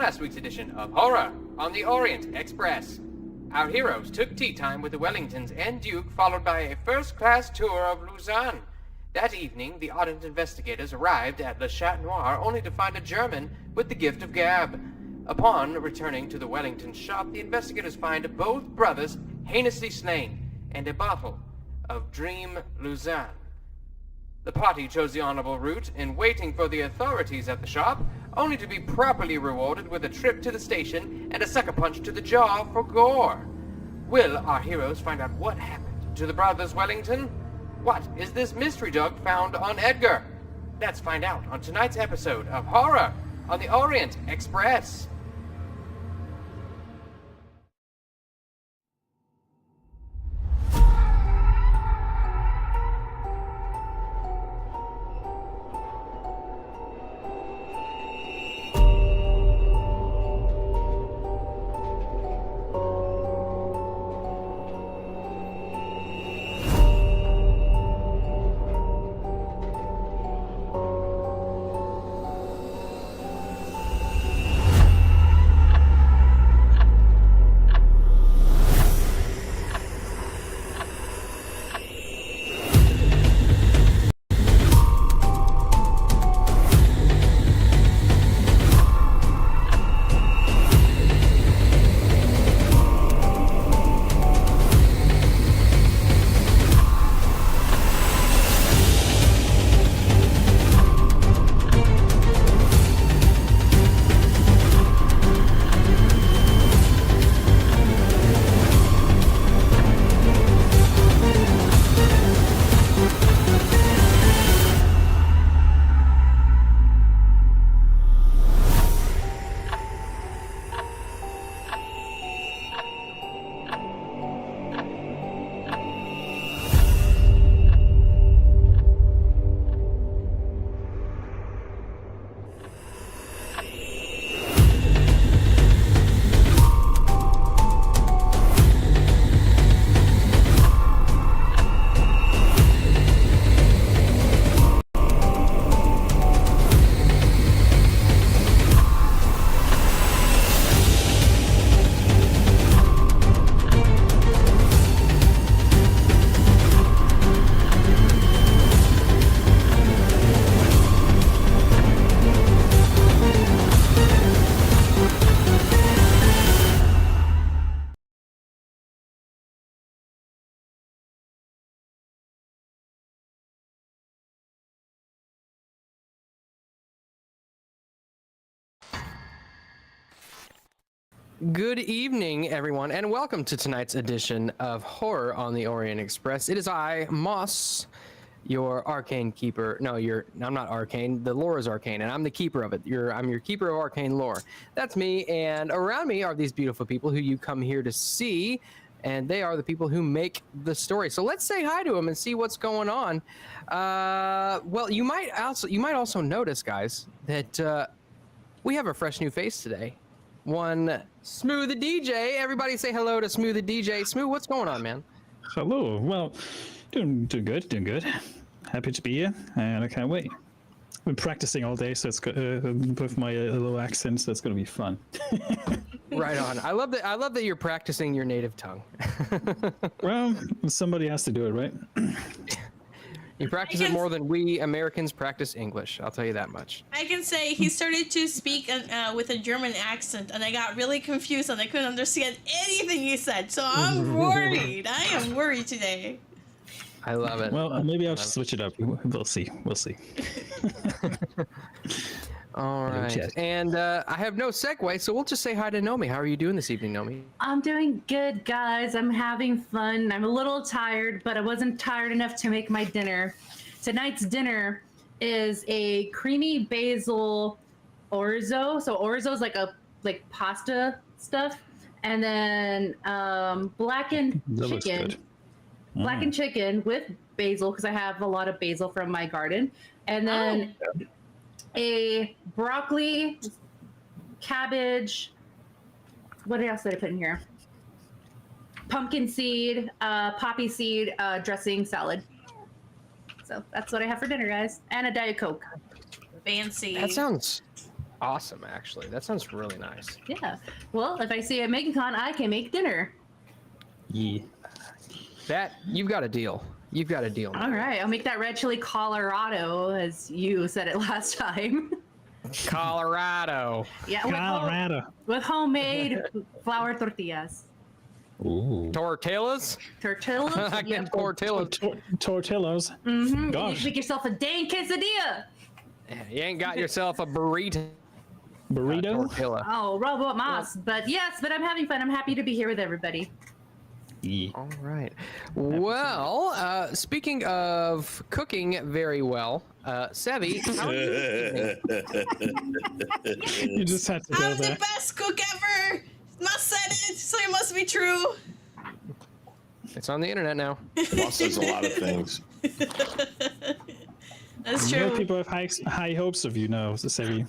last week's edition of Horror on the Orient Express. Our heroes took tea time with the Wellingtons and Duke, followed by a first-class tour of Lausanne. That evening, the ardent investigators arrived at Le Chat Noir only to find a German with the gift of gab. Upon returning to the Wellington shop, the investigators find both brothers heinously slain and a bottle of Dream Lausanne. The party chose the honorable route in waiting for the authorities at the shop, only to be properly rewarded with a trip to the station and a sucker punch to the jaw for gore. Will our heroes find out what happened to the brothers Wellington? What is this mystery dog found on Edgar? Let's find out on tonight's episode of Horror on the Orient Express. Good evening, everyone, and welcome to tonight's edition of Horror on the Orient Express. It is I, Moss, your arcane keeper. No, I'm not arcane. The lore is arcane, and I'm the keeper of it. I'm your keeper of arcane lore. That's me, and around me are these beautiful people who you come here to see, and they are the people who make the story. So let's say hi to them and see what's going on. Well, you might also notice, guys, that we have a fresh new face today. One Smooth the DJ. Everybody say hello to Smooth the DJ. Smooth, what's going on, man? Hello. Well, doing good. Happy to be here, and I can't wait. I've been practicing all day, so it's with my little accent, so it's gonna be fun. Right on. I love that you're practicing your native tongue. Well, somebody has to do it, right? You practice it more than we Americans practice English. I'll tell you that much. I can say he started to speak with a German accent, and I got really confused, and I couldn't understand anything he said. So I'm worried. I am worried today. I love it. Well, maybe I'll just switch it up. We'll see. All right. And I have no segue, so we'll just say hi to Nomi. How are you doing this evening, Nomi? I'm doing good, guys. I'm having fun. I'm a little tired, but I wasn't tired enough to make my dinner. Tonight's dinner is a creamy basil orzo. So orzo is like pasta stuff. And then blackened chicken. Blackened chicken with basil, because I have a lot of basil from my garden. And then a broccoli, cabbage, what else did I put in here? Pumpkin seed, poppy seed, dressing salad. So that's what I have for dinner, guys. And a Diet Coke. Fancy. That sounds awesome, actually. That sounds really nice. Yeah. Well, if I see a MegaCon, I can make dinner. Yeah. That, you've got a deal. You've got a deal. All right, I'll make that red chili Colorado, as you said it last time. Colorado. Yeah, Colorado. with homemade flour tortillas. Ooh. Tortillas? Tortillas? I get tortillas. Tortillas. Mm-hmm. You Gosh. make yourself a dang quesadilla. You ain't got yourself a burrito. Burrito? Tortilla. Oh, robot moss. But yes, but I'm having fun. I'm happy to be here with everybody. Yeah. All right. Well, speaking of cooking very well, Sevvy, how are you? You just had to go I'm there. the best cook ever. Must said it, so it must be true. It's on the internet now. Boss says a lot of things. That's You know, true. people have high hopes of you now, so Sevvy.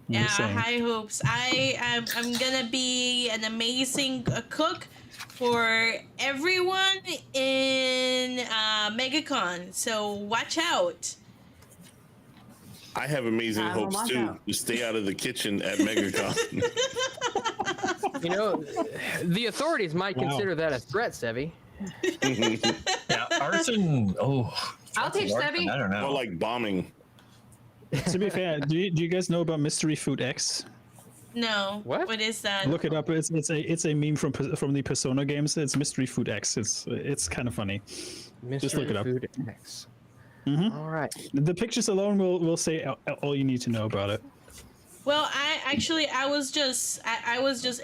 Yeah, high hopes. I'm gonna be an amazing cook for everyone in MegaCon. So watch out. I have amazing I will hopes watch too. out. To stay out of the kitchen at MegaCon. You know, the authorities might Wow. consider that a threat, Sevvy. Yeah, arson. Oh, I'll that's a teach large Sevvy. one, I don't know. More like bombing. To be fair, do you guys know about Mystery Food X? No. What? What is that? Look it up. It's a meme from the Persona games. It's Mystery Food X. It's kind of funny. Mystery look it up. Food X. Mhm. All right. The pictures alone will say all you need to know about it. Well, I was just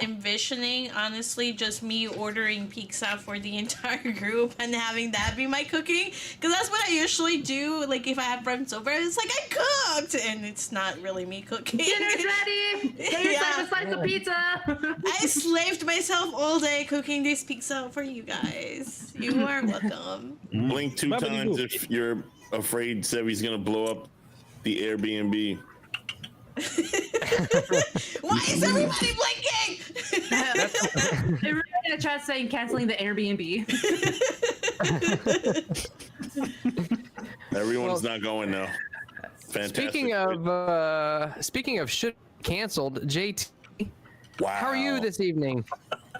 envisioning, honestly, just me ordering pizza for the entire group and having that be my cooking, because that's what I usually do. Like if I have friends over, it's like I cooked, and it's not really me cooking. Dinner's ready. Get yourself a slice of pizza. I slaved myself all day cooking this pizza for you guys. You are welcome. Blink 2 times if you're afraid Sevvy's gonna blow up the Airbnb. Why is everybody blinking? They're really gonna try saying canceling the Airbnb. Everyone's not going now. Fantastic. Speaking of should canceled, JT, Wow. how are you this evening?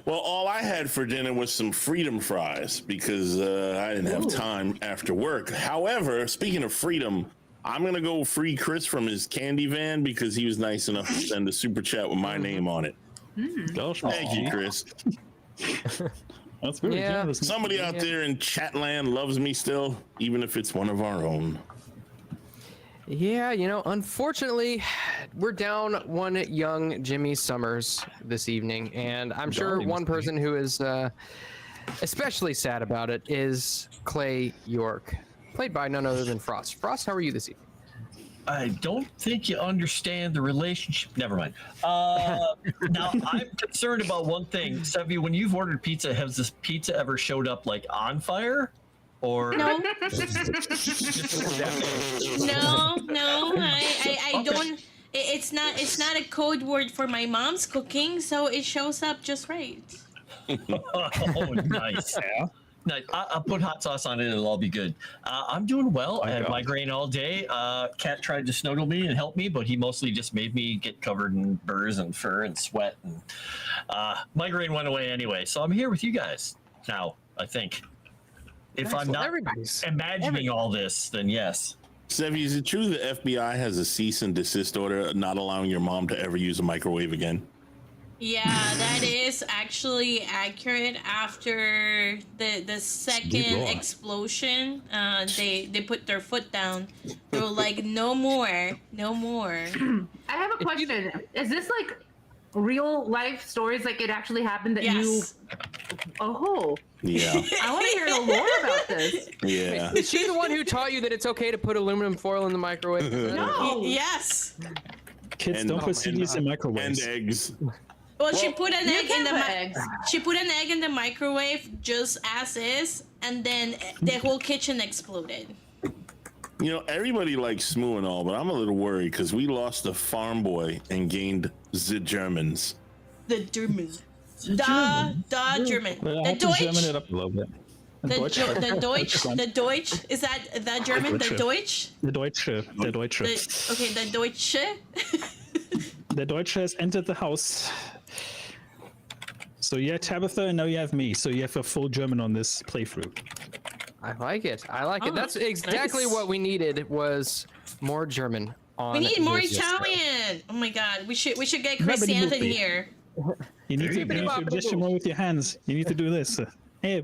Well, all I had for dinner was some freedom fries because I didn't have time after work. However, speaking of freedom, I'm going to go free Chris from his candy van because he was nice enough to send a super chat with my name on it. Gosh, Thank you, Chris. That's very Yeah. generous. Somebody out there in Chatland loves me still, even if it's one of our own. Yeah, you know, unfortunately, we're down one young Jimmy Summers this evening, and I'm sure Darling. one person who is especially sad about it is Clay York, played by none other than Froste. Froste, how are you this evening? I don't think you understand the relationship. Never mind. Now, I'm concerned about one thing. Sevvy, when you've ordered pizza, has this pizza ever showed up like on fire? Or No. No, I don't. It's not a code word for my mom's cooking, so it shows up just right. Oh, nice. Nice. I'll put hot sauce on it and it'll all be good. I'm doing well. I had migraine all day. Cat tried to snuggle me and help me, but he mostly just made me get covered in burrs and fur and sweat. And migraine went away anyway. So I'm here with you guys now, I think. If I'm not imagining all this, then yes. Sevvy, is it true the FBI has a cease and desist order not allowing your mom to ever use a microwave again? Yeah, that is actually accurate. After the second explosion, they put their foot down. They were like, no more, no more. I have a question. Is this like real life stories? Like it actually happened that you? Yes. Oh, Yeah. I want to hear the lore about this. Yeah. Is she the one who taught you that it's okay to put aluminum foil in the microwave? No. Yes. Kids, And- don't put CDs in And microwaves. eggs. Well, she put an egg in the eggs. she put an egg in the microwave just as is, and then the whole kitchen exploded. You know, everybody likes Smoo and all, but I'm a little worried because we lost the farm boy and gained the Germans. The German. The German. Well, I The have to German Deutsch. it up a little bit. The Deutsch. The Deutsch. Is that the German? The Deutsch. The Deutsche. The Deutsche. Okay, the Deutsche. the Deutsche has entered the house. So you have Tabitha, and now you have me. So you have a full German on this playthrough. I like it. I like it. Oh, That's exactly nice. what we needed was more German on We need more this. Italian. Oh my god, we should get Chris Anthony Movie. here. You need to gesture more with your hands. You need to do this. Hey.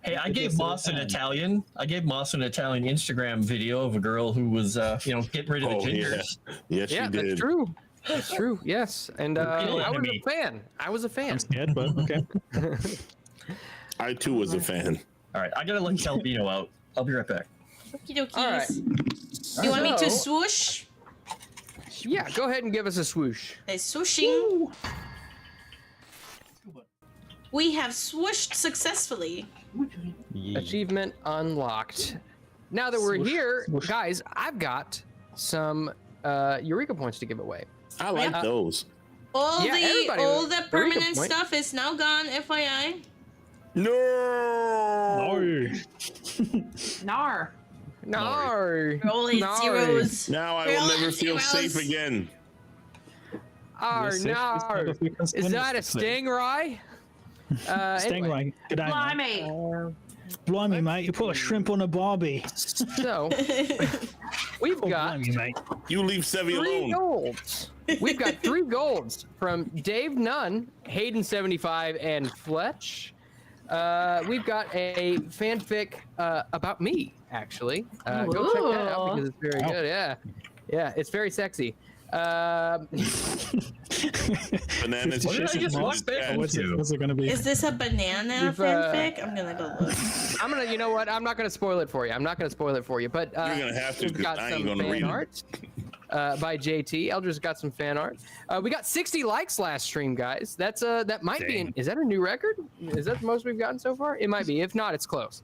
Hey, I gave Moss an Italian. I gave Moss an Italian Instagram video of a girl who was, getting rid of the gingers. Yes, Yeah, she did. that's true. That's true. Yes, and I was enemy. a fan. I was a fan. I'm scared, but okay. I too was a fan. All right, I gotta let Calvino out. I'll be right back. Okie dokies. All right. You want me to So- swoosh? Yeah, go ahead and give us a swoosh. A swooshing. We have swooshed successfully. Achievement unlocked. Now that we're here, guys, I've got some Eureka points to give away. I like those. All everybody the Eureka permanent point. stuff is now gone, FYI. No. Nar. No. Roll his No. zeros. Now I Roll will never his feel zeros. safe again. No. Is that a stingray? Stingray. Good day, mate. Blimey. Blimey, mate. You put a shrimp on a barbie. So we've Oh, got blimey, mate. You leave Sevvy 3 alone. golds. We've got 3 golds from Dave Nunn, Hayden75, and Fletch. We've got a fanfic about me, actually. Go check that out because it's very good. Yeah, yeah, it's very sexy. Bananas. What did I just walk back What's into? it going to be? Is this a banana We've, fanfic? I'm gonna go look. You know what? I'm not gonna spoil it for you. But You're gonna have to, we've 'cause got I ain't some gonna read fan it. art by JT. Eldridge got some fan art. We got 60 likes last stream, guys. That might be. Is that a new record? Is that the most we've gotten so far? It might be. If not, it's close.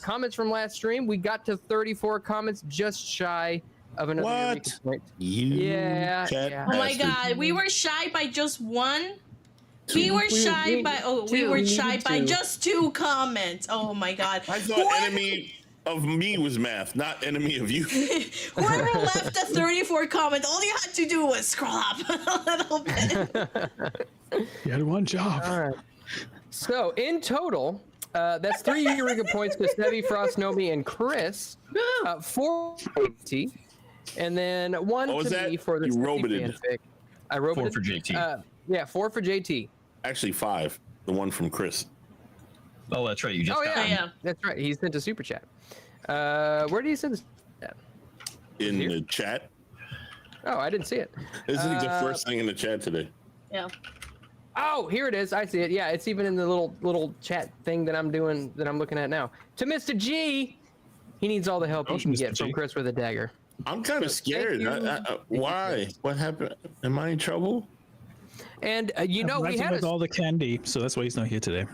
Comments from last stream. We got to 34 comments, just shy of another What? Eureka point. Yeah. Oh my god, we were shy by just one. We were shy by just 2 comments. Oh my god. I thought enemy of me was math, not enemy of you. Whoever left the 34 comments, all you had to do was scroll up a little bit. You had one job. All right. So in total, that's 3 Eureka points to Sevvy, Froste, Nomi, and Chris. 4 JT, and then 1 What was to that? me for the You Sevvy roboted. fanfic. I roboted. 4 for JT. Yeah, 4 for JT. Actually, 5. The one from Chris. Oh, that's right. You just Oh got yeah, Oh, yeah. that's right. He sent a super chat. Where did he send this? In Here? the chat. Oh, I didn't see it. This is the first thing in the chat today. Yeah. Oh, here it is. I see it. Yeah, it's even in the little chat thing that I'm doing, that I'm looking at now. To Mr. G, he needs all the help he can Mr. get from G. KrisWithADagger. I'm kind of scared. Why? What happened? Am I in trouble? And We with all the candy, so that's why he's not here today.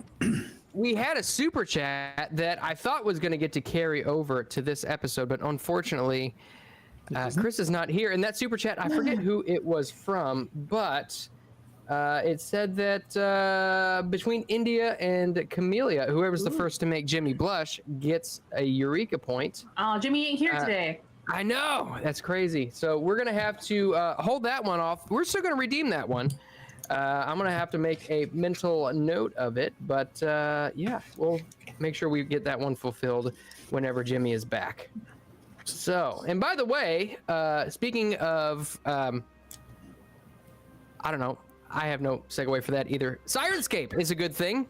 we had a super chat that I thought was going to get to carry over to this episode, but unfortunately, Chris is not here. And that super chat, I forget who it was from, but it said that between India and Camellia, whoever's the first to make Jimmy blush gets a Eureka point. Oh, Jimmy ain't here today. I know, that's crazy. So we're gonna have to hold that one off. We're still gonna redeem that one. I'm gonna have to make a mental note of it, but yeah, we'll make sure we get that one fulfilled whenever Jimmy is back. So, and by the way, speaking of, I don't know, I have no segue for that either. Sirenscape is a good thing.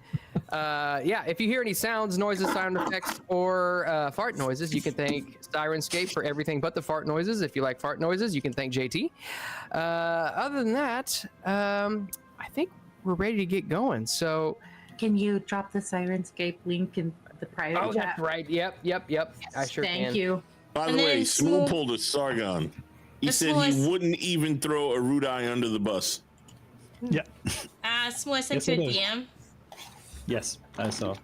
Yeah, if you hear any sounds, noises, sound effects, or fart noises, you can thank Sirenscape for everything but the fart noises. If you like fart noises, you can thank JT. Other than that, I think we're ready to get going. So, Can you drop the Sirenscape link in the private oh, chat? that's right. Yep. I sure can. Thank you. By the And way, then Smooth Smooth- pulled a Sargon. He said Smooth- he wouldn't even throw a Rudai under the bus. Yeah. Smooth sent Yes, you a it is. DM. Yes, I saw.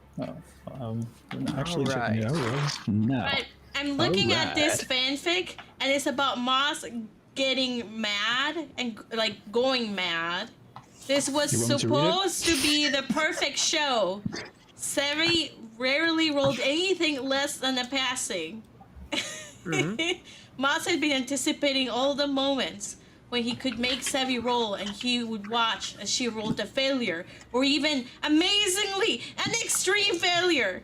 Actually checking Alright. it out now. But I'm looking at this fanfic, and it's about Moss getting mad and like going mad. This was You want me to read it? supposed to be the perfect show. Sevvy rarely rolled anything less than a passing. Mm-hmm. Moss had been anticipating all the moments when he could make Sevvy roll and he would watch as she rolled a failure, or even, amazingly, an extreme failure.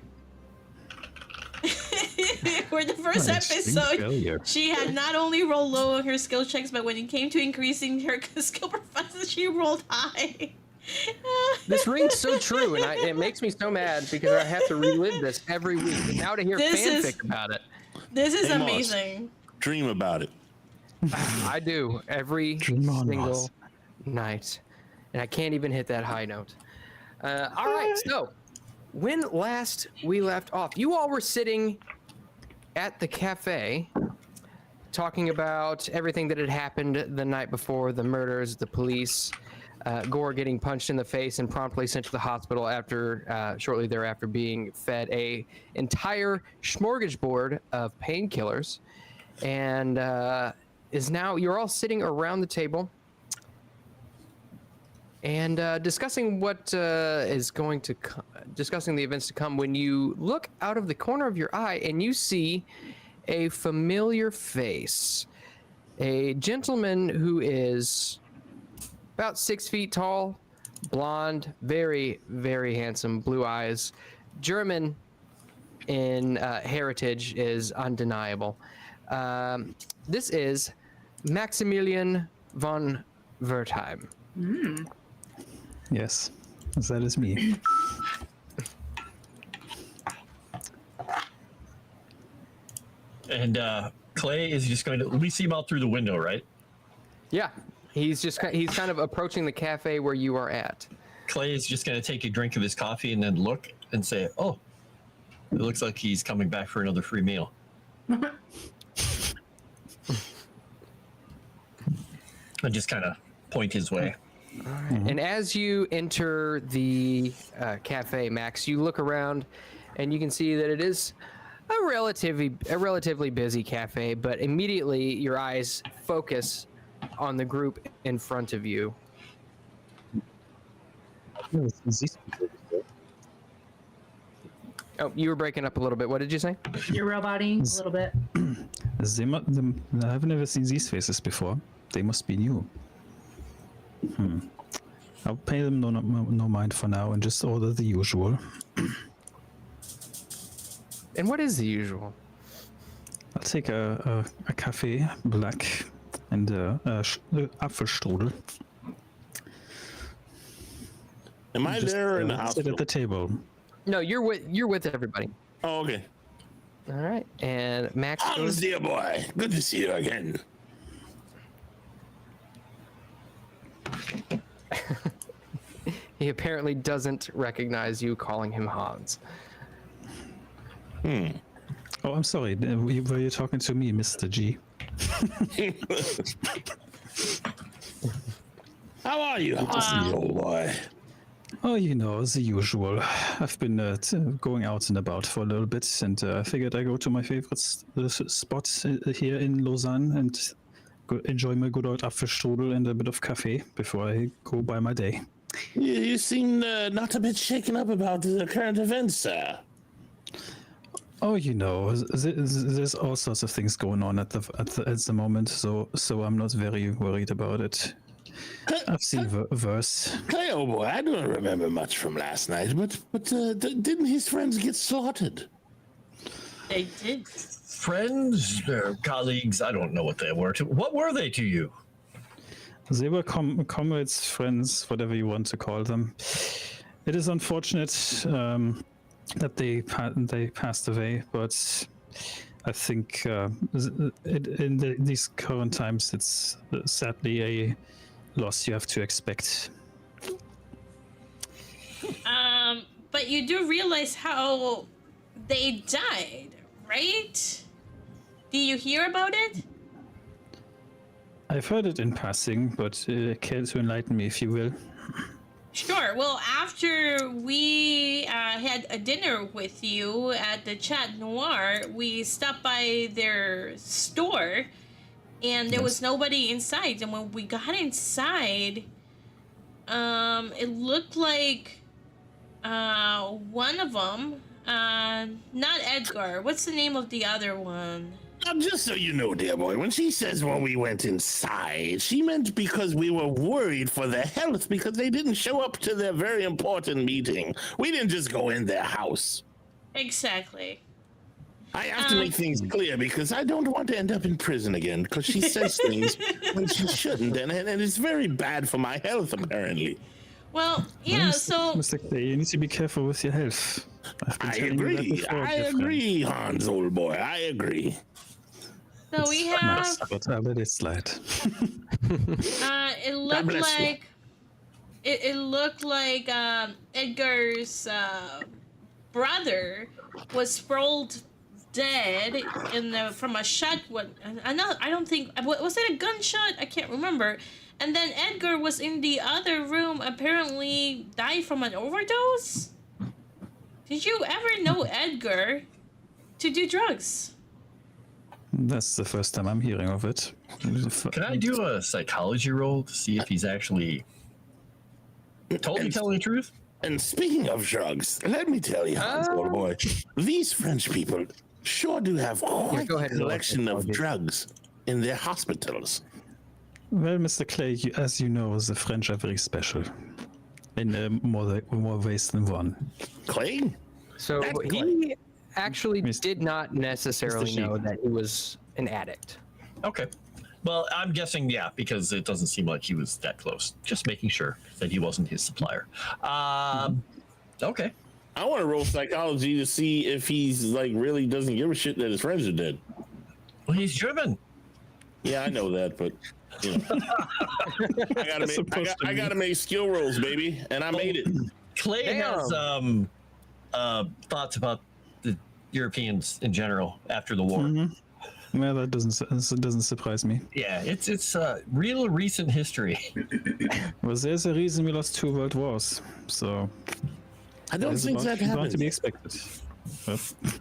For the first An extreme episode, failure. she had not only rolled low on her skill checks, but when it came to increasing her skill proficiency, she rolled high. This rings so true, and it makes me so mad because I have to relive this every week. And now to hear fanfic about it. This is Hey, Moss. amazing. Dream about it. I do every Dream on, single Moss. night, and I can't even hit that high note. All right, so when last we left off, you all were sitting at the cafe talking about everything that had happened the night before, the murders, the police, Gore getting punched in the face and promptly sent to the hospital after shortly thereafter being fed a entire smorgasbord of painkillers, and is now you're all sitting around the table and discussing what is going to discussing the events to come, when you look out of the corner of your eye and you see a familiar face, a gentleman who is about 6 feet tall, blonde, very, very handsome, blue eyes, German in heritage is undeniable. This is Maximilian von Wertheim. Yes, that is me. And Clay is just going to. We see him out through the window, right? Yeah, he's kind of approaching the cafe where you are at. Clay is just going to take a drink of his coffee and then look and say, "Oh, it looks like he's coming back for another free meal." And just kind of point his way. And as you enter the cafe, Max, you look around and you can see that it is a relatively busy cafe, but immediately your eyes focus on the group in front of you. Oh, you were breaking up a little bit. What did you say? You're roboting a little bit. I've never seen these faces before. They must be new. I'll pay them no mind for now and just order the usual. And what is the usual? I'll take a cafe, black, and Apfelstrudel. Am I Just, there or in the sit hospital? at the table. No, you're with everybody. Oh, okay. All right, and Max Hans, goes. dear boy. Good to see you again. He apparently doesn't recognize you calling him Hans. Oh, I'm sorry. Were you talking to me, Mr. G? How are you, Hans, old boy? Oh, you know, the usual. I've been going out and about for a little bit, and I figured I go to my favorite spot here in Lausanne and enjoy my good old Apfelstrudel and a bit of cafe before I go by my day. You seem not a bit shaken up about the current events, sir. Oh, you know, there's all sorts of things going on at the moment, so I'm not very worried about it. I've seen worse. Clay, old boy, I don't remember much from last night, but didn't his friends get slaughtered? They did. Friends, colleagues, I don't know what they were. What were they to you? They were comrades, friends, whatever you want to call them. It is unfortunate that they passed away, but I think in these current times, it's sadly a loss you have to expect. But you do realize how they died, right? Do you hear about it? I've heard it in passing, but care to enlighten me, if you will. Sure. Well, after we had a dinner with you at the Chat Noir, we stopped by their store, and there was nobody inside. And when we got inside, it looked like one of them, not Edgar. What's the name of the other one? Now, just so you know, dear boy, when she says when we went inside, she meant because we were worried for their health because they didn't show up to their very important meeting. We didn't just go in their house. Exactly. I have to make things clear because I don't want to end up in prison again because she says things when she shouldn't, and it's very bad for my health, apparently. Well, yeah, so... Mr. Clay, you need to be careful with your health. I agree. I agree, Hans, old boy. I agree. So we have... But I'll let it slide. It looked like... It looked like Edgar's brother was sprawled dead from a shotgun. I don't think... Was it a gunshot? I can't remember. And then Edgar was in the other room, apparently died from an overdose? Did you ever know Edgar to do drugs? That's the first time I'm hearing of it. Can I do a psychology roll to see if he's actually totally telling the truth? And speaking of drugs, let me tell you, Hans, old boy, these French people sure do have quite a collection of drugs in their hospitals. Well, Mr. Clay, as you know, the French are very special in more ways than one. Clay? So he actually did not necessarily know that he was an addict. Okay. Well, I'm guessing, yeah, because it doesn't seem like he was that close. Just making sure that he wasn't his supplier. Okay. I want to roll psychology to see if he's like really doesn't give a shit that his friends are dead. Well, he's German. Yeah, I know that, but you know. I gotta make skill rolls, baby, and I made it. Clay has thoughts about the Europeans in general after the war. Mm-hmm. Well, that doesn't surprise me. Yeah, it's real recent history. Well, there's a reason we lost 2 world wars, so I don't think that happened. To be expected.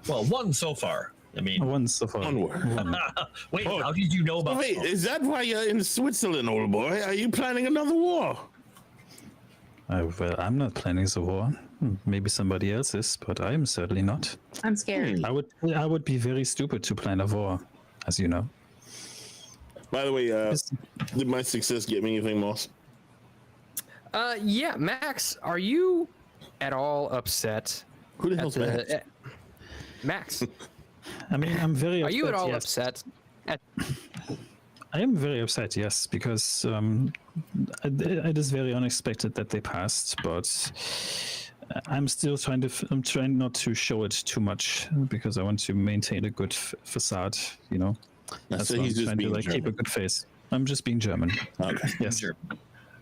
Well, one so far. I mean, one so far. Wait, how did you know about? Wait, is that why you're in Switzerland, old boy? Are you planning another war? Well, I'm not planning the war. Maybe somebody else is, but I am certainly not. I'm scared. I would be very stupid to plan a war, as you know. By the way, did my success get me anything, Moss? Yeah, Max, are you at all upset? Who the hell's Max? Max. I mean, I'm very upset. Are you at all yes. upset? I am very upset, yes, because it is very unexpected that they passed, but I'm still I'm trying not to show it too much because I want to maintain a good facade, you know. That's why I'm trying to keep a good face. I'm just being German. Okay. Yes. Sure.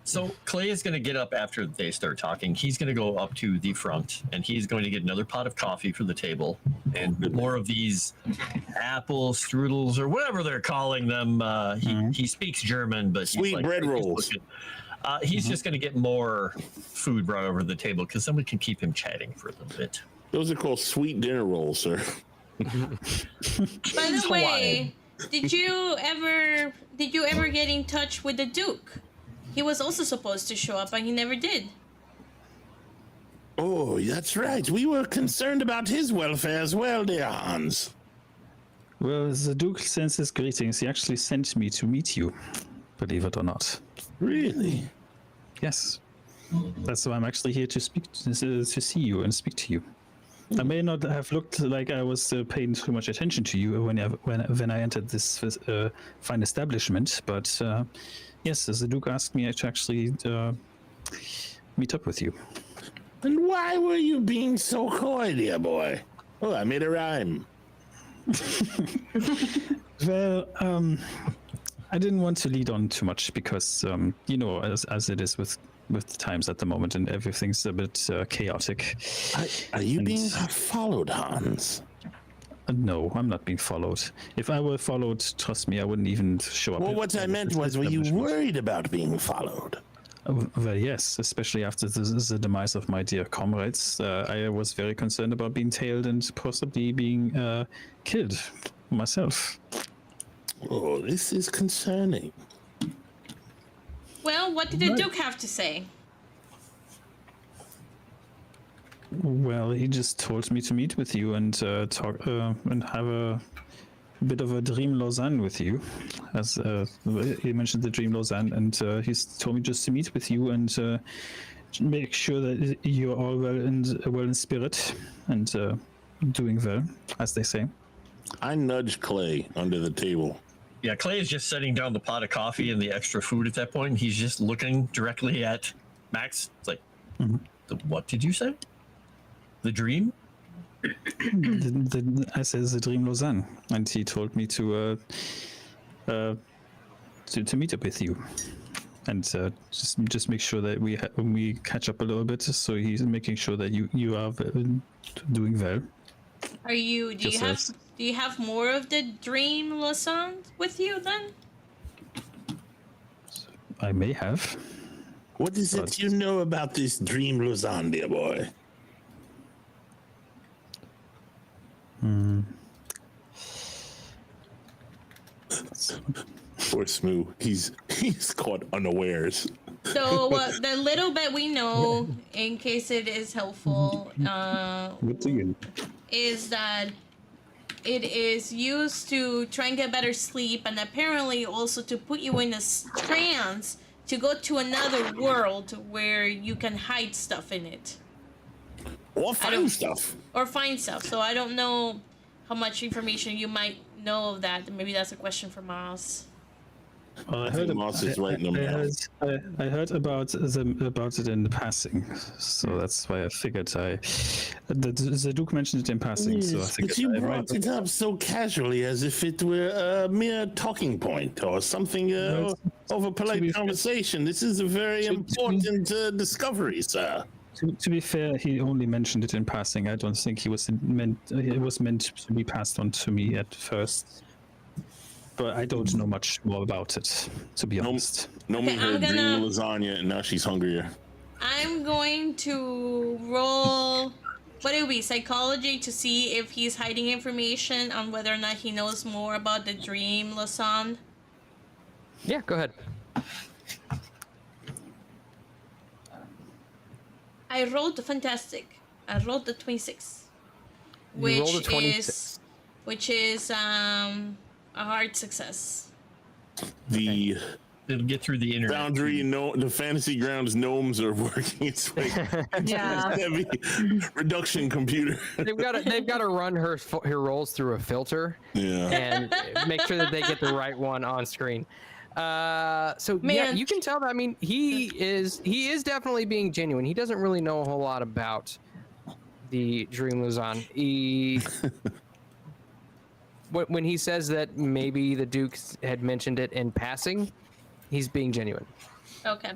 So Clay is going to get up after they start talking. He's going to go up to the front and he's going to get another pot of coffee for the table and more of these apple strudels or whatever they're calling them. He speaks German, but sweet bread rolls. He's just going to get more food brought over the table because someone can keep him chatting for a little bit. Those are called sweet dinner rolls, sir. By the way, did you ever get in touch with the Duke? He was also supposed to show up, and he never did. Oh, that's right. We were concerned about his welfare as well, dear Hans. Well, the Duke sends his greetings. He actually sent me to meet you, believe it or not. Really? Yes. That's why I'm actually here to see you and speak to you. I may not have looked like I was paying too much attention to you when I entered this fine establishment, but yes, the Duke asked me to actually meet up with you. And why were you being so coy, dear boy? Oh, I made a rhyme. Well, I didn't want to lead on too much because, you know, as it is with the times at the moment and everything's a bit chaotic. Are you being followed, Hans? No, I'm not being followed. If I were followed, trust me, I wouldn't even show up. Well, what I meant was, were you worried about being followed? Well, yes, especially after the demise of my dear comrades. I was very concerned about being tailed and possibly being killed myself. Oh, this is concerning. Well, what did the Duke have to say? Well, he just told me to meet with you and talk and have a bit of a dream Lausanne with you, as he mentioned the dream Lausanne, and he's told me just to meet with you and make sure that you're all well in spirit and doing well, as they say. I nudged Clay under the table. Yeah, Clay is just setting down the pot of coffee and the extra food at that point. And he's just looking directly at Max. It's like, what did you say? The dream? I said the dream Lausanne, and he told me to meet up with you, and just make sure that we catch up a little bit. So he's making sure that you are doing well. Are you? Do you have more of the dream Lausanne with you then? I may have. What is it you know about this dream Lausanne, dear boy? Poor Smoo. He's caught unawares. So the little bit we know, in case it is helpful, is that it is used to try and get better sleep, and apparently also to put you in a trance to go to another world where you can hide stuff in it. Or find stuff. Or find stuff. So I don't know how much information you might know of that. Maybe that's a question for Moss. I heard Moss is writing them down. I heard about it in passing, so that's why I figured the Duke mentioned it in passing. Yes, so I figured but you brought it up so casually, as if it were a mere talking point or something of a polite conversation. This is a very important discovery, sir. To be fair, he only mentioned it in passing. I don't think it was meant to be passed on to me at first. But I don't know much more about it, to be honest. Nomi heard dream lasagna, and now she's hungrier. I'm going to roll, what it would be, psychology, to see if he's hiding information on whether or not he knows more about the dream Lausanne. Yeah, go ahead. I rolled fantastic. I rolled the 26, You rolled a 26. which is a hard success. It'll get through the internet. Boundary, the fantasy grounds gnomes are working its way. Yeah. Heavy reduction computer. They've got to run her rolls through a filter. Yeah. And make sure that they get the right one on screen. Yeah, you can tell that. I mean, he is definitely being genuine. He doesn't really know a whole lot about the Dream Lausanne. When he says that maybe the Duke had mentioned it in passing, he's being genuine. Okay.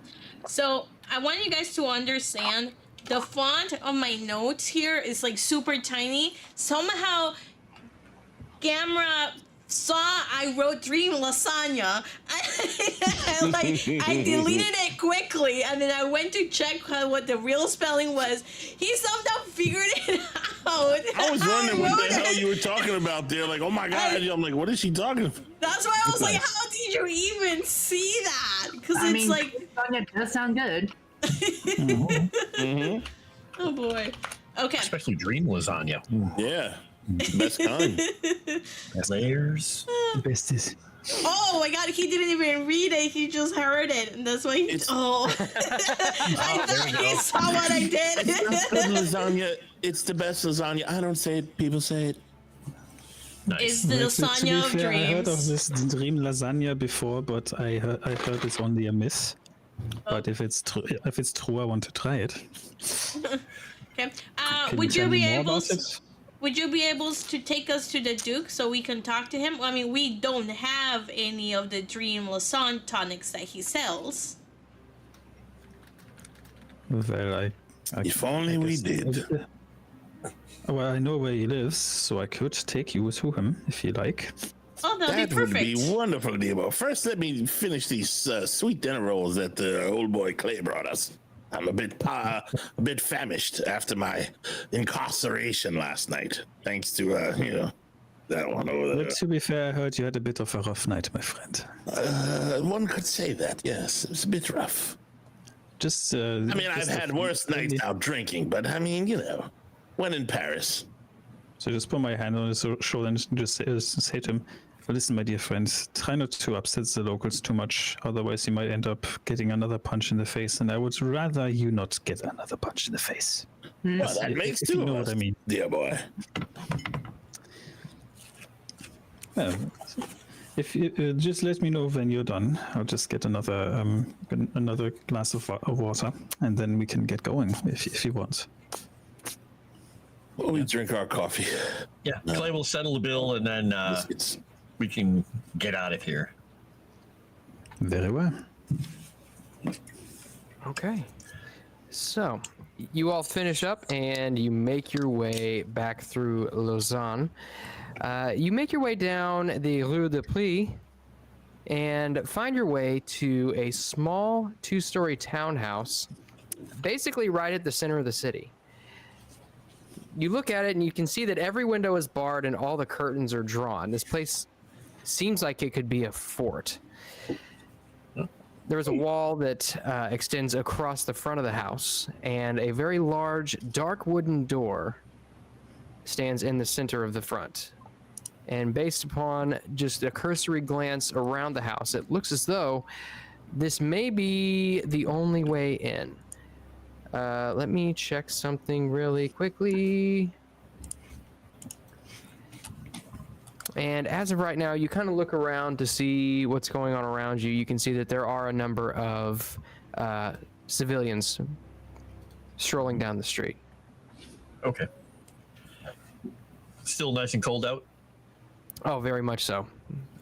So I want you guys to understand the font of my notes here is like super tiny. Somehow Gamera saw I wrote dream lasagna. I deleted it quickly, and then I went to check what the real spelling was. He somehow figured it out. I was wondering what the hell you were talking about there. Like, oh my God. I'm like, what is she talking about? That's why I was like, how did you even see that? Because lasagna does sound good. Mm-hmm. Oh boy. Okay. Especially dream lasagna. Yeah. Best kind. Layers. Best is. Oh my God, he didn't even read it. He just heard it. And that's why I thought he saw what I did. It's good lasagna. It's the best lasagna. I don't say it. People say it. Nice. Is the lasagna of I heard of dreams? this dream lasagna before, but I heard it's only a myth. But if it's true, I want to try it. Okay. Can Would tell you me be more able about it? Would you be able to take us to the Duke so we can talk to him? I mean, we don't have any of the Dream Lausanne tonics that he sells. Well, If only we did. Well, I know where he lives, so I could take you to him if you like. Oh, that'll That be would perfect. be wonderful, Debo. First, let me finish these sweet dinner rolls that the old boy Clay brought us. I'm a bit famished after my incarceration last night, thanks to that one over there. But to be fair, I heard you had a bit of a rough night, my friend. One could say that, yes. It was a bit rough. Just. I mean, I've had worse nights out drinking, but I mean, when in Paris. So I just put my hand on his shoulder and just say to him, well, listen, my dear friend, try not to upset the locals too much, otherwise you might end up getting another punch in the face, and I would rather you not get another punch in the face. Well, that makes if two you know of us, what I mean. dear boy. Well, if you just let me know when you're done, I'll just get another glass of water, and then we can get going if you want. Well, we drink our coffee. Yeah, Clay will settle the bill, and then we can get out of here. Very well. Okay. So, you all finish up and you make your way back through Lausanne. You make your way down the Rue de Plis and find your way to a small 2-story townhouse, basically right at the center of the city. You look at it and you can see that every window is barred and all the curtains are drawn. This place seems like it could be a fort. There is a wall that extends across the front of the house, and a very large, dark wooden door stands in the center of the front. And based upon just a cursory glance around the house, it looks as though this may be the only way in. Let me check something really quickly. And as of right now, you kind of look around to see what's going on around you. You can see that there are a number of civilians strolling down the street. Okay. Still nice and cold out? Oh, very much so.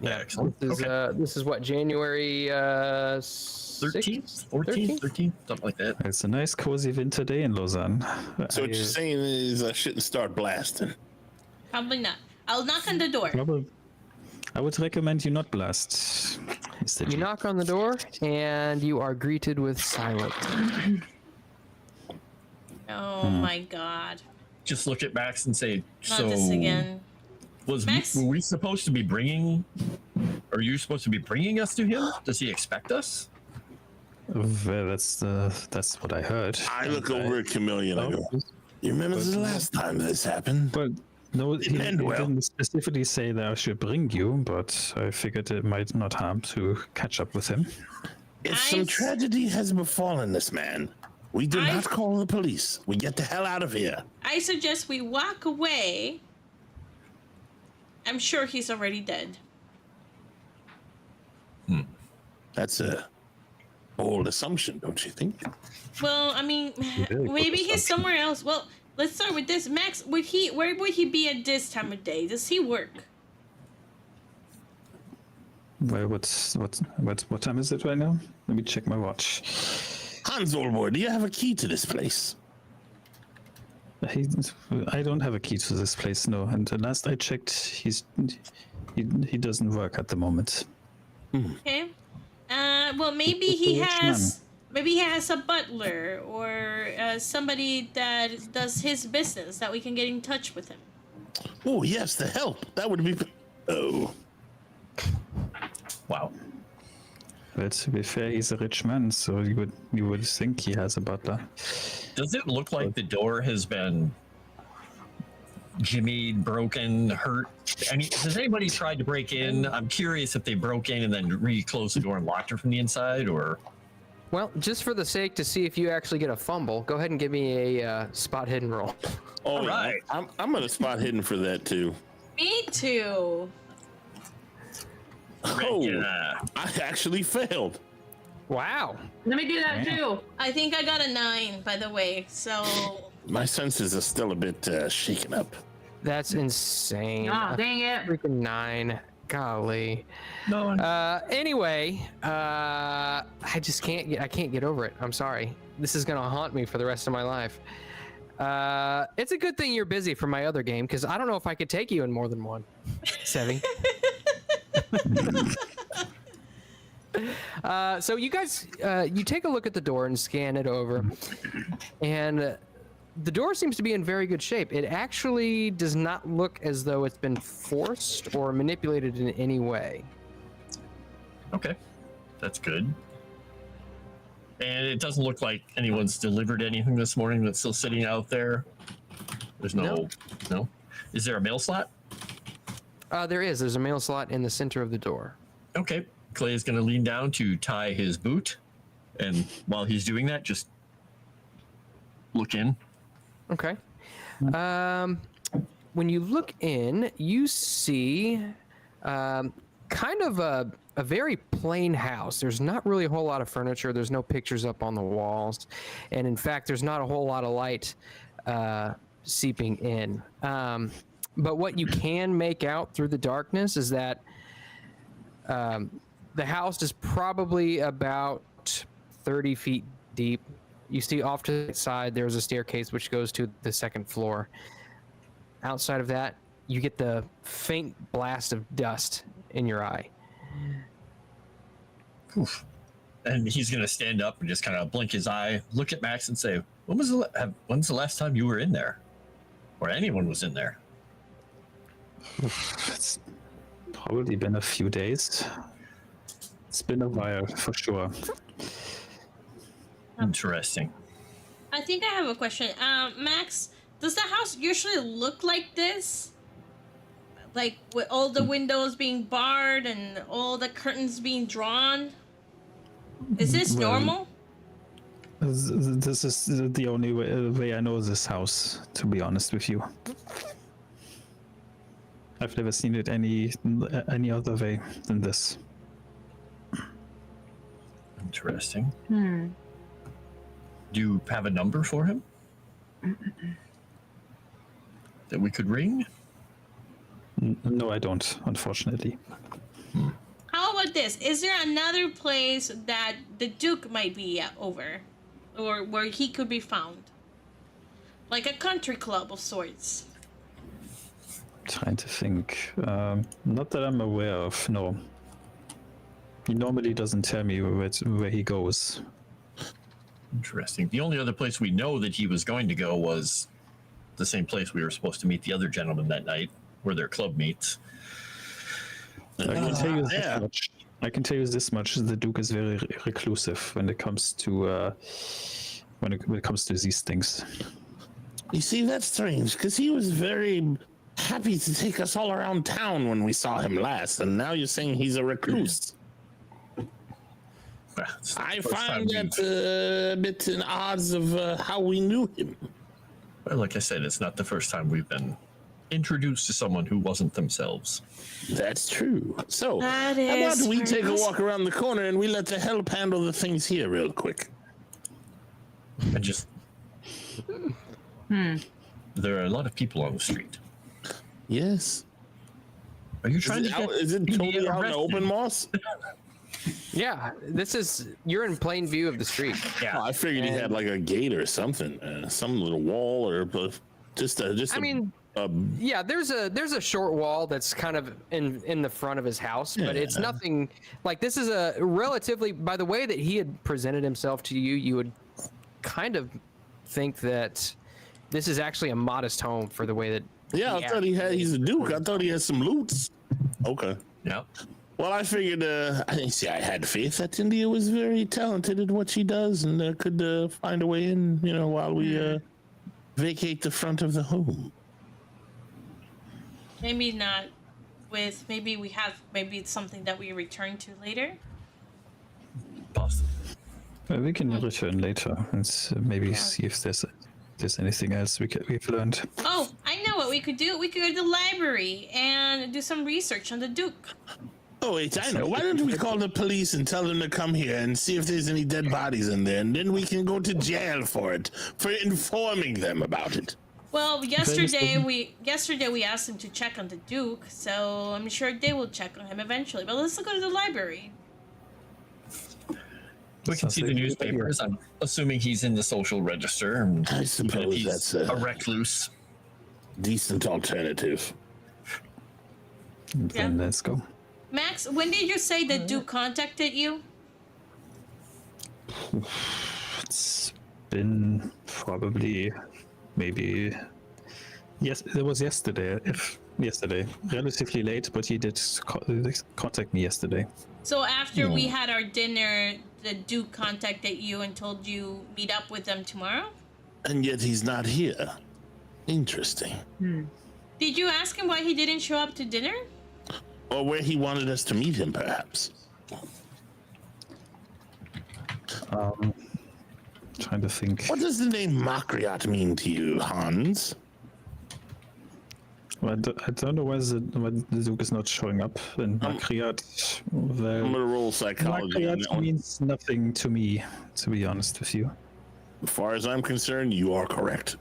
Yeah, excellent. This is what, January 13th? 14th? 13th? Something like that. It's a nice, cozy winter day in Lausanne. So what you're saying is I shouldn't start blasting. Probably not. I'll knock on the door. I would recommend you not blast. Mr. You knock on the door, and you are greeted with silence. Oh my god. Just look at Max and say, Not so this again. were we supposed to be bringing, are you supposed to be bringing us to him? Does he expect us? Well, that's what I heard. I look over at Chameleon and I go, you remember the last time this happened? But no, he well. didn't specifically say that I should bring you, but I figured it might not harm to catch up with him. If some tragedy has befallen this man, we do not call the police. We get the hell out of here. I suggest we walk away. I'm sure he's already dead. That's a bold assumption, don't you think? Well, I mean, maybe he's somewhere else. Well, let's start with this. Max, where would he be at this time of day? Does he work? Well, what time is it right now? Let me check my watch. Hans, old boy, do you have a key to this place? I don't have a key to this place, no. And last I checked, he doesn't work at the moment. Okay. Well, maybe he has a butler or somebody that does his business that we can get in touch with him. Oh yes, the help. That would be. Oh. Wow. But to be fair, he's a rich man, so you would think he has a butler. Does it look like the door has been jimmied, broken, hurt? I mean, has anybody tried to break in? I'm curious if they broke in and then reclosed the door and locked her from the inside, or... Well, just for the sake to see if you actually get a fumble, go ahead and give me a spot hidden roll. Oh, All right. I'm gonna spot hidden for that too. Me too. Oh, Yeah. I actually failed. Wow. Let me do that too. I think I got a 9, by the way. So My senses are still a bit shaken up. That's insane. Ah, dang it. Freaking 9. Golly. No. Anyway, I just can't get over it. I'm sorry. This is gonna haunt me for the rest of my life. It's a good thing you're busy for my other game, because I don't know if I could take you in more than one. Sevvy. So you guys, you take a look at the door and scan it over, and the door seems to be in very good shape. It actually does not look as though it's been forced or manipulated in any way. Okay. That's good. And it doesn't look like anyone's delivered anything this morning that's still sitting out there. There's no. Is there a mail slot? There is. There's a mail slot in the center of the door. Okay. Clay is going to lean down to tie his boot. And while he's doing that, just look in. Okay. When you look in, you see kind of a very plain house. There's not really a whole lot of furniture. There's no pictures up on the walls. And in fact, there's not a whole lot of light seeping in. But what you can make out through the darkness is that the house is probably about 30 feet deep. You see off to the side, there's a staircase which goes to the second floor. Outside of that, you get the faint blast of dust in your eye. Oof. And he's going to stand up and just kind of blink his eye, look at Max and say, when's the last time you were in there? Or anyone was in there? It's probably been a few days. It's been a while, for sure. Interesting. I think I have a question. Max, does the house usually look like this? Like with all the windows being barred and all the curtains being drawn? Is this normal? This is the only way I know this house, to be honest with you. I've never seen it any other way than this. Interesting. Do you have a number for him that we could ring? No, I don't, unfortunately. How about this? Is there another place that the Duke might be over? Or where he could be found? Like a country club of sorts? Trying to think. Not that I'm aware of, no. He normally doesn't tell me where he goes. Interesting. The only other place we know that he was going to go was the same place we were supposed to meet the other gentleman that night, where their club meets. I can tell you this much. I can tell you this much: the Duke is very reclusive when it comes to when it comes to these things. You see, that's strange, because he was very happy to take us all around town when we saw him last, and now you're saying he's a recluse. I find that a bit in odds of how we knew him. Well, like I said, it's not the first time we've been introduced to someone who wasn't themselves. That's true. So, That how is about we take a very walk around the corner and we let the help handle the things here real quick? And just... There are a lot of people on the street. Yes. Are you trying to get Is it totally Indian out in the arrested? open, Moss? Yeah, you're in plain view of the street. Oh, I figured he had like a gate or something, some little wall or just Yeah, there's a short wall that's kind of in the front of his house, but it's nothing like this is a relatively, by the way that he had presented himself to you, you would kind of think that this is actually a modest home for the way that. Yeah, I thought he's a duke. I thought he had some loots. Okay. Yeah. Well, I figured, I had faith that India was very talented at what she does and could find a way in, while we vacate the front of the home. Maybe not with, maybe it's something that we return to later. Possibly. We can return later and maybe see if there's anything else we've learned. Oh, I know what we could do. We could go to the library and do some research on the Duke. Oh, wait, I know. Why don't we call the police and tell them to come here and see if there's any dead bodies in there, and then we can go to jail for informing them about it. Well, yesterday we asked them to check on the Duke, so I'm sure they will check on him eventually. But let's go to the library. We can see the newspapers. I'm assuming he's in the social register. And I suppose he's that's a recluse. Decent alternative. Then let's go. Max, when did you say the Duke contacted you? It's been probably maybe yes, it was yesterday. Relatively late, but he did contact me yesterday. So after we had our dinner, the Duke contacted you and told you meet up with them tomorrow? And yet he's not here. Interesting. Did you ask him why he didn't show up to dinner? Or where he wanted us to meet him, perhaps. Trying to think. What does the name Makriot mean to you, Hans? Well, I don't know why the Duke is not showing up in Makriot. I'm Well, gonna roll psychology on that Makriot one. means nothing to me, to be honest with you. As far as I'm concerned, you are correct.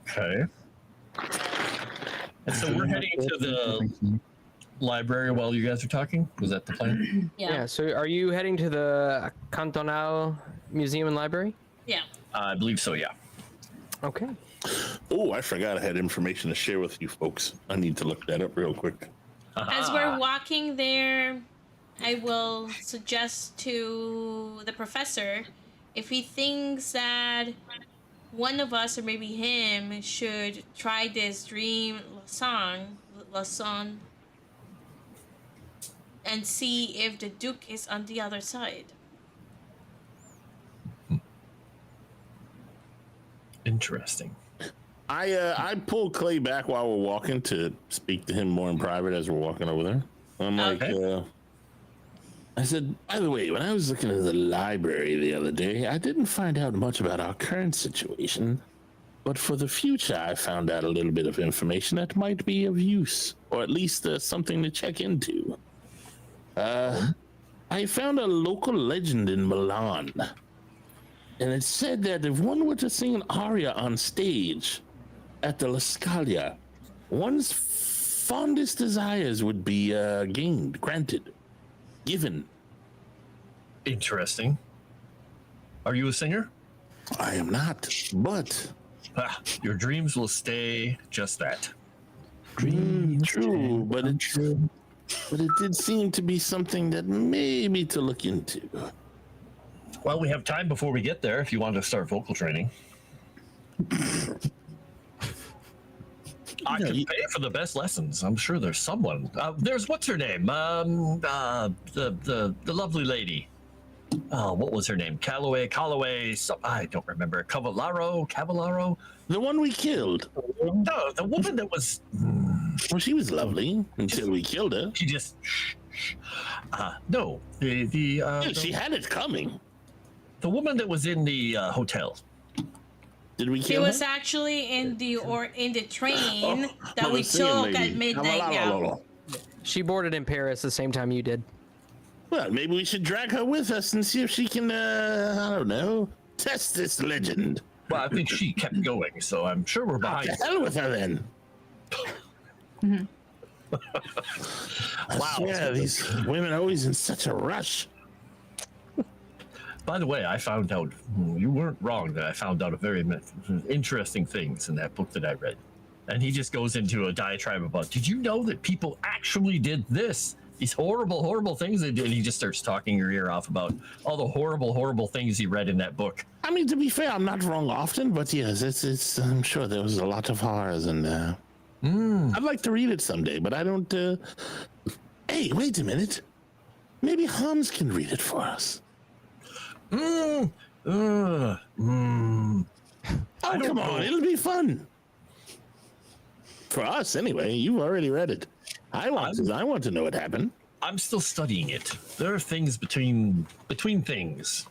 Okay. And so we're heading to the library while you guys are talking? Was that the plan? Yeah. So are you heading to the Cantonal Museum and Library? Yeah. I believe so, yeah. Okay. Oh, I forgot I had information to share with you folks. I need to look that up real quick. As we're walking there, I will suggest to the professor if he thinks that one of us, or maybe him, should try this dream lesson and see if the Duke is on the other side. Interesting. I pulled Clay back while we're walking to speak to him more in private as we're walking over there. I'm like, I said, by the way, when I was looking at the library the other day, I didn't find out much about our current situation, but for the future, I found out a little bit of information that might be of use, or at least something to check into. I found a local legend in Milan, and it said that if one were to sing an aria on stage at the La Scala, one's fondest desires would be granted. Given. Interesting. Are you a singer? I am not, but Your dreams will stay just that. true, but it did seem to be something that maybe to look into. Well, we have time before we get there if you want to start vocal training. I can pay for the best lessons. I'm sure there's someone. There's what's her name? The lovely lady. What was her name? Calloway. I don't remember. Cavallaro. The one we killed. No, the woman that was. Well, she was lovely until we killed her. She just. No, the She had it coming. the woman that was in the hotel. Did we He kill was her? actually in the train that Oh, we the singing took lady. at midnight. Yeah. She boarded in Paris the same time you did. Well, maybe we should drag her with us and see if she can, I don't know, test this legend. Well, I think she kept going, so I'm sure we're behind. The hell with her then. Wow. Yeah, these women are always in such a rush. By the way, I found out you weren't wrong that I found out a very interesting things in that book that I read. And he just goes into a diatribe about, did you know that people actually did this? These horrible, horrible things they did. And he just starts talking your ear off about all the horrible, horrible things he read in that book. I mean, to be fair, I'm not wrong often, but yes, it's I'm sure there was a lot of horrors in there. I'd like to read it someday, but I don't. Hey, wait a minute. Maybe Hans can read it for us. Oh, Oh, come on, it'll be fun. For us, anyway. You've already read it. I want to know what happened. I'm still studying it. There are things between things.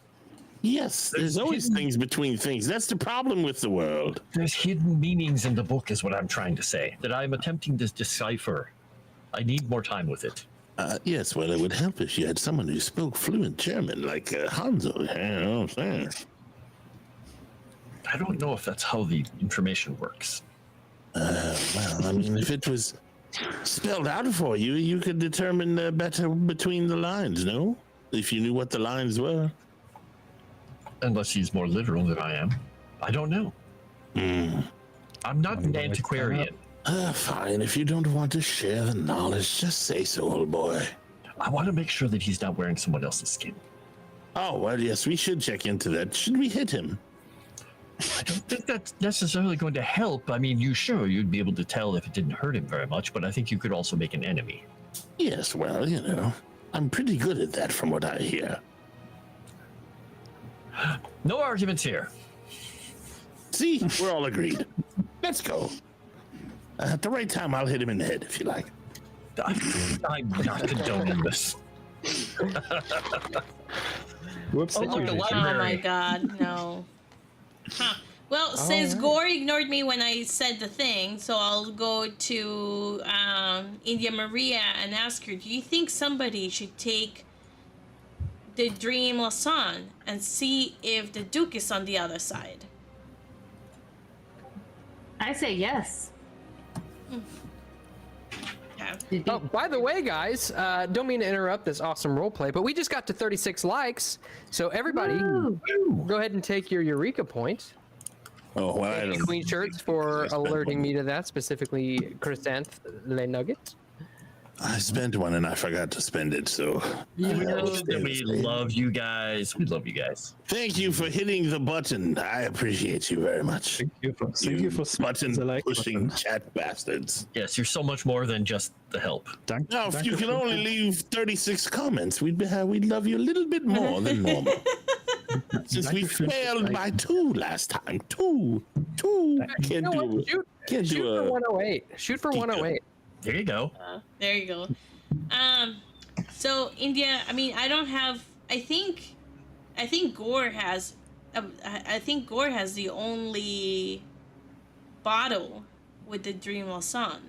Yes, there's always things between things. That's the problem with the world. There's hidden meanings in the book, is what I'm trying to say, that I'm attempting to decipher. I need more time with it. Yes, well, it would help if you had someone who spoke fluent German, like Hanzo. You know what I'm saying? I don't know if that's how the information works. Well, I mean, if it was spelled out for you, you could determine better between the lines, no? If you knew what the lines were. Unless he's more literal than I am. I don't know. I'm not an antiquarian. Fine. If you don't want to share the knowledge, just say so, old boy. I want to make sure that he's not wearing someone else's skin. Oh, well, yes, we should check into that. Should we hit him? I don't think that's necessarily going to help. I mean, you'd be able to tell if it didn't hurt him very much, but I think you could also make an enemy. Yes, well, you know, I'm pretty good at that from what I hear. No arguments here. See, we're all agreed. Let's go. At the right time, I'll hit him in the head if you like. I'm not condoning this. Whoops! Oh, look, a Oh library. my god, no. Huh. Well, since Gore ignored me when I said the thing, so I'll go to India Maria and ask her, do you think somebody should take the Dream Lasan and see if the Duke is on the other side? I say yes. Okay. Oh, by the way, guys, don't mean to interrupt this awesome roleplay, but we just got to 36 likes. So everybody, Woo. go ahead and take your Eureka point. Oh, well, I Thank you, don't. Queen Shirts, for spend alerting one. me to that, specifically Chrysanth Le Nugget. I spent one and I forgot to spend it, so. You know understand that we this, babe. love you guys. We love you guys. Thank you for hitting the button. I appreciate you very much. Thank you for button the like pushing button. chat bastards. Yes, you're so much more than just the help. Now, if you can only leave 36 comments, we'd love you a little bit more than normal. Since we failed by 2 last time. 2. Can't You know do what? Shoot, can't shoot do for a 108. Shoot for 108. There you go. There you go. So India, I mean, I don't have. I think Gore has. I think Gore has the only bottle with the Dream Lasan.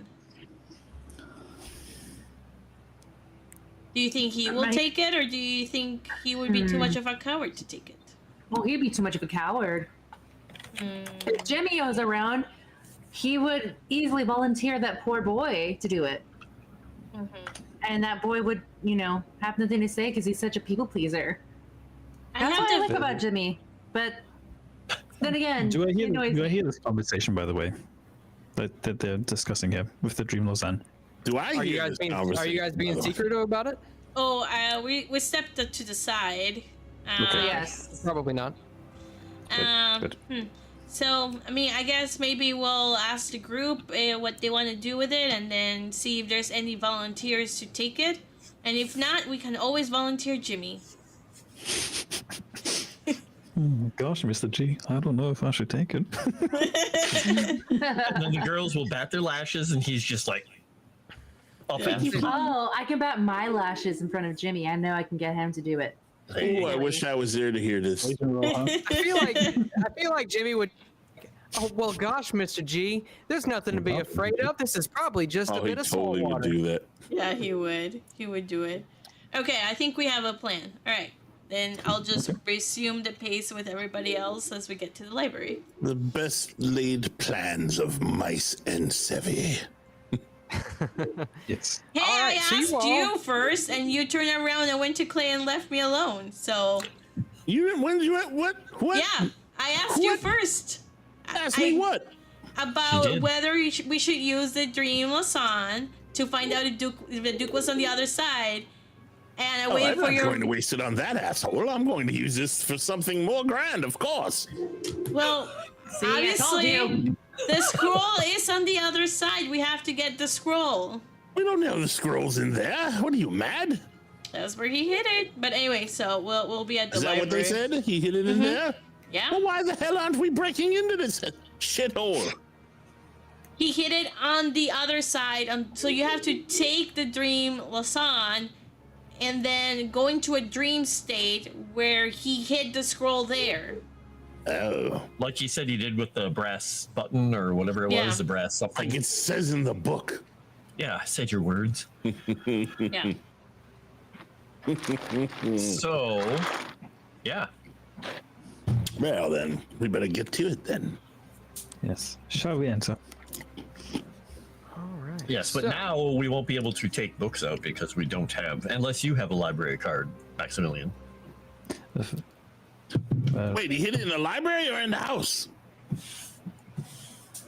Do you think he will take it, or do you think he would be too much of a coward to take it? Well, he'd be too much of a coward. If Jimmy was around, he would easily volunteer that poor boy to do it. And that boy would, have nothing to say because he's such a people pleaser. That's what I like about Jimmy. But then again, Do I hear? you know, Do I hear this conversation, by the way, that they're discussing here with the Dream Lausanne? Do I Are you hear guys this being conversation? secretive about it? Oh, we stepped to the side. yes. Probably not. Good. So, I mean, I guess maybe we'll ask the group what they want to do with it and then see if there's any volunteers to take it. And if not, we can always volunteer Jimmy. Gosh, Mr. G, I don't know if I should take it. And then the girls will bat their lashes, and he's just like, up after. Oh, I can bat my lashes in front of Jimmy. I know I can get him to do it. Oh, I wish I was there to hear this. I feel like Jimmy would. Oh well, gosh, Mr. G, there's nothing to be afraid of. This is probably just a Oh, he bit of salt totally would water. do that. Yeah, he would. He would do it. Okay, I think we have a plan. All right. Then I'll just resume the pace with everybody else as we get to the library. The best laid plans of mice and Sevvy. Yes. Hey, All right, I so you asked all- you first, and you turned around and went to Clay and left me alone. So, You didn't? When did you? What? yeah, I asked you What? first. Ask me what? She About did. whether we should use the Dream Lasan to find out if the Duke was on the other side. And I Oh, waited I'm for not your. going to waste it on that asshole. I'm going to use this for something more grand, of course. Well, See, I told obviously, you. the scroll is on the other side. We have to get the scroll. We don't know the scrolls in there. What are you, mad? That's where he hid it. But anyway, so we'll be at the Is that library. what they said? He hid it in there? Yeah. Well, why the hell aren't we breaking into this shithole? He hid it on the other side. So you have to take the Dream Lasan and then go into a dream state where he hid the scroll there. Oh, Like he said he did with the brass button or whatever it Yeah. was, the brass something. like it says in the book. Yeah, I said your words. Yeah. So, yeah. Well, then, we better get to it then. Yes. Shall we enter? All right. Yes, but So- now we won't be able to take books out because we don't have, unless you have a library card, Maximilian. Wait, he hid it in the library or in the house?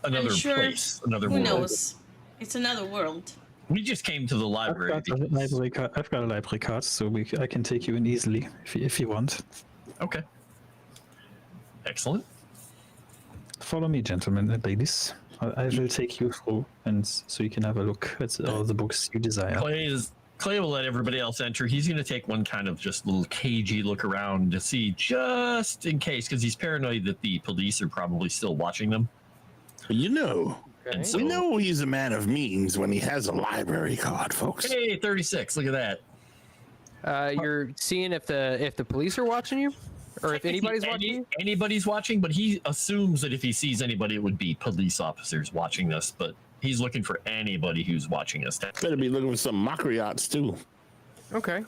Another sure. place, another Who world. knows? It's another world. We just came to the library. I've got a library card. I've got a library card, so I can take you in easily if you want. Okay. Excellent. Follow me, gentlemen and ladies. I will take you through, and so you can have a look at all the books you desire. Clay is Clay will let everybody else enter. He's going to take one kind of just little cagey look around to see, just in case, because he's paranoid that the police are probably still watching them. You know, Okay. So- we know he's a man of means when he has a library card, folks. Hey, 36. Look at that. You're seeing if the police are watching you, or if anybody's watching you. Anybody's watching, but he assumes that if he sees anybody, it would be police officers watching this. But he's looking for anybody who's watching us. Better be looking for some Macriots too. Okay.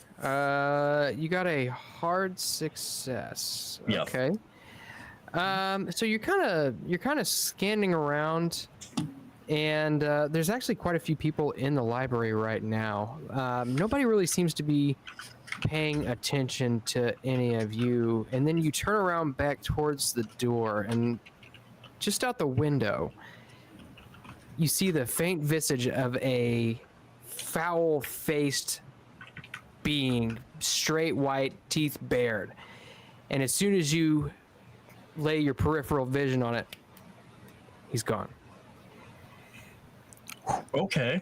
You got a hard success. Yeah. Okay. So you're kind of scanning around, and there's actually quite a few people in the library right now. Nobody really seems to be paying attention to any of you, and then you turn around back towards the door, and just out the window, you see the faint visage of a foul-faced being, straight white, teeth bared. And as soon as you lay your peripheral vision on it, he's gone. Okay.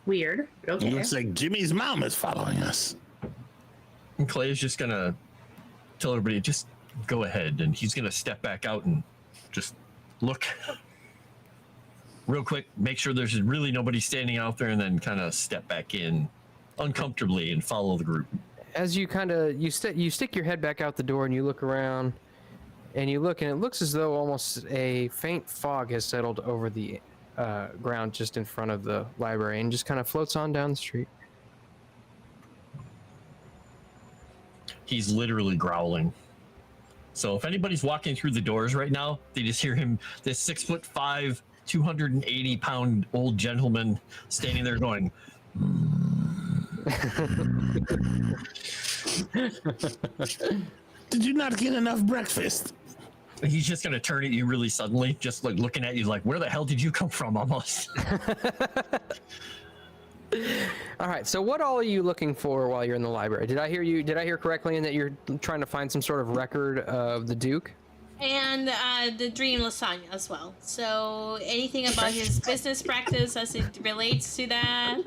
Weird. But It okay. looks like Jimmy's mom is following us. And Clay is just going to tell everybody, just go ahead. And he's going to step back out and just look real quick, make sure there's really nobody standing out there, and then kind of step back in uncomfortably and follow the group. As you you stick your head back out the door and you look around, and you look, and it looks as though almost a faint fog has settled over the ground just in front of the library and just kind of floats on down the street. He's literally growling. So if anybody's walking through the doors right now, they just hear him, this 6'5", 280-pound old gentleman standing there going, Did you not get enough breakfast? he's just going to turn at you really suddenly, just like looking at you like, where the hell did you come from almost? All right. So what all are you looking for while you're in the library? Did I hear correctly in that you're trying to find some sort of record of the Duke? And the dream lasagna as well. So anything about his business practice as it relates to that.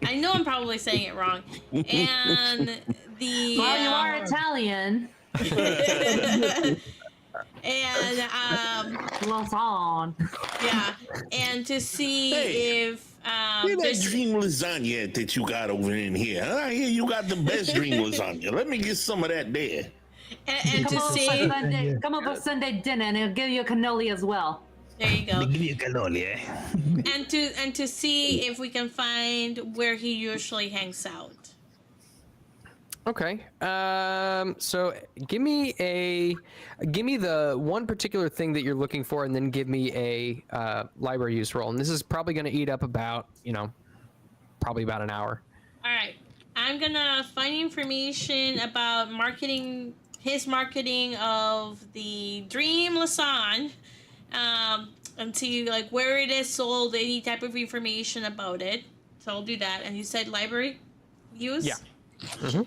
I know I'm probably saying it wrong. And the Well, you are Italian. and Lausanne. yeah, and to see Hey. if Where that there's dream lasagna that you got over in here? I hear you got the best dream lasagna. Let me get some of that there. and to Come see up for Sunday dinner, and he'll give you a cannoli as well. there you go. Give me a cannoli, eh? And to see if we can find where he usually hangs out. Okay. So give me the one particular thing that you're looking for, and then give me a library use roll. And this is probably going to eat up about, probably about an hour. All right, I'm gonna find information about his marketing of the Dream Lasagna, and see like where it is sold, any type of information about it. So I'll do that. And you said library use? Yeah. Okay.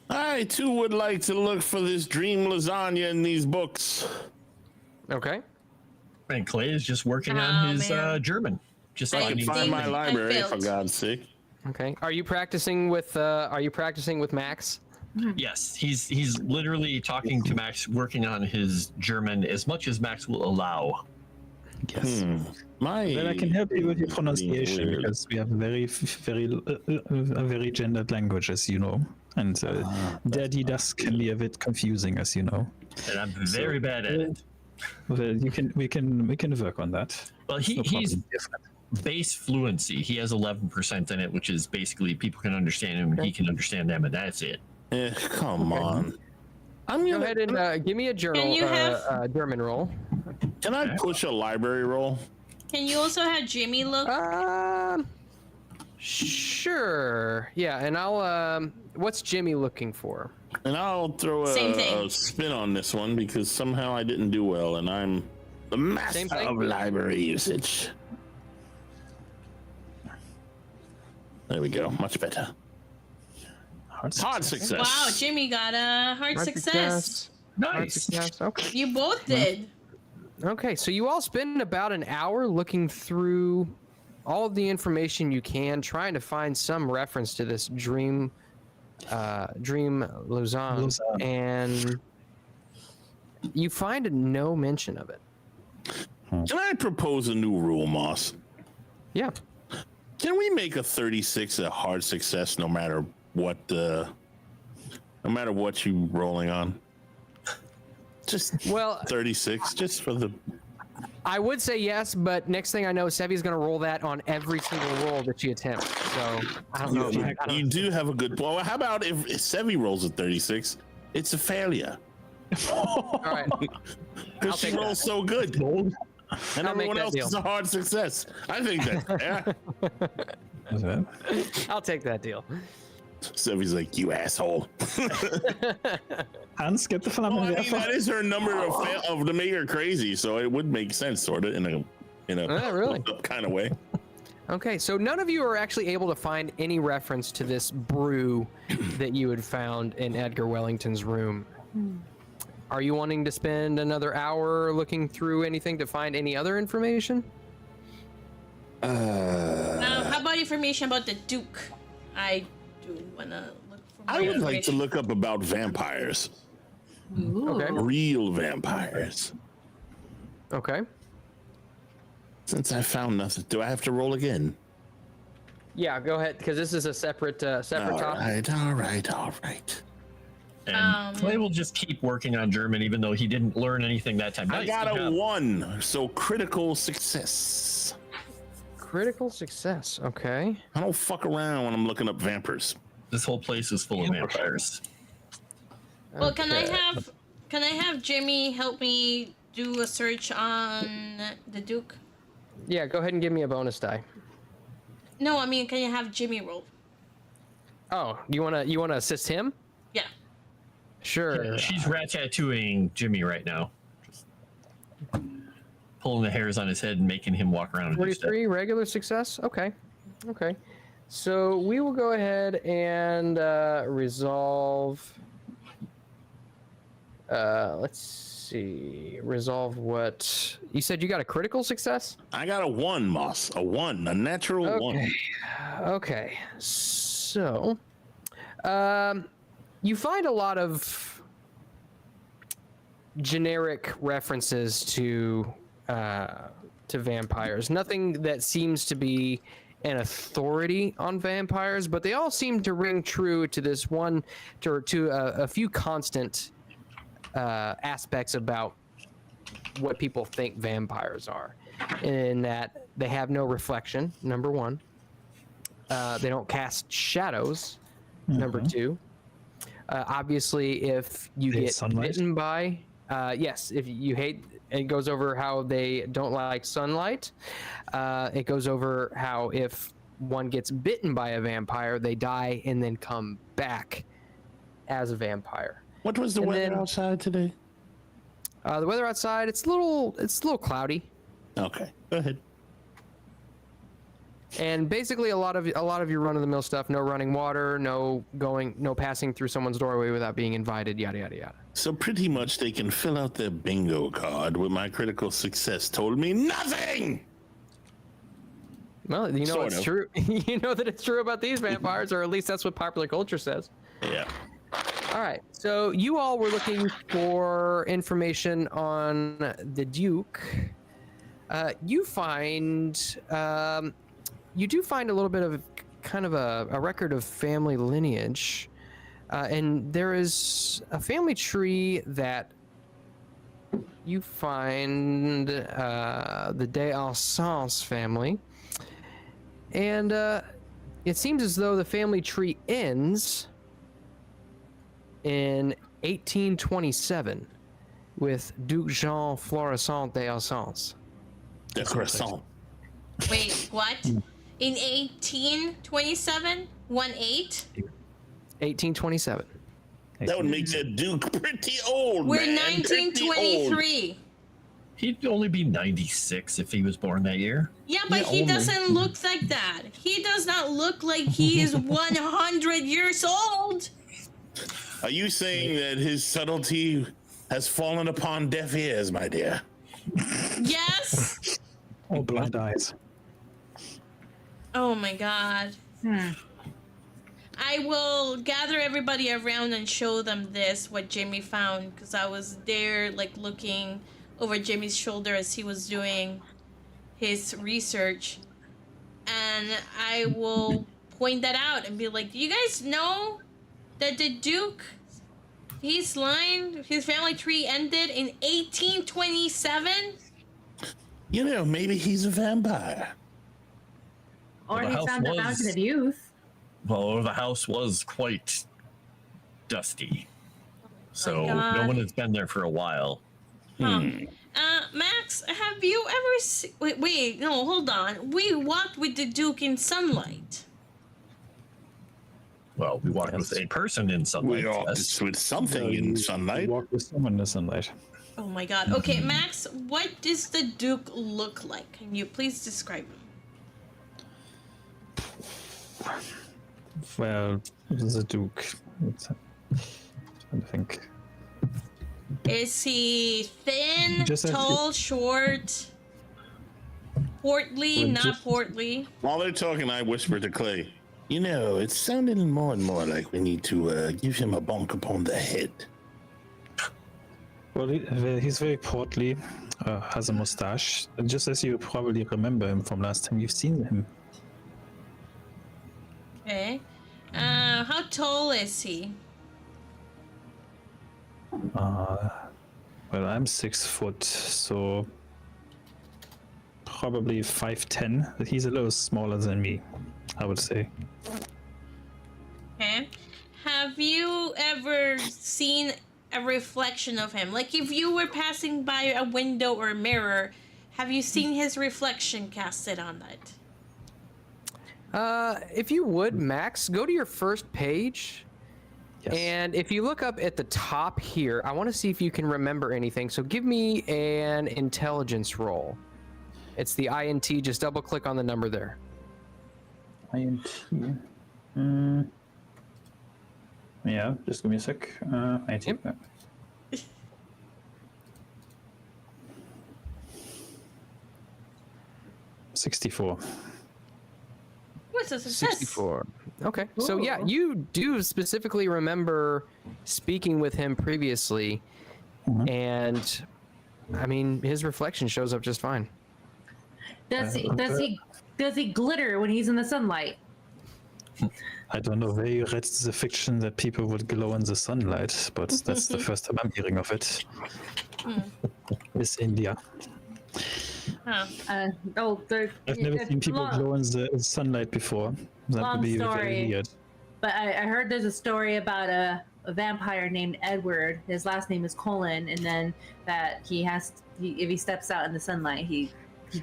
I too would like to look for this dream lasagna in these books. Okay. And Clay is just working Oh, on his man. German. Just I like I can think find my I library, failed. for God's sake. Okay. Are you practicing with Max? Yes, he's literally talking to Max, working on his German as much as Max will allow. Yes. My Well, I can help you with your being pronunciation weird. because we have very gendered languages, and daddy does can be a bit confusing, as you know. And I'm very bad at it. Well, we can work on that. Well, No he's problem. base fluency. He has 11% in it, which is basically people can understand him and he can understand them, and that's it. Come on. I'm Go gonna. ahead and give me a Can you have- German roll. Can I push a library roll? Can you also have Jimmy look? Sure. Yeah, and I'll. What's Jimmy looking for? And I'll throw Same a thing. spin on this one because somehow I didn't do well, and I'm the master Same thing? of library usage. There we go. Much better. Hard success. Wow, Jimmy got a hard success. Hard Nice. success. Okay. You both did. Okay, so you all spend about an hour looking through all of the information you can, trying to find some reference to this Dream Lausanne, and you find no mention of it. Can I propose a new rule, Moss? Yeah. Can we make a 36 a hard success no matter what you're rolling on? Just 36, just for the. I would say yes, but next thing I know, Sevvy's going to roll that on every single roll that she attempts. So I don't know. You do have a good. Well, how about if Sevvy rolls a 36, it's a failure. All right. Because she rolls so good. And everyone else is a hard success. I think that. Yeah. I'll take that deal. Sevvy's like, you asshole. Hans, get the Flammenwerfer. That is her number of to make her crazy, so it would make sense, sort of, in a really kind of way. Okay, so none of you are actually able to find any reference to this brew that you had found in Edgar Wellington's room. Are you wanting to spend another hour looking through anything to find any other information? How about information about the Duke? I do want to look for more I would like to information. look up about vampires. Okay. Real vampires. Okay. Since I found nothing, do I have to roll again? Yeah, go ahead, because this is a separate topic. All right. And Clay will just keep working on German, even though he didn't learn anything that time. I got a 1, so critical success. Critical success. Okay. I don't fuck around when I'm looking up vampires. This whole place is full of vampires. Well, can I have Jimmy help me do a search on the Duke? Yeah, go ahead and give me a bonus die. No, I mean, can you have Jimmy roll? Oh, you wanna assist him? Yeah. Sure. Yeah, she's rat-tattooing Jimmy right now. Just pulling the hairs on his head and making him walk around. 43 regular success. Okay. So we will go ahead and resolve. Let's see. Resolve what? You said you got a critical success? I got a 1, Moss. A 1, a natural 1. Okay. So, you find a lot of generic references to vampires. Nothing that seems to be an authority on vampires, but they all seem to ring true to this one, to a few constant aspects about what people think vampires are, in that they have no reflection, number one. They don't cast shadows, number 2. Obviously, if you get bitten by, yes, if you hate, it goes over how they don't like sunlight. It goes over how if one gets bitten by a vampire, they die and then come back as a vampire. What was the weather outside today? The weather outside, it's a little cloudy. Okay, go ahead. And basically, a lot of your run-of-the-mill stuff: no running water, no passing through someone's doorway without being invited, yada yada yada. So pretty much, they can fill out their bingo card with my critical success. Told me nothing. Well, you know it's true. You know that it's true about these vampires, or at least that's what popular culture says. Yeah. All right. So you all were looking for information on the Duke. You do find a little bit of kind of a record of family lineage, and there is a family tree that you find, the d'Alsace family, and it seems as though the family tree ends in 1827 with Duc Jean Florissant d'Alsace. Croissant. Wait, what? In 1827? 1827. That would make that Duke pretty old. We're man. 1923. He'd only be 96 if he was born that year. Yeah, but he doesn't look like that. He does not look like he is 100 years old. Are you saying that his subtlety has fallen upon deaf ears, my dear? Yes. Or blind eyes. Oh my god. I will gather everybody around and show them this, what Jimmy found, because I was there, like, looking over Jimmy's shoulder as he was doing his research. And I will point that out and be like, do you guys know that the Duke, his line, his family tree ended in 1827? You know, maybe he's a vampire. Or Well, the he house found the was- fountain of youth. Well, the house was quite dusty, so God. no one has been there for a while. Max, have you ever wait, no, hold on. We walked with the Duke in sunlight. Well, we walked with a person in sunlight. We are yes. with something in sunlight. Walk with someone in the sunlight. Oh my god. Okay, Max, what does the Duke look like? Can you please describe him? Well, it is a duke. I think. Is he thin, Just as tall, short, portly, Well, not just- portly? While they're talking, I whisper to Clay, you know, it's sounding more and more like we need to give him a bonk upon the head. Well, he's very portly, has a mustache, just as you probably remember him from last time you've seen him. Okay. How tall is he? Well, I'm 6 foot, so probably 5'10". He's a little smaller than me, I would say. Okay. Have you ever seen a reflection of him? Like if you were passing by a window or a mirror, have you seen his reflection casted on that? If you would, Max, go to your first page. Yes. And if you look up at the top here, I want to see if you can remember anything. So give me an intelligence roll. It's the INT. Just double click on the number there. INT. Yeah, just give me a sec. INT. Yep. 64. What's a success? 64. Okay. So yeah, you do specifically remember speaking with him previously, and I mean his reflection shows up just fine. Does he glitter when he's in the sunlight? I don't know where you read the fiction that people would glow in the sunlight, but that's the first time I'm hearing of it. It's India. Huh. I've never seen people glow in the sunlight before. That Long would be story. very weird. But I heard there's a story about a vampire named Edward. His last name is Colin, and then that if he steps out in the sunlight, he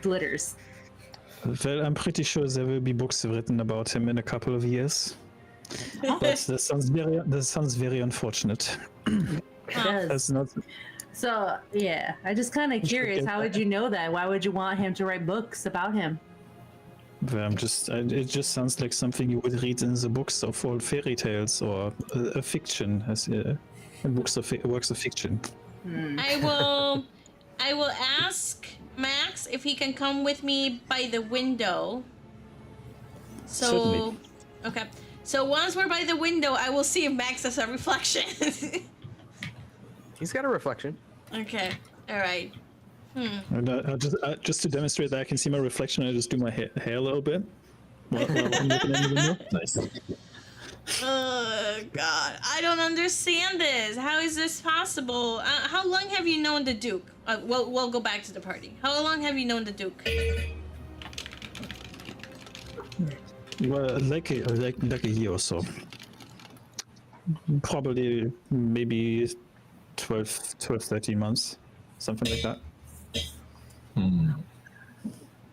glitters. Well, I'm pretty sure there will be books written about him in a couple of years. But that sounds very unfortunate. It does. That's not. So yeah, I'm just kind of curious. How would you know that? Why would you want him to write books about him? Well, it just sounds like something you would read in the books of old fairy tales or a fiction, works of fiction. I will ask Max if he can come with me by the window. So Certainly. okay. So once we're by the window, I will see if Max has a reflection. He's got a reflection. Okay. All right. And just to demonstrate that I can see my reflection, I just do my hair a little bit. While I'm looking in the window. Nice. Oh God, I don't understand this. How is this possible? How long have you known the Duke? We'll go back to the party. How long have you known the Duke? Well, like a year or so. Probably maybe 12, 13 months, something like that.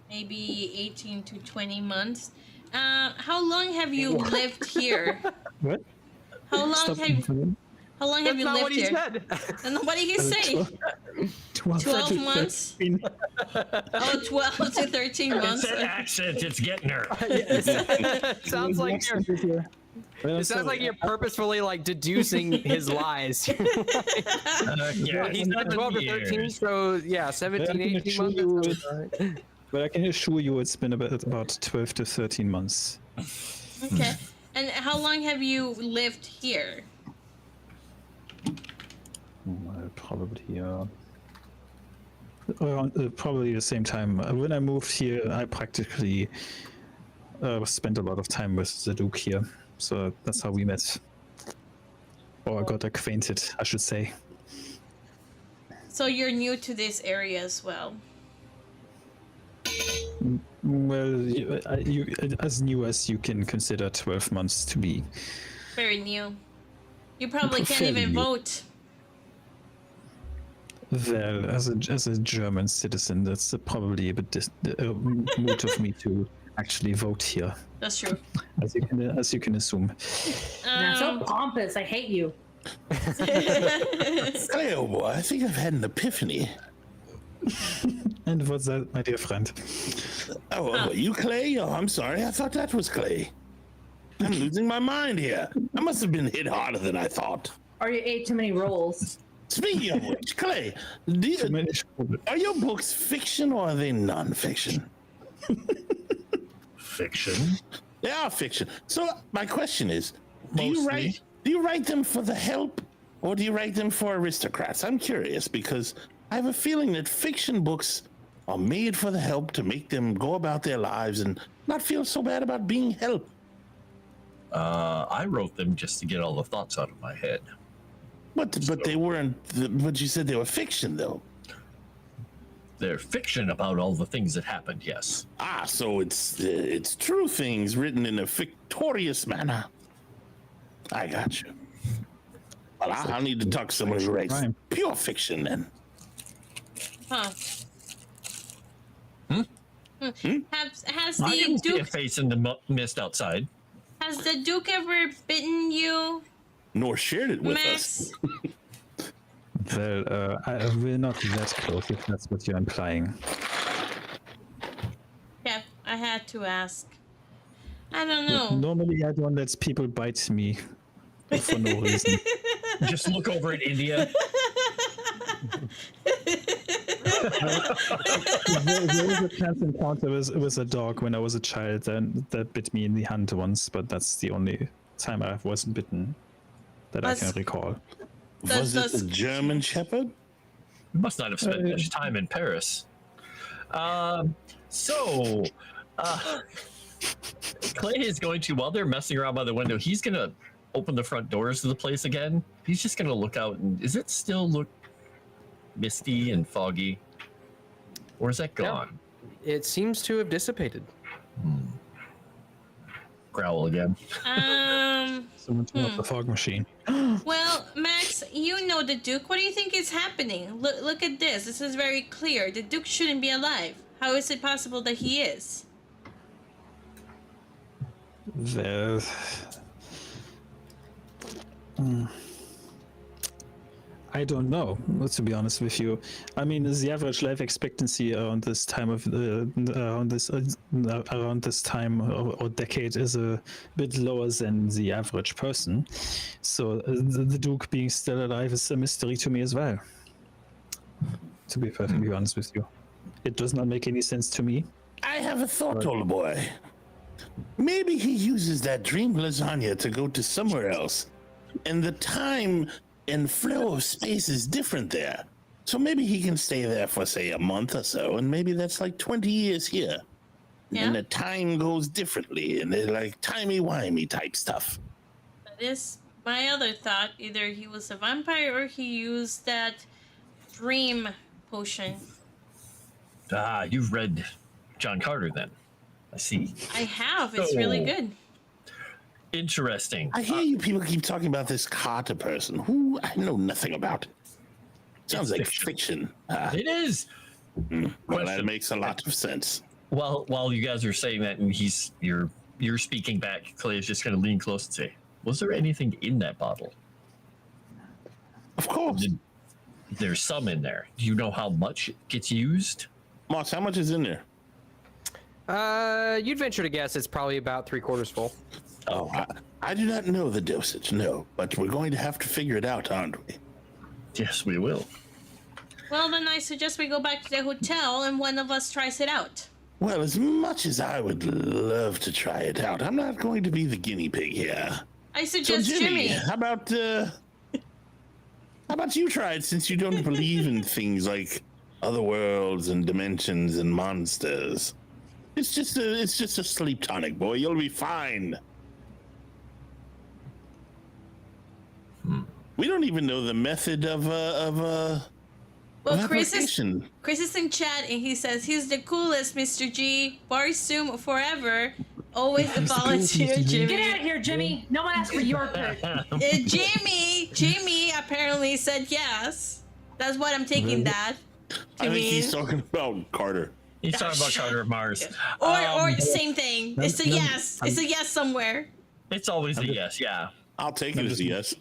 Maybe 18 to 20 months. How long have you lived here? What? How long Stop have you confirming. lived what he here? said. And what did he say? 12 12 to months? 13. Oh, 12 to 13 months. It's an accent. It's getting her. It sounds like you're. Well, It sounds like you're purposefully like deducing his lies. Yeah, He's not 12 to 13, so yeah, 17, 18 months. That sounds right. But I can assure you it's been about 12 to 13 months. Okay. And how long have you lived here? Probably around probably the same time. When I moved here, I practically spent a lot of time with the Duke here. So that's how we met. Or got acquainted, I should say. So you're new to this area as well. Well, you as new as you can consider 12 months to be. Very new. You probably can't Fairly even new. vote. Well, as a German citizen, that's probably a bit moot of me to actually vote here, That's true. as you can assume. You're so pompous. I hate you. Hey, old boy, I think I've had an epiphany. And what's that, my dear friend? Oh, you Clay? Oh, I'm sorry. I thought that was Clay. I'm losing my mind here. I must have been hit harder than I thought. Or you ate too many rolls. Speaking of which, Clay, are your books fiction or are they non-fiction? Fiction. They are fiction. So my question is, do you Mostly. write them for the help or do you write them for aristocrats? I'm curious because I have a feeling that fiction books are made for the help to make them go about their lives and not feel so bad about being helped. I wrote them just to get all the thoughts out of my head. But they weren't. But you said they were fiction, though. They're fiction about all the things that happened. Yes. Ah, so it's true things written in a victorious manner. I got you. Well, I'll need to talk to someone who writes Crime. pure fiction then. Huh. Has I the didn't see a Duke face in the mist outside. has the Duke ever bitten you, Nor shared it with Max? us. Well, we're not that close, if that's what you're implying. Yeah, I had to ask. I don't know. Normally, I don't let people bite me for no reason. Just look over at India. There was a chance encounter with a dog when I was a child that bit me in the hand once, but that's the only time I wasn't bitten that I can recall. Was it the German Shepherd? You must not have spent much time in Paris. Clay is going to, while they're messing around by the window, he's going to open the front doors to the place again. He's just going to look out, and does it still look misty and foggy? Or is that gone? It seems to have dissipated. Growl again. Someone turn off the fog machine. Well, Max, you know the Duke. What do you think is happening? Look at this. This is very clear. The Duke shouldn't be alive. How is it possible that he is? Well, I don't know, to be honest with you. I mean, the average life expectancy around this time of around this time or decade is a bit lower than the average person. So the Duke being still alive is a mystery to me as well. To be perfectly honest with you, it does not make any sense to me. I have a thought, old boy. Maybe he uses that dream lasagna to go to somewhere else, and the time and flow of space is different there. So maybe he can stay there for, say, a month or so, and maybe that's like 20 years here. Yeah. And the time goes differently, and they're like timey-wimey type stuff. That is my other thought. Either he was a vampire or he used that dream potion. Ah, you've read John Carter then. I see. I have. It's really good. Interesting. I hear you people keep talking about this Carter person, who I know nothing about. Sounds like fiction. It is. Well, that Question. makes a lot of sense. While you guys are saying that, and you're speaking back, Clay is just going to lean close and say, "Was there anything in that bottle?" Of course. There's some in there. Do you know how much gets used? Moss, how much is in there? You'd venture to guess it's probably about 3/4 full. Oh, I do not know the dosage, no, but we're going to have to figure it out, aren't we? Yes, we will. Well, then I suggest we go back to the hotel and one of us tries it out. Well, as much as I would love to try it out, I'm not going to be the guinea pig here. I So, suggest Jimmy. how about you try it, since you don't believe in things like other worlds and dimensions and monsters? It's just a sleep tonic, boy. You'll be fine. We don't even know the method of Well, Chris application. is in chat and he says he's the coolest, Mr. G. Barsum forever. Always a volunteer, Jimmy. Get out of here, Jimmy. No one asked for your pick. Jamie apparently said yes. That's what I'm taking that to I think mean. he's talking about Carter. He's talking about Carter of Mars. Or same thing. It's a yes. It's a yes somewhere. It's always a yes, yeah. I'll take it as a yes.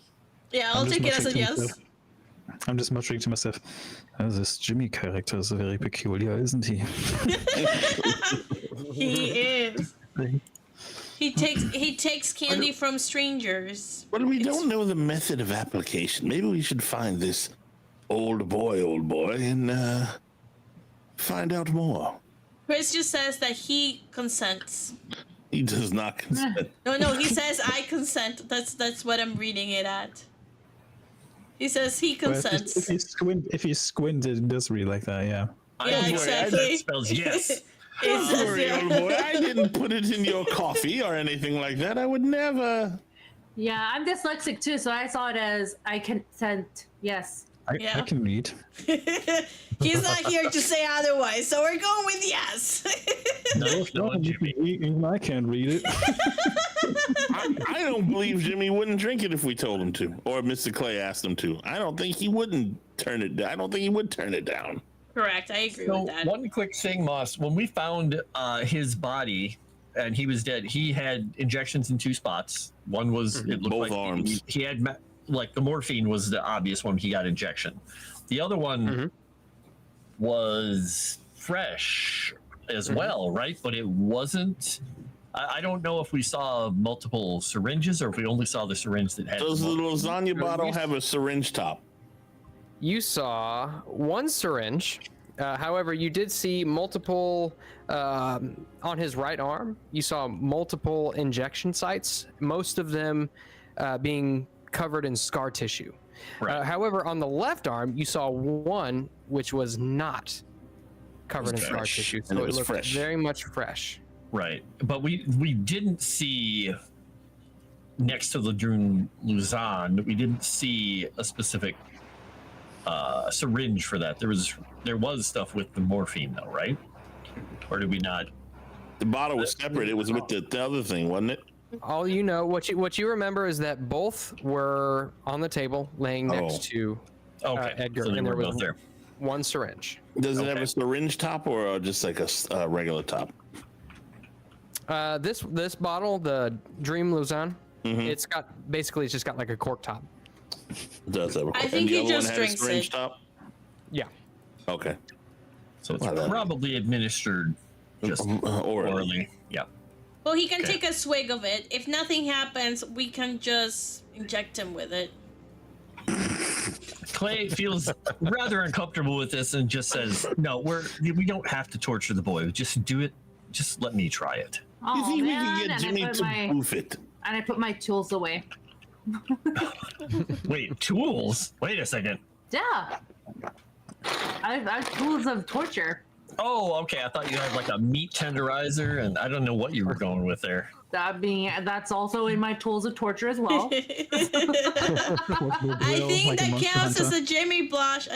Yeah, I'll take it as a yes. I'm just muttering to myself. Oh, this Jimmy character is very peculiar, isn't he? He is. He takes candy from strangers. But we don't know the method of application. Maybe we should find this old boy, and find out more. Chris just says that he consents. He does not consent. No, he says I consent. That's what I'm reading it at. He says he Well, consents. if you squint, it does read like that, yeah. Yeah, exactly. That spells yes. It says, Sorry, yeah. old boy. I didn't put it in your coffee or anything like that. I would never. Yeah, I'm dyslexic too, so I saw it as I consent. Yes. Yeah. I can read. He's not here to say otherwise, so we're going with yes. No, Jimmy. Even I can't read it. I don't believe Jimmy wouldn't drink it if we told him to, or Mr. Clay asked him to. I don't think he wouldn't turn it down. I don't think he would turn it down. Correct, I agree So with that. one quick thing, Moss. When we found his body and he was dead, he had injections in two spots. One was it looked Both like arms. he had like the morphine was the obvious one. He got injection. The other one was fresh as well, right? But it wasn't. I don't know if we saw multiple syringes or if we only saw the syringe that had. Does the the lasagna bottle have a syringe top? You saw one syringe. However, you did see multiple on his right arm. You saw multiple injection sites, most of them being covered in scar tissue. Right. However, on the left arm, you saw one which was not covered in scar fresh, tissue, and so it it was looked fresh. very much fresh. Right, but we didn't see next to the Ladrune Luzon. We didn't see a specific syringe for that. There was stuff with the morphine though, right? Or did we not? The bottle was separate. It was with the other thing, wasn't it? All you know, what you remember is that both were on the table, laying next to Okay, Edgar, so they and there were was both there. one syringe. Does it have Okay. a syringe top or just like a regular top? This bottle, the Dream Luzon, it's just got like a cork top. It does have a I and think the he other one just had a drinks syringe it. top? Yeah. Okay. So it's Wow, that- probably administered just orally. Yeah. Well, he can Okay. take a swig of it. If nothing happens, we can just inject him with it. Clay feels rather uncomfortable with this and just says, "No, we don't have to torture the boy. Just do it. Just let me try it." Do you Oh think we man! could get And Jimmy to poof it? I put my tools away. Wait, tools? Wait a second. Yeah. I have tools of torture. Oh, okay. I thought you had like a meat tenderizer, and I don't know what you were going with there. That's also in my tools of torture as well. I think that counts as a Jimmy blush.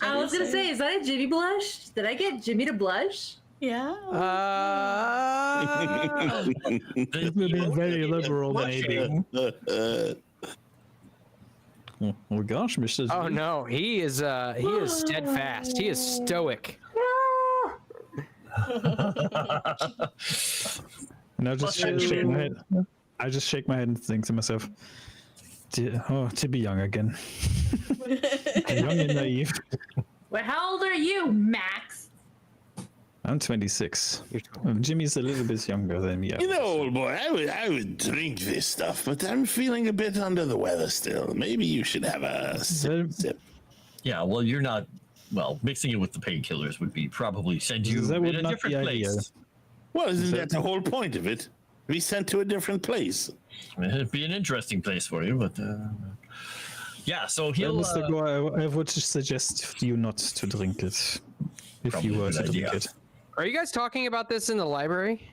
I was gonna say, is that a Jimmy blush? Did I get Jimmy to blush? Yeah. It would be very liberal, maybe. Oh gosh, Mr. Oh no, he is steadfast. He is stoic. And I just shake my head. I just shake my head and think to myself, to be young again. Young and naive. Well, how old are you, Max? I'm 26. Jimmy's a little bit younger than me. You know, old boy, I would drink this stuff, but I'm feeling a bit under the weather still. Maybe you should have a sip. Yeah, well, you're not well, mixing it with the painkillers would be probably send you That would in a not different be ideal. place. Well, isn't that the whole point of it? Be sent to a different place. It'd be an interesting place for you, but yeah. So Well, he'll. Mr. Gore, I would suggest you not to drink it if Probably you a were good to drink idea. it. Are you guys talking about this in the library?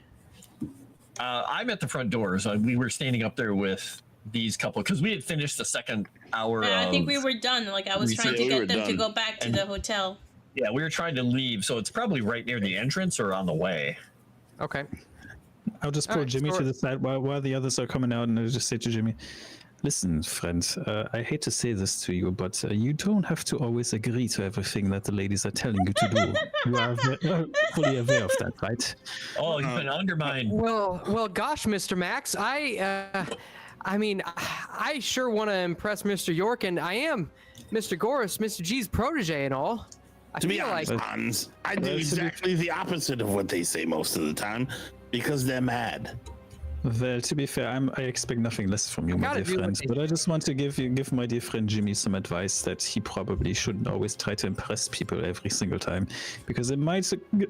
I'm at the front door, so we were standing up there with these couple because we had finished the second hour. Yeah, I think of- we were done. Like I was we trying said to we get were them to done. go back to And- the hotel. Yeah, we were trying to leave, so it's probably right near the entrance or on the way. Okay. I'll just All pull right, Jimmy so- to the side while the others are coming out, and I'll just say to Jimmy, listen, friend, I hate to say this to you, but you don't have to always agree to everything that the ladies are telling you to do. You are fully aware of that, right? Oh, you've been undermined. Well, gosh, Mr. Max, I mean, I sure want to impress Mr. York, and I am Mr. Goris, Mr. G's protege and all. I To be feel honest, like Hans, I do Well, to be- exactly the opposite of what they say most of the time because they're mad. Well, to be fair, I expect nothing less from you, my Gotta dear do what friend. they But I just want to give my dear friend Jimmy some advice that he probably shouldn't always try to impress people every single time, because it might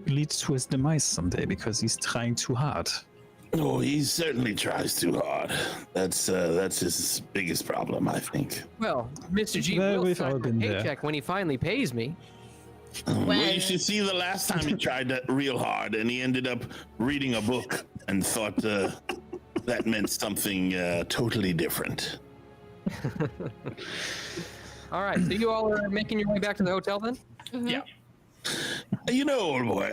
lead to his demise someday because he's trying too hard. Oh, he certainly tries too hard. That's his biggest problem, I think. well, Mr. G Well, will we've sign all my been there. paycheck when he finally pays me. Well, When- you should see the last time he tried that real hard, and he ended up reading a book and thought that meant something totally different. All right, so you all are making your way back to the hotel then? Yeah. You know, old boy,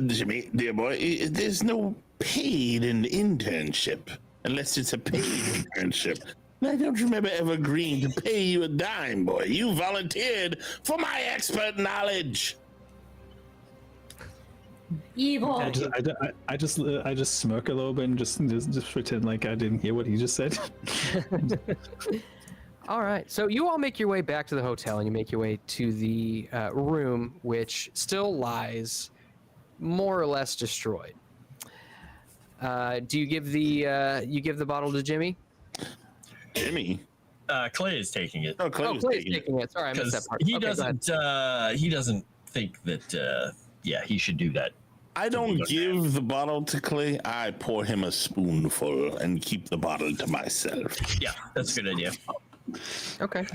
Jimmy, dear boy, there's no paid internship unless it's a paid internship. I don't remember ever agreeing to pay you a dime, boy. You volunteered for my expert knowledge. Evil. I just smirk a little bit and just pretend like I didn't hear what he just said. All right, so you all make your way back to the hotel, and you make your way to the room, which still lies more or less destroyed. Do you give the bottle to Jimmy? Jimmy? Clay is taking it Oh, Clay Oh, was Clay's taking it. taking it. Sorry, I missed because that part. he Okay, go ahead. doesn't. He doesn't think that. Yeah, he should do that. I don't give the bottle to Clay. I pour him a spoonful and keep the bottle to myself. Yeah, that's a good idea. Okay.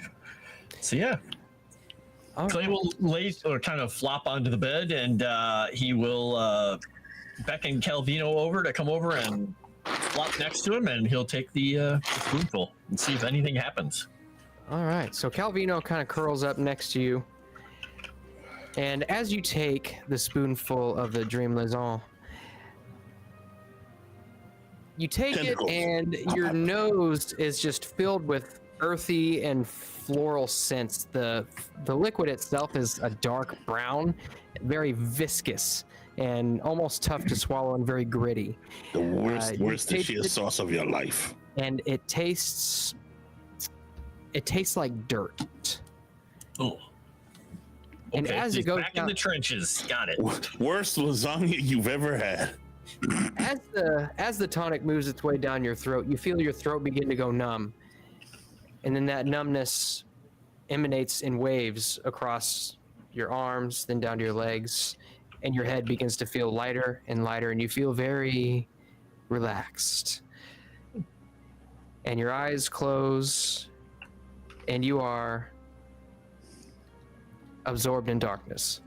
So yeah, All Clay right. will lay or kind of flop onto the bed, and he will beckon Calvino over to come over and flop next to him, and he'll take the spoonful and see if anything happens. All right, so Calvino kind of curls up next to you, and as you take the spoonful of the Dream Liaison, you take Tentacles. it, and your nose is just filled with earthy and floral scents. The liquid itself is a dark brown, very viscous, and almost tough to swallow and very gritty. The worst You Worcestershire tasted- sauce of your life. And it tastes like dirt. Oh. And Okay, as it he's goes back down- in the trenches. Got it. Worst lasagna you've ever had. As the tonic moves its way down your throat, you feel your throat begin to go numb. And then that numbness emanates in waves across your arms, then down to your legs, and your head begins to feel lighter and lighter, and you feel very relaxed. And your eyes close, and you are absorbed in darkness.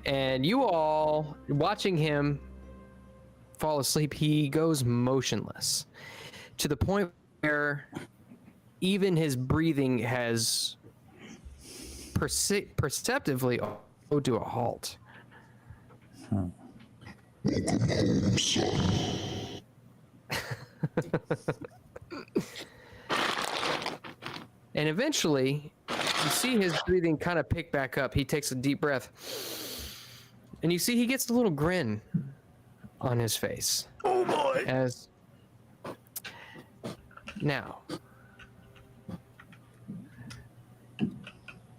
And you all, watching him fall asleep, he goes motionless to the point where even his breathing has perceptively slowed to a halt. And eventually, you see his breathing kind of pick back up. He takes a deep breath. And you see he gets a little grin on his face. Oh boy. As now,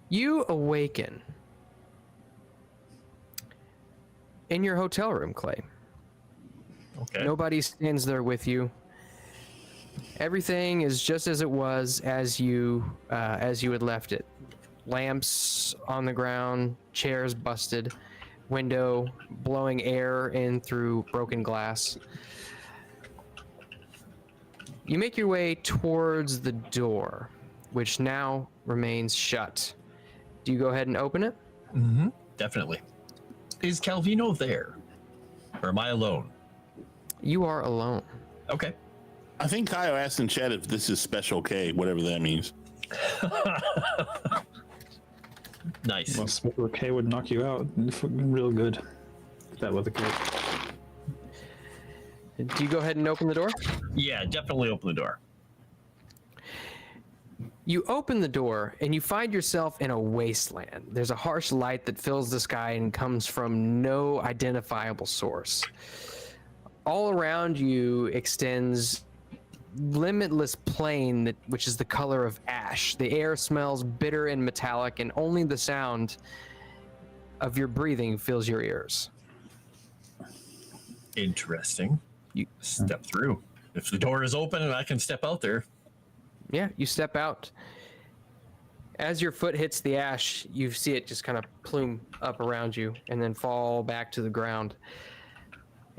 you awaken in your hotel room, Clay. Okay. Nobody stands there with you. Everything is just as it was as you had left it. lamps on the ground, chairs busted, window blowing air in through broken glass. You make your way towards the door, which now remains shut. Do you go ahead and open it? Mm-hmm. Definitely. Is Calvino there? Or am I alone? You are alone. Okay. I think Kyle asked in chat if this is special K, whatever that means. Nice. Well, Special K would knock you out real good. If that was the case. Do you go ahead and open the door? Yeah, definitely open the door. You open the door and you find yourself in a wasteland. There's a harsh light that fills the sky and comes from no identifiable source. All around you extends limitless plain which is the color of ash. The air smells bitter and metallic, and only the sound of your breathing fills your ears. Interesting. You step through. If the door is open and I can step out there. Yeah, you step out. As your foot hits the ash, you see it just kind of plume up around you and then fall back to the ground.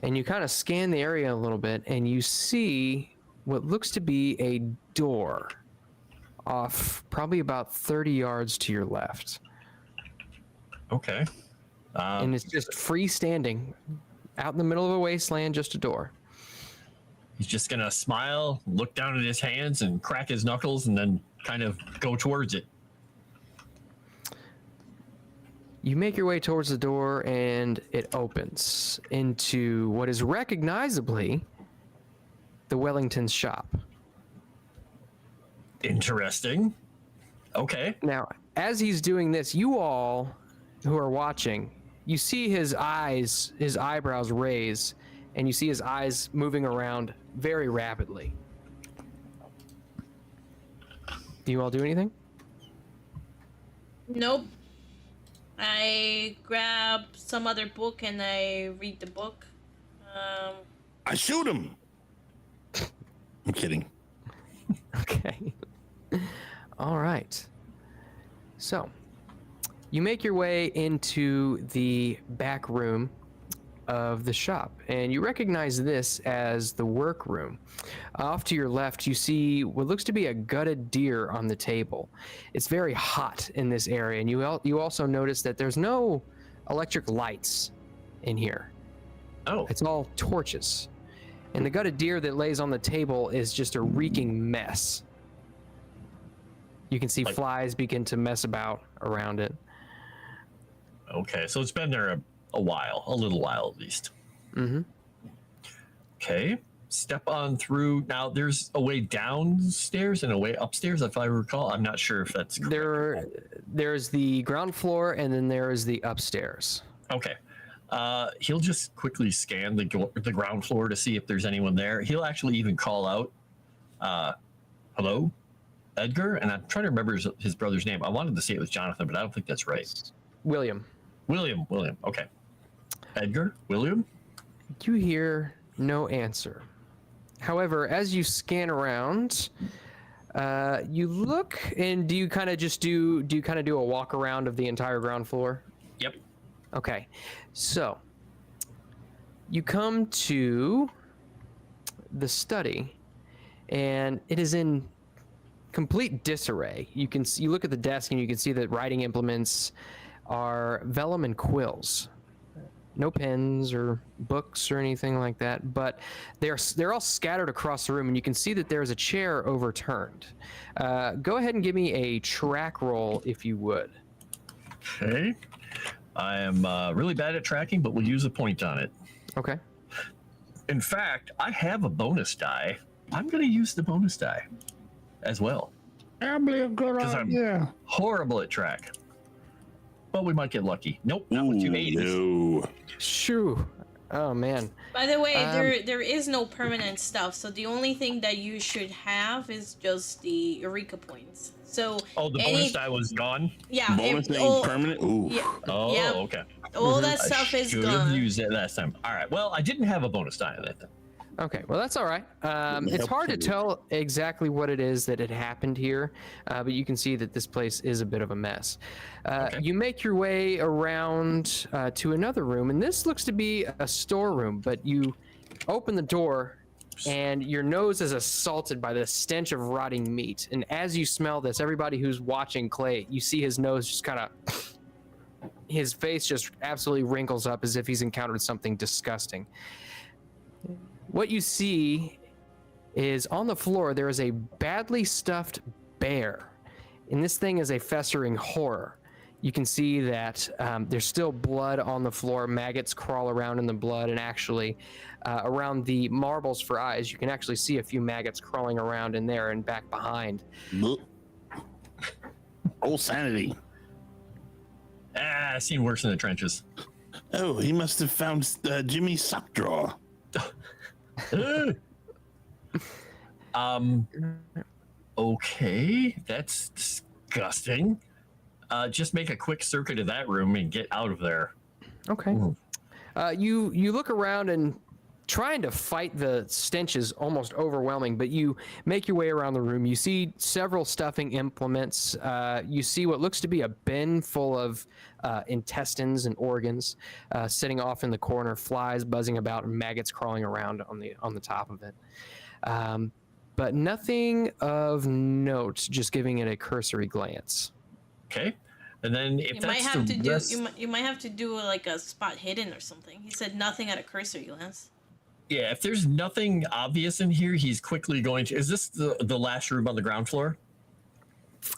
And you kind of scan the area a little bit, and you see what looks to be a door off probably about 30 yards to your left. Okay. And it's just freestanding out in the middle of a wasteland, just a door. He's just going to smile, look down at his hands, and crack his knuckles, and then kind of go towards it. You make your way towards the door, and it opens into what is recognizably the Wellington's shop. Interesting. Okay. Now, as he's doing this, you all who are watching, you see his eyebrows raise, and you see his eyes moving around very rapidly. Do you all do anything? Nope. I grab some other book and I read the book. I shoot him. I'm kidding. Okay. All right. So, you make your way into the back room of the shop, and you recognize this as the workroom. Off to your left, you see what looks to be a gutted deer on the table. It's very hot in this area, and you also notice that there's no electric lights in here. Oh. It's all torches. And the gutted deer that lays on the table is just a reeking mess. You can see flies begin to mess about around it. Okay, so it's been there a while, a little while at least. Mm-hmm. Okay, step on through. Now, there's a way downstairs and a way upstairs, if I recall. I'm not sure if that's correct. There's the ground floor, and then there's the upstairs. Okay. He'll just quickly scan the ground floor to see if there's anyone there. He'll actually even call out, hello, Edgar? And I'm trying to remember his brother's name. I wanted to say it was Jonathan, but I don't think that's right. William. William. Okay. Edgar? William? You hear no answer. However, as you scan around, you look, and do you kind of do a walk around of the entire ground floor? Yep. Okay. So, you come to the study, and it is in complete disarray. You look at the desk, and you can see that writing implements are vellum and quills. No pens or books or anything like that, but they're all scattered across the room, and you can see that there is a chair overturned. Go ahead and give me a track roll, if you would. Okay. I am really bad at tracking, but we'll use a point on it. Okay. In fact, I have a bonus die. I'm going to use the bonus die as well. Probably a good idea. I'm horrible at track. But we might get lucky. Nope, not with 280s. No. Shoo. Oh, man. By the way, there is no permanent stuff, so the only thing that you should have is just the Eureka points. So the bonus die was gone? Yeah. Bonus ain't permanent? Ooh. Yeah, Oh, yeah, okay. all that stuff is Should have gone. used it last time. All right. Well, I didn't have a bonus die on that then. Okay, well, that's all right. It's hard to tell exactly what it is that had happened here, but you can see that this place is a bit of a mess. You make your way around to another room, and this looks to be a storeroom, but you open the door, and your nose is assaulted by the stench of rotting meat. And as you smell this, everybody who's watching Clay, you see his nose just kind of... His face just absolutely wrinkles up as if he's encountered something disgusting. What you see is on the floor, there is a badly stuffed bear. And this thing is a festering horror. You can see that there's still blood on the floor. Maggots crawl around in the blood, and actually around the marbles for eyes, you can actually see a few maggots crawling around in there and back behind. Old sanity. I've seen worse in the trenches. Oh, he must have found Jimmy's sock drawer. Okay, that's disgusting. Just make a quick circuit of that room and get out of there. Okay. You look around, and trying to fight the stench is almost overwhelming, but you make your way around the room. You see several stuffing implements. You see what looks to be a bin full of intestines and organs sitting off in the corner, flies buzzing about, and maggots crawling around on the top of it. But nothing of note, just giving it a cursory glance. Okay. And then if You might have to do like a spot hidden or something. He said nothing at a cursory glance. Yeah, if there's nothing obvious in here, he's quickly going to... Is this the last room on the ground floor?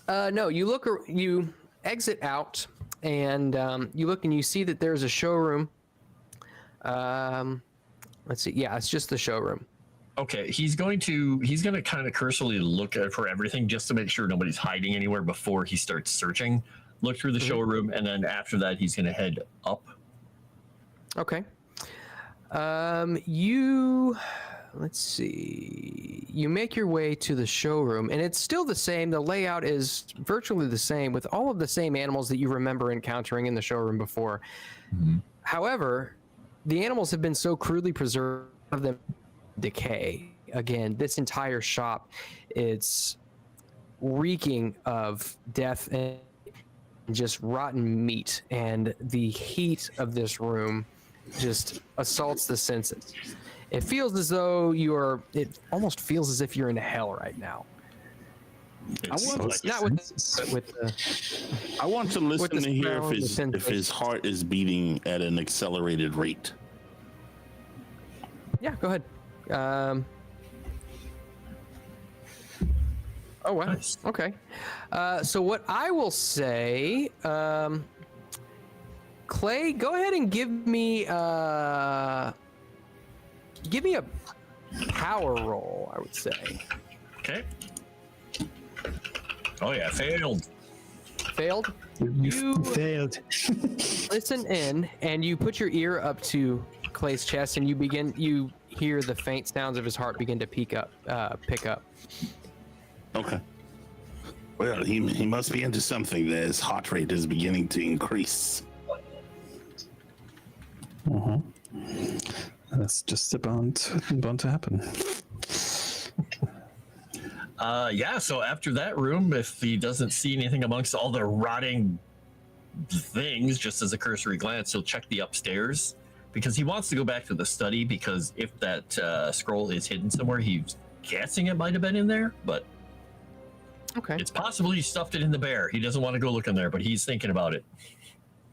No, you exit out, and you look and you see that there's a showroom. Let's see. Yeah, it's just the showroom. Okay, he's going to kind of cursorily look for everything just to make sure nobody's hiding anywhere before he starts searching. Look through the showroom, and then after that, he's going to head up. Okay. Let's see. You make your way to the showroom, and it's still the same. The layout is virtually the same, with all of the same animals that you remember encountering in the showroom before. Mm-hmm. However, the animals have been so crudely preserved of them decay. Again, this entire shop, it's reeking of death and just rotten meat, and the heat of this room just assaults the senses. It feels as though it almost feels as if you're in hell right now. I want to listen to hear if his heart is beating at an accelerated rate. Yeah, go ahead. Oh, wow. Nice. Okay. So what I will say, Clay, go ahead and give me a power roll, I would say. Okay. Oh yeah, failed. Failed? You failed. Listen in, and you put your ear up to Clay's chest, and you hear the faint sounds of his heart begin to pick up. Okay. Well, he must be into something that his heart rate is beginning to increase. That's just bound to happen. Yeah, so after that room, if he doesn't see anything amongst all the rotting things, just as a cursory glance, he'll check the upstairs, because he wants to go back to the study, because if that scroll is hidden somewhere, he's guessing it might have been in there, but okay, it's possible he stuffed it in the bear. He doesn't want to go look in there, but he's thinking about it.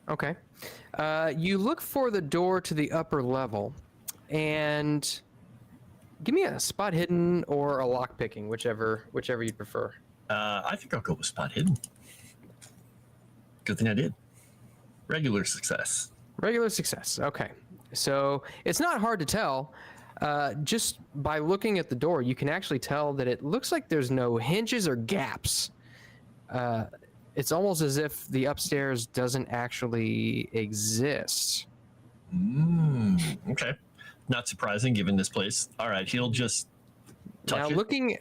Okay. You look for the door to the upper level, and give me a spot hidden or a lock picking, whichever you prefer. I think I'll go with spot hidden. Good thing I did. Regular success. Regular success. Okay. So it's not hard to tell. Just by looking at the door, you can actually tell that it looks like there's no hinges or gaps. It's almost as if the upstairs doesn't actually exist. Okay. Not surprising given this place. All right, he'll just touch it.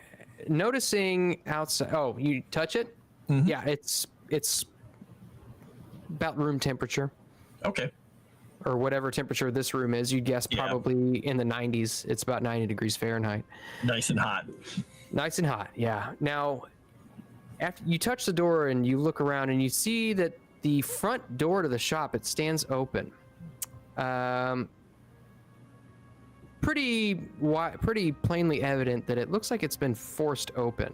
Noticing outside. Oh, you touch it? Mm-hmm. Yeah, it's about room temperature. Okay. or whatever temperature this room is, you'd guess probably in the 90s. It's about 90 degrees Fahrenheit. Nice and hot. Nice and hot, yeah. Now, after you touch the door and you look around and you see that the front door to the shop, it stands open. Pretty plainly evident that it looks like it's been forced open.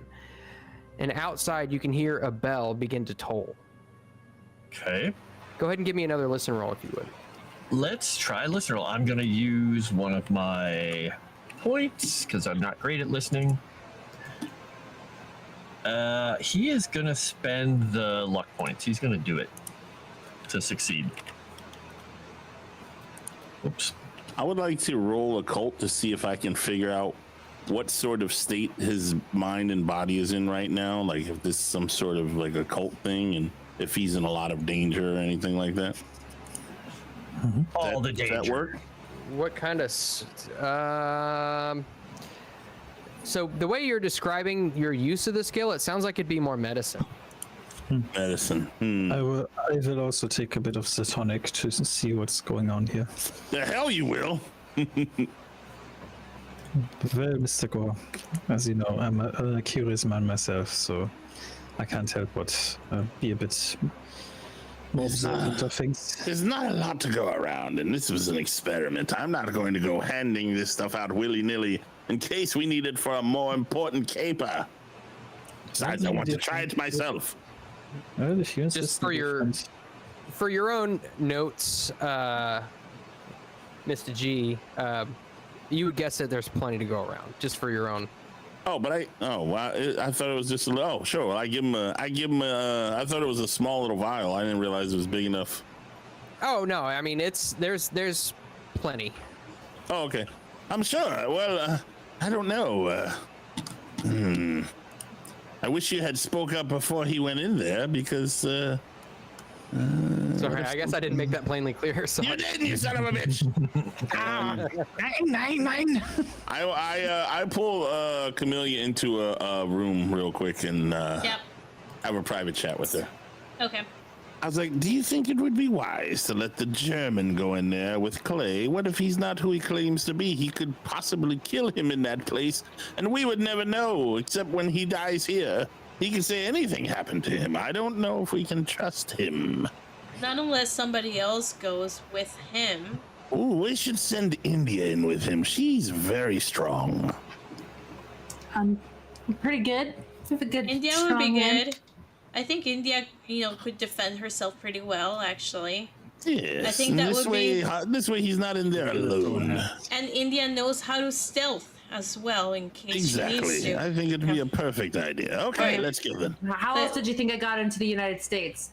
And outside, you can hear a bell begin to toll. Okay. Go ahead and give me another listen roll if you would. Let's try listen roll. I'm going to use one of my points because I'm not great at listening. He is going to spend the luck points. He's going to do it to succeed. Oops. I would like to roll occult to see if I can figure out what sort of state his mind and body is in right now. Like if this is some sort of like occult thing and if he's in a lot of danger or anything like that. All the danger. Does that work? What kind of... So the way you're describing your use of the skill, it sounds like it'd be more medicine. Medicine. I will also take a bit of the tonic to see what's going on here. The hell you will. Well, Mr. Gore, as you know, I'm a curious man myself, so I can't help but be a bit more observant of things. There's not a lot to go around, and this was an experiment. I'm not going to go handing this stuff out willy-nilly in case we need it for a more important caper. Besides, I want to try it myself. Well, if you insist, Just for your own notes, Mr. G, you would guess that there's plenty to go around, just for your own. Oh, but I thought it was just sure. Well, I thought it was a small little vial. I didn't realize it was big enough. Oh no, I mean there's plenty. Oh, okay. I'm sure. Well, I don't know. I wish you had spoke up before he went in there because. Sorry, I guess I didn't make that plainly clear. So You did, you son of a bitch. Nine. I pull Camellia into a room real quick and Yep. have a private chat with her. Okay. I was like, do you think it would be wise to let the German go in there with Clay? What if he's not who he claims to be? He could possibly kill him in that place, and we would never know, except when he dies here. He can say anything happened to him. I don't know if we can trust him. Not unless somebody else goes with him. Ooh, we should send India in with him. She's very strong. Pretty good. We have a good. India would be strong hand. good. I think India, could defend herself pretty well, actually. Yes. I think that this would way, be- this way he's not in there alone. And India knows how to stealth as well in case she needs Exactly. to. I think it'd be a perfect idea. Okay, Alright. let's go then. How else did you think I got into the United States?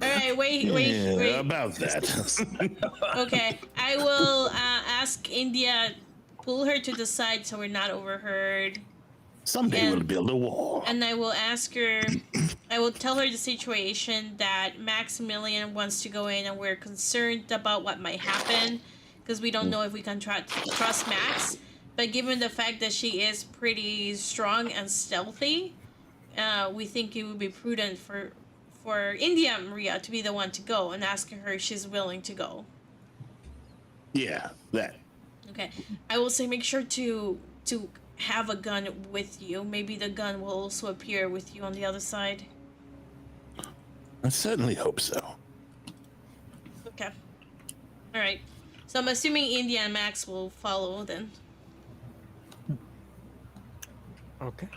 Alright, wait. About that. Okay, I will ask India, pull her to the side so we're not overheard. Someday And- we'll build a wall. And I will ask her, I will tell her the situation that Maximilian wants to go in and we're concerned about what might happen because we don't know if we can trust Max. But given the fact that she is pretty strong and stealthy, we think it would be prudent for India Maria to be the one to go and asking her if she's willing to go. Yeah, that. Okay. I will say make sure to have a gun with you. Maybe the gun will also appear with you on the other side. I certainly hope so. Okay. Alright. So I'm assuming India and Max will follow then. okay.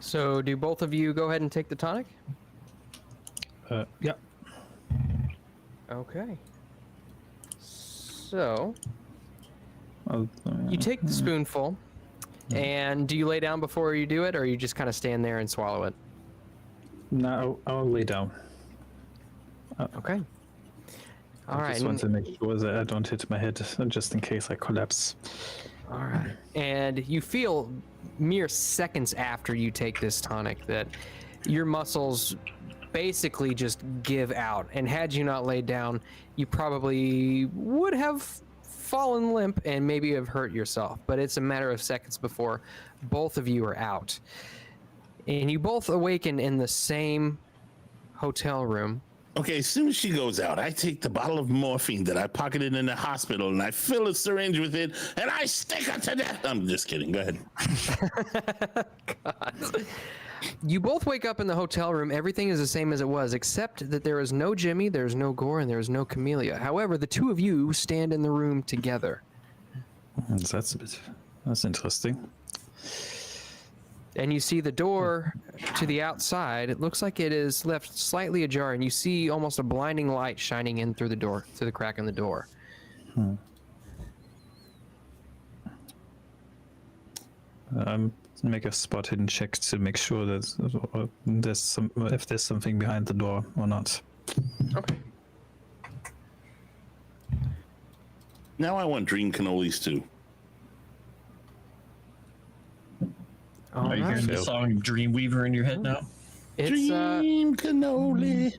So do both of you go ahead and take the tonic? Yeah. Okay. So I'll, you take the spoonful, and do you lay down before you do it, or you just kind of stand there and swallow it? No, I'll lay down. Okay. All I right. just want to make sure that I don't hit my head, just in case I collapse. All right. And you feel mere seconds after you take this tonic that your muscles basically just give out. And had you not laid down, you probably would have fallen limp and maybe have hurt yourself. But it's a matter of seconds before both of you are out. And you both awaken in the same hotel room Okay, as soon as she goes out, I take the bottle of morphine that I pocketed in the hospital and I fill a syringe with it and I stick her to death. I'm just kidding. Go ahead. God. You both wake up in the hotel room. Everything is the same as it was, except that there is no Jimmy, there's no Gore, and there is no Camellia. However, the two of you stand in the room together. That's interesting. And you see the door to the outside. It looks like it is left slightly ajar, and you see almost a blinding light shining in through the door, through the crack in the door. Make a spot hidden check to make sure that if there's something behind the door or not. Okay. Now I want dream cannolis too. Are you hearing the song Dreamweaver in your head now? It's Dream cannoli.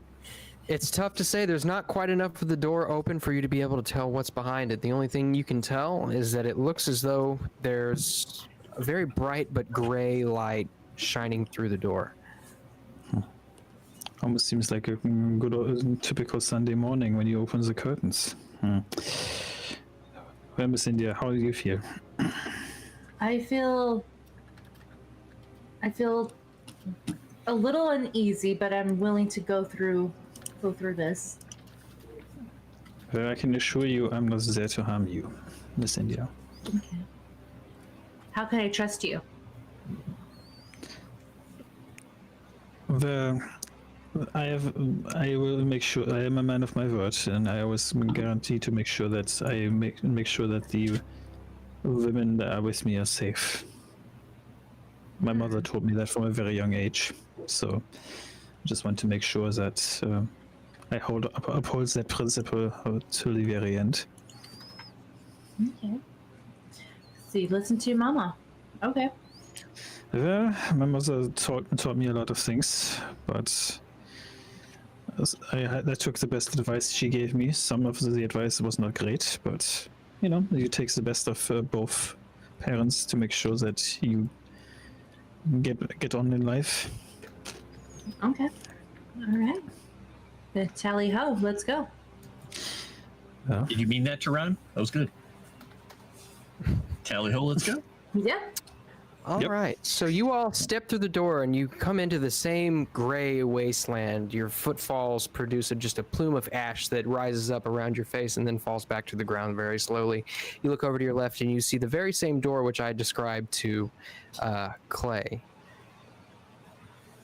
It's tough to say. There's not quite enough of the door open for you to be able to tell what's behind it. The only thing you can tell is that it looks as though there's a very bright but gray light shining through the door. Almost seems like a good typical Sunday morning when you open the curtains. Well, Miss India, how do you feel? I feel a little uneasy, but I'm willing to go through this. I can assure you I'm not there to harm you, Miss India. Okay. How can I trust you? I will make sure I am a man of my word, and I always guarantee to make sure that I make sure that the women that are with me are safe. My mother told me that from a very young age, so I just want to make sure that I uphold that principle till the very end. Okay. So you listen to your mama. Okay. Well, my mother taught me a lot of things, but I took the best advice she gave me. Some of the advice was not great, but you take the best of both parents to make sure that you get on in life. Okay. All right. The tally ho. Let's go. Yeah. Did you mean that to rhyme? That was good. Tally ho, let's go. Yeah. All right. So you all step through the door and you come into the same gray wasteland. Your footfalls produce just a plume of ash that rises up around your face and then falls back to the ground very slowly. You look over to your left and you see the very same door which I described to Clay.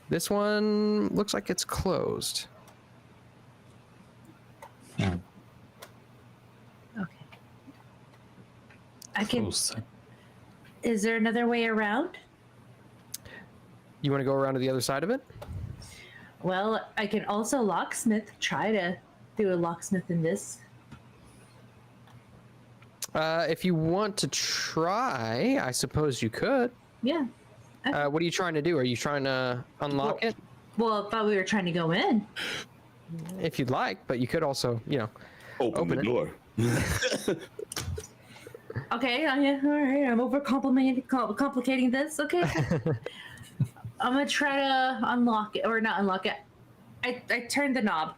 This one looks like it's closed. Okay. I can. Close. Is there another way around? You want to go around to the other side of it? Well, I can also locksmith. Try to do a locksmith in this. If you want to try, I suppose you could. Yeah. What are you trying to do? Are you trying to unlock it? Well, I thought we were trying to go in. If you'd like, but you could also, Open the door. Okay, yeah, all right. I'm complicating this. Okay. I'm gonna try to unlock it, or not unlock it. I turned the knob.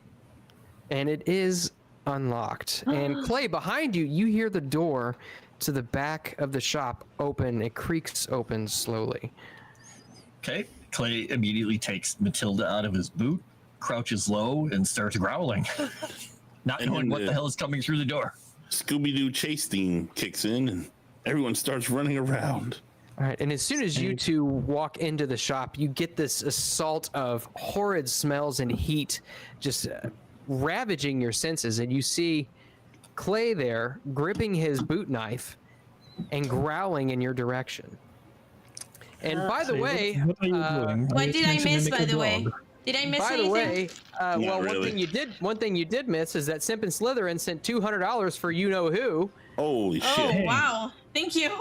And it is unlocked. And Clay, behind you, you hear the door to the back of the shop open. It creaks open slowly. Okay. Clay immediately takes Matilda out of his boot, crouches low, and starts growling, not knowing what the hell is coming through the door. Scooby-Doo chase theme kicks in and everyone starts running around. All right, and as soon as you two walk into the shop, you get this assault of horrid smells and heat just ravaging your senses, and you see Clay there gripping his boot knife and growling in your direction. And by the way, what are you doing? What did I miss, by the way? Did I miss anything? by the way, well, really. one thing you did miss is that Simp and Slytherin sent $200 for you know who. Holy Oh, shit. wow. Thank you.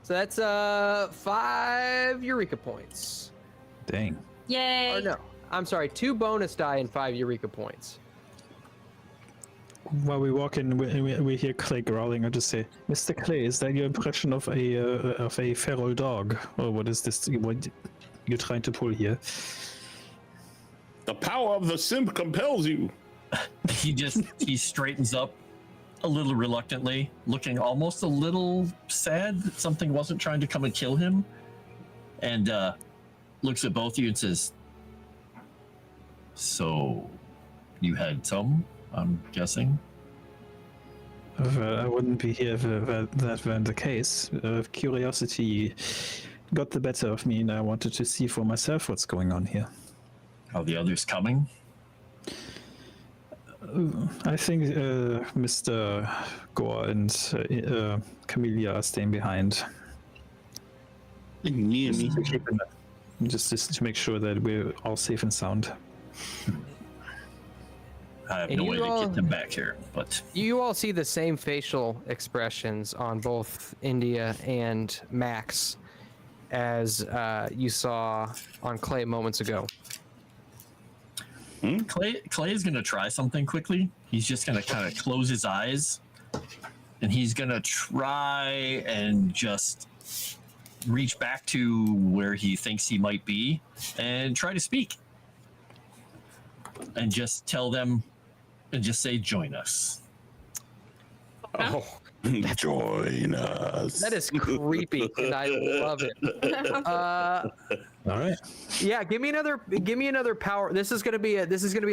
So that's 5 Eureka points. Dang. Yay. Or no, I'm sorry, 2 bonus die and 5 Eureka points. While we walk in, we hear Clay growling. I just say, "Mr. Clay, is that your impression of a feral dog, or what is this? What you're trying to pull here?" The power of the simp compels you. He straightens up a little reluctantly, looking almost a little sad that something wasn't trying to come and kill him, and looks at both of you and says, "So, you had some, I'm guessing?" I wouldn't be here if that weren't the case. Curiosity got the better of me, and I wanted to see for myself what's going on here. Are the others coming? I think Mr. Gore and Camellia are staying behind. Near me. Just to make sure that we're all safe and sound. I have And no you way to all- get them back here, but You all see the same facial expressions on both India and Max as you saw on Clay moments ago. Clay is gonna try something quickly. He's just gonna kind of close his eyes, and he's gonna try and just reach back to where he thinks he might be and try to speak, and just tell them, and just say, "Join us." Oh, Join us. that is creepy, and I love it. All right. Yeah, give me another power. This is gonna be a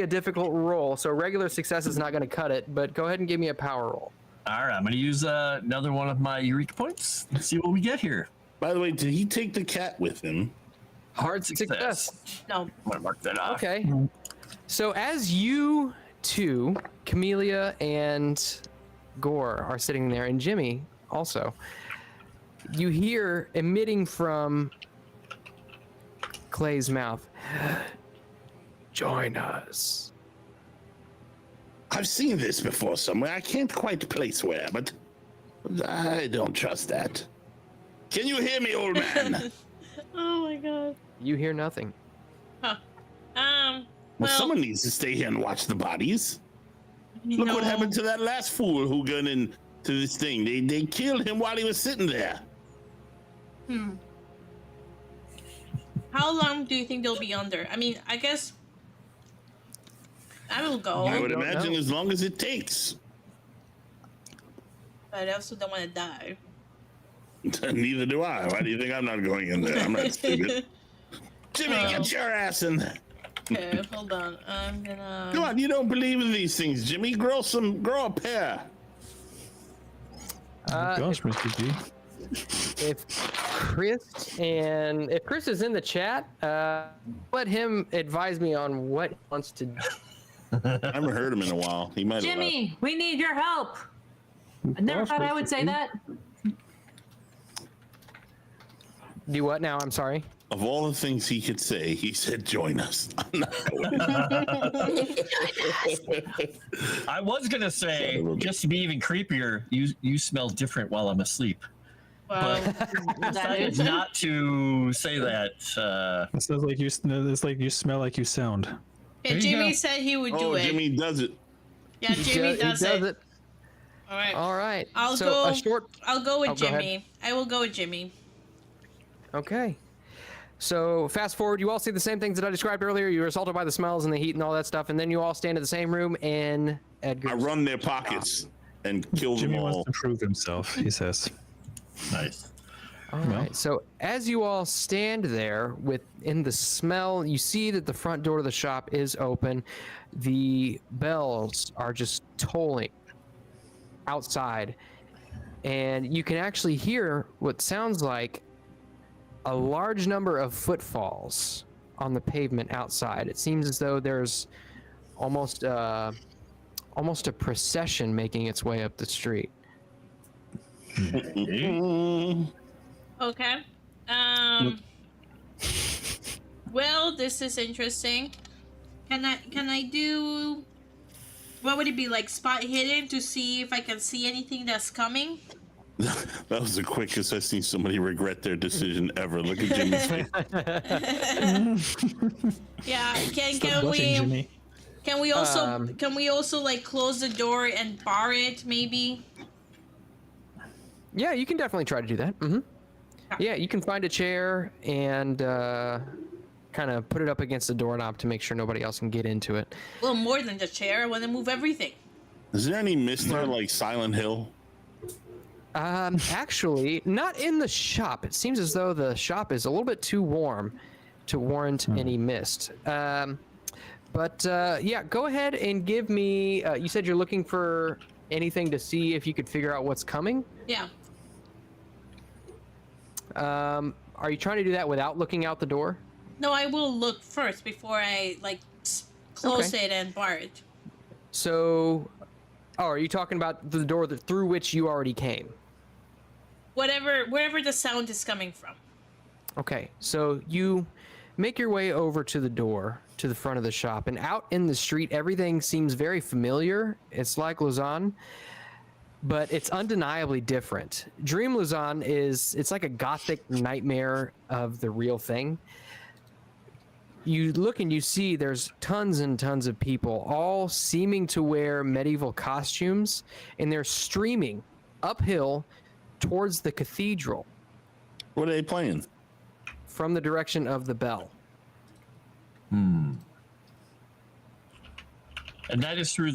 difficult roll. So regular success is not gonna cut it. But go ahead and give me a power roll. All right, I'm gonna use another one of my Eureka points. Let's see what we get here. By the way, did he take the cat with him? Hard success. No. I'm gonna mark that off. Okay. So as you two, Camellia and Gore, are sitting there, and Jimmy also, you hear emitting from Clay's mouth, "Join us." I've seen this before somewhere. I can't quite place where, but I don't trust that. Can you hear me, old man? Oh my god. You hear nothing. Huh. Well, Well, someone needs to stay here and watch the bodies. Look what no. happened to that last fool who got into this thing. They killed him while he was sitting there. How long do you think they'll be under? I mean, I guess I will go, I would don't imagine know. as long as it takes. but I also don't want to die. Neither do I. Why do you think I'm not going in there? I'm not stupid. Jimmy, get your ass in there. Okay, hold on. I'm gonna. Come on, you don't believe in these things, Jimmy. Grow a pair. Gosh, Mr. G. If Chris is in the chat, let him advise me on what he wants to do. I haven't heard him in a while. He might have left. Jimmy, we need your help. I never thought I would say that. Do what now? I'm sorry. Of all the things he could say, he said, "Join us." I'm not going. I was gonna say, just to be even creepier, you smell different while I'm asleep. Well, That is Not to say that. It sounds like it's like you smell like you sound. yeah, you Jimmy go. said he would do Oh, it. Jimmy does it. Yeah, Jimmy He does it. All right. All right. I'll so go. a short. I'll go with Oh, go ahead. Jimmy. I will go with Jimmy. Okay. So fast forward, you all see the same things that I described earlier. You're assaulted by the smells and the heat and all that stuff, and then you all stand in the same room in Edgar's. I run their pockets and kill Jimmy them wants all. to prove himself, he says. Nice. All right. So as you all stand there in the smell, you see that the front door of the shop is open. The bells are just tolling outside, and you can actually hear what sounds like a large number of footfalls on the pavement outside. It seems as though there's almost a procession making its way up the street. Okay. Well, this is interesting. Can I do? What would it be, like spot hidden, to see if I can see anything that's coming? That was the quickest I've seen somebody regret their decision ever. Look at Jimmy's face. Yeah. Stop Can blushing, we? Jimmy. Can we also like close the door and bar it, maybe? Yeah, you can definitely try to do that. Yeah, you can find a chair and kind of put it up against the doorknob to make sure nobody else can get into it. Well, more than the chair. I want to move everything. Is there any mist there like Silent Hill? Actually, not in the shop. It seems as though the shop is a little bit too warm to warrant any mist. But yeah, go ahead and give me. You said you're looking for anything to see if you could figure out what's coming. Yeah. Are you trying to do that without looking out the door? No, I will look first before I close it and bar it. So, are you talking about the door through which you already came? Wherever the sound is coming from. Okay, so you make your way over to the door to the front of the shop, and out in the street, everything seems very familiar. It's like Lausanne, but it's undeniably different. Dream Lausanne it's like a gothic nightmare of the real thing. You look and you see there's tons and tons of people, all seeming to wear medieval costumes, and they're streaming uphill towards the cathedral. What are they playing? From the direction of the bell. And that is through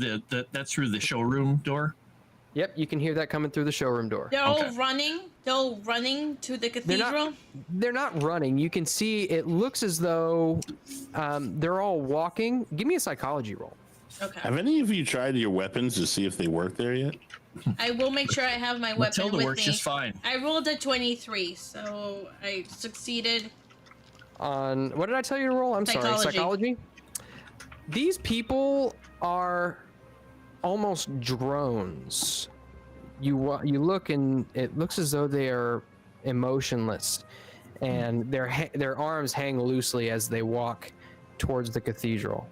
that's through the showroom door. Yep, you can hear that coming through the showroom door. They're all running. They're all running to the cathedral. They're not running. You can see it looks as though they're all walking. Give me a psychology roll. Okay. Have any of you tried your weapons to see if they work there yet? I will make sure I have my weapon Matilda with works me. just fine. I rolled a 23, so I succeeded. On what did I tell you to roll? I'm sorry, psychology. These people are almost drones. You look and it looks as though they are emotionless, and their arms hang loosely as they walk towards the cathedral.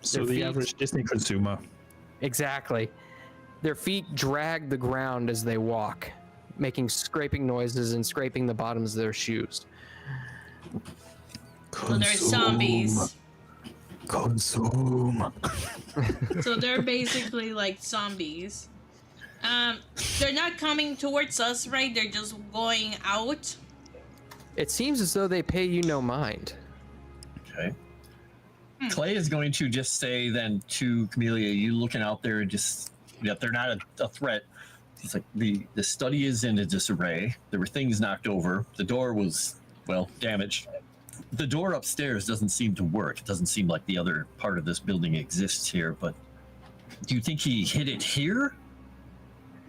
So Their the feet- average Disney consumer. Exactly. Their feet drag the ground as they walk, making scraping noises and scraping the bottoms of their shoes. So they're zombies. Consume. So they're basically like zombies. They're not coming towards us, right? They're just going out. It seems as though they pay you no mind. Okay. Clay is going to just say then to Camellia, you looking out there and just, yep, they're not a threat. He's like, the study is in a disarray. There were things knocked over. The door was, well, damaged. The door upstairs doesn't seem to work. It doesn't seem like the other part of this building exists here, but do you think he hid it here?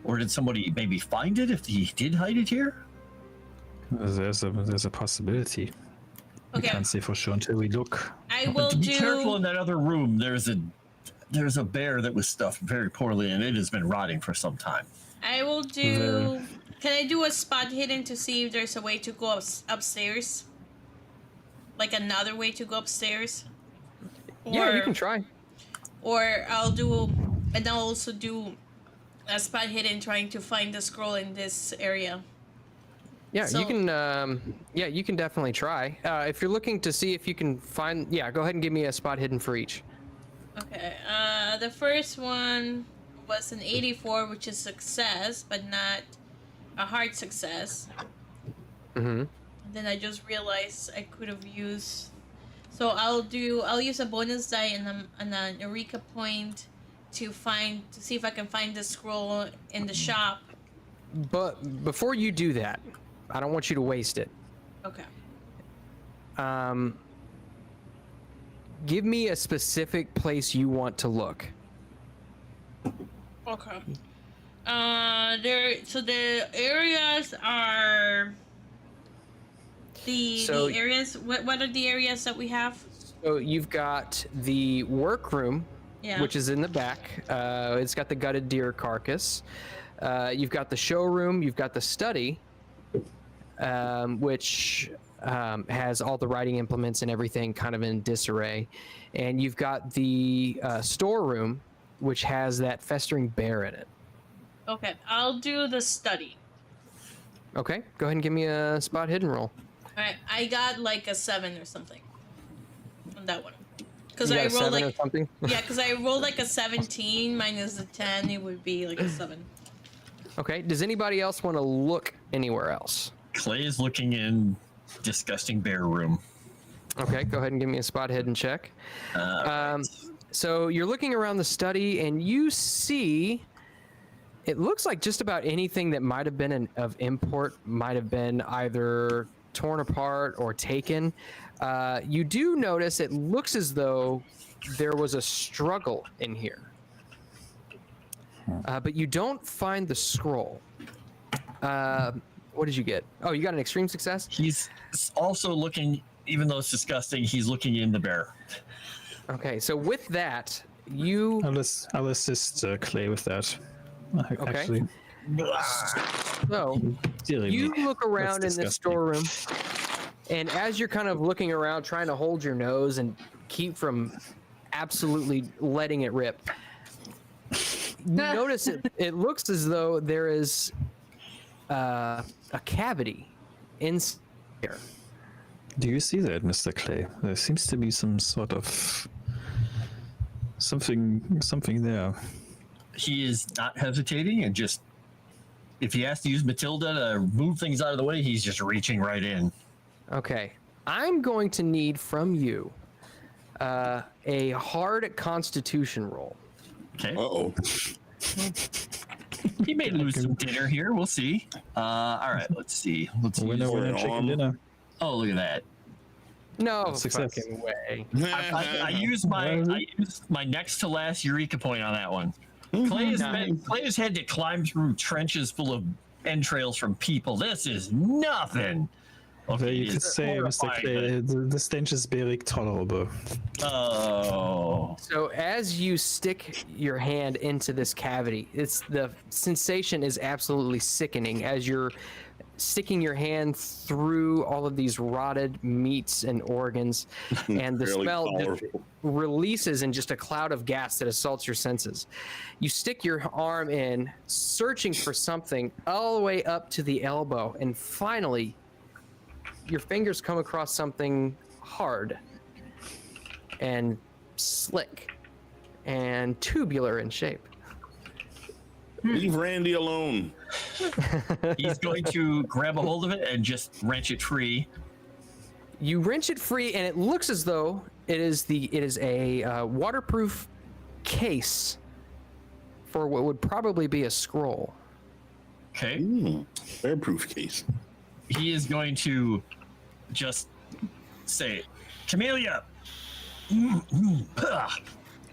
Or did somebody maybe find it if he did hide it here? There's a possibility. We Okay. can't say for sure until we look. I will Be careful in do. that other room. There's a bear that was stuffed very poorly, and it has been rotting for some time. I will do. Can I do a spot hidden to see if there's a way to go upstairs? Like another way to go upstairs? Yeah, you can try. Or I'll also do a spot hidden trying to find the scroll in this area. Yeah, So- you can. Yeah, you can definitely try. If you're looking to see if you can find, yeah, go ahead and give me a spot hidden for each. Okay. The first one was an 84, which is success, but not a hard success. Mm-hmm. Then I just realized I could have used. So I'll use a bonus die and an Eureka point to see if I can find the scroll in the shop. But before you do that, I don't want you to waste it. Okay. Give me a specific place you want to look. Okay. So the areas are the areas. What are the areas that we have? So you've got the workroom, Yeah. which is in the back. It's got the gutted deer carcass. You've got the showroom. You've got the study, which has all the writing implements and everything kind of in disarray. And you've got the storeroom, which has that festering bear in it. Okay, I'll do the study. Okay, go ahead and give me a spot hidden roll. All right, I got like a 7 or something on that one. Because You got I a rolled 7 or like something? yeah, because I rolled like a 17 minus the 10, it would be like a 7. Okay, does anybody else want to look anywhere else? Clay is looking in disgusting bear room. Okay, go ahead and give me a spot hidden check. So you're looking around the study and you see, it looks like just about anything that might have been of import might have been either torn apart or taken. You do notice it looks as though there was a struggle in here. But you don't find the scroll. What did you get? Oh, you got an extreme success? He's also looking, even though it's disgusting, he's looking in the bear. Okay, so with that, you... I'll assist Clay with that. Okay. Actually, So, dealing you with- look around in that's this disgusting. storeroom, and as you're kind of looking around, trying to hold your nose and keep from absolutely letting it rip, you notice it looks as though there is a cavity in here. Do you see that, Mr. Clay? There seems to be some sort of something there. He is not hesitating and just, if he has to use Matilda to move things out of the way, he's just reaching right in. Okay, I'm going to need from you a hard Constitution roll. Okay. Uh-oh. He may lose some dinner here. We'll see. All right. Let's see. Winner, for winner, an chicken arm. dinner. Oh, look at that. No Success. fucking way. I used my next to last Eureka point on that one. Clay has had to climb through trenches full of entrails from people. This is nothing. Well, you it's could say, Mr. horrifying, Clay, the stench is very tolerable. Oh. So as you stick your hand into this cavity, the sensation is absolutely sickening as you're sticking your hand through all of these rotted meats and organs, and the Fairly smell just powerful. releases in just a cloud of gas that assaults your senses. You stick your arm in, searching for something all the way up to the elbow, and finally your fingers come across something hard and slick and tubular in shape. Leave Randy alone. He's going to grab a hold of it and just wrench it free. You wrench it free, and it looks as though it is a waterproof case for what would probably be a scroll. Okay. Bear-proof case. He is going to just say, Camellia, and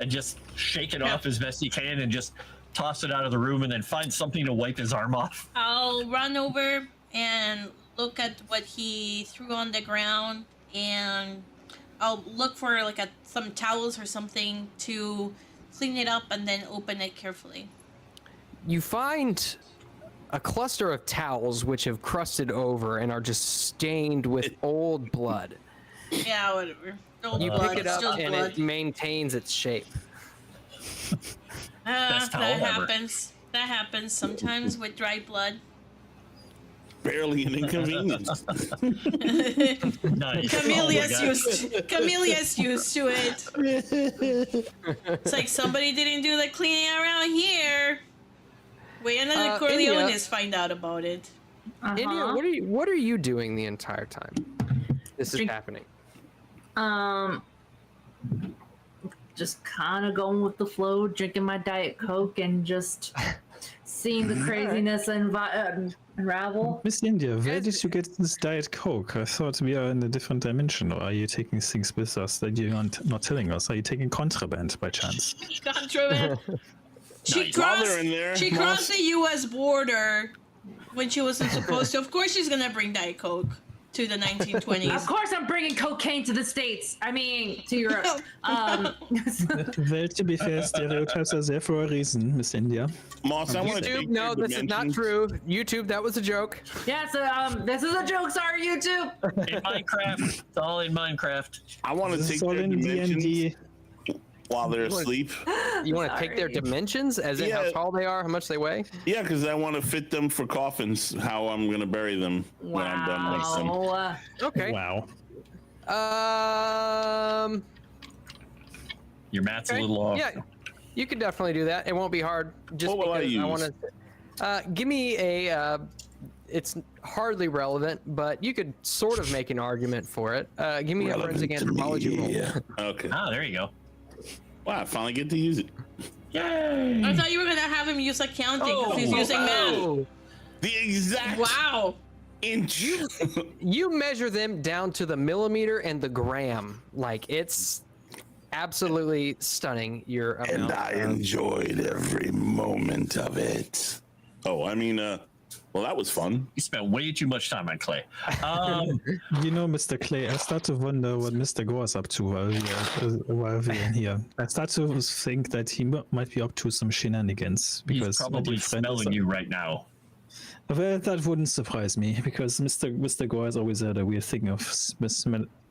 just shake it off as best he can and just toss it out of the room and then find something to wipe his arm off. I'll run over and look at what he threw on the ground, and I'll look for some towels or something to clean it up and then open it carefully. You find a cluster of towels which have crusted over and are just stained with old blood. Yeah, whatever. Old You blood, pick it up still and blood. it maintains its shape. Best towel That ever. happens. That happens sometimes with dry blood. Barely an inconvenience. Nice. Camellia's used to it. It's like somebody didn't do the cleaning around here. Wait until the Corleones India. find out about it. India, what are you doing the entire time this is happening? Just kind of going with the flow, drinking my Diet Coke, and just seeing the craziness unravel. Miss India, where did you get this Diet Coke? I thought we are in a different dimension. Or are you taking things with us that you're not telling us? Are you taking contraband by chance? Contraband. She While they're in there, She crossed the U.S. border when she wasn't supposed to. Of course, she's gonna bring Diet Coke to the 1920s. Of course, I'm bringing cocaine to the States. I mean, to Europe. Well, to be fair, stereotypes are there for a reason, Miss India. Moss, I want to YouTube, take no, your this is not dimensions. true. YouTube, that was a joke. Yeah, so this is a joke. Sorry, YouTube. In Minecraft. It's all in Minecraft. I want to This take is all their in dimensions D&D. while they're asleep. You want to take their Sorry. dimensions, as in how Yeah. tall they are, how much they weigh? Yeah, because I want to fit them for coffins, how I'm going to bury them when I'm done with them. Wow. Okay. Wow. Your math's a Okay. little off. Yeah, you could definitely do that. It won't be hard. Just What will I because use? want to. Give me a. It's hardly relevant, but you could sort of make an argument for it. Give me a forensic anthropology roll. Okay. Ah, there you go. Wow, I finally get to use it. Yay! I thought you were gonna have him use accounting because he's using math. Oh, The exact Wow. inch. you measure them down to the millimeter and the gram. Like, it's absolutely stunning. Your amount And I enjoyed every moment of it. Oh, I mean, well, that was fun. You spent way too much time on Clay. You know, Mr. Clay, I start to wonder what Mr. Gore is up to while we're here. I start to think that he might be up to some shenanigans. Because He's probably smelling you right now. Well, that wouldn't surprise me, because Mr. Gore has always had a weird thing of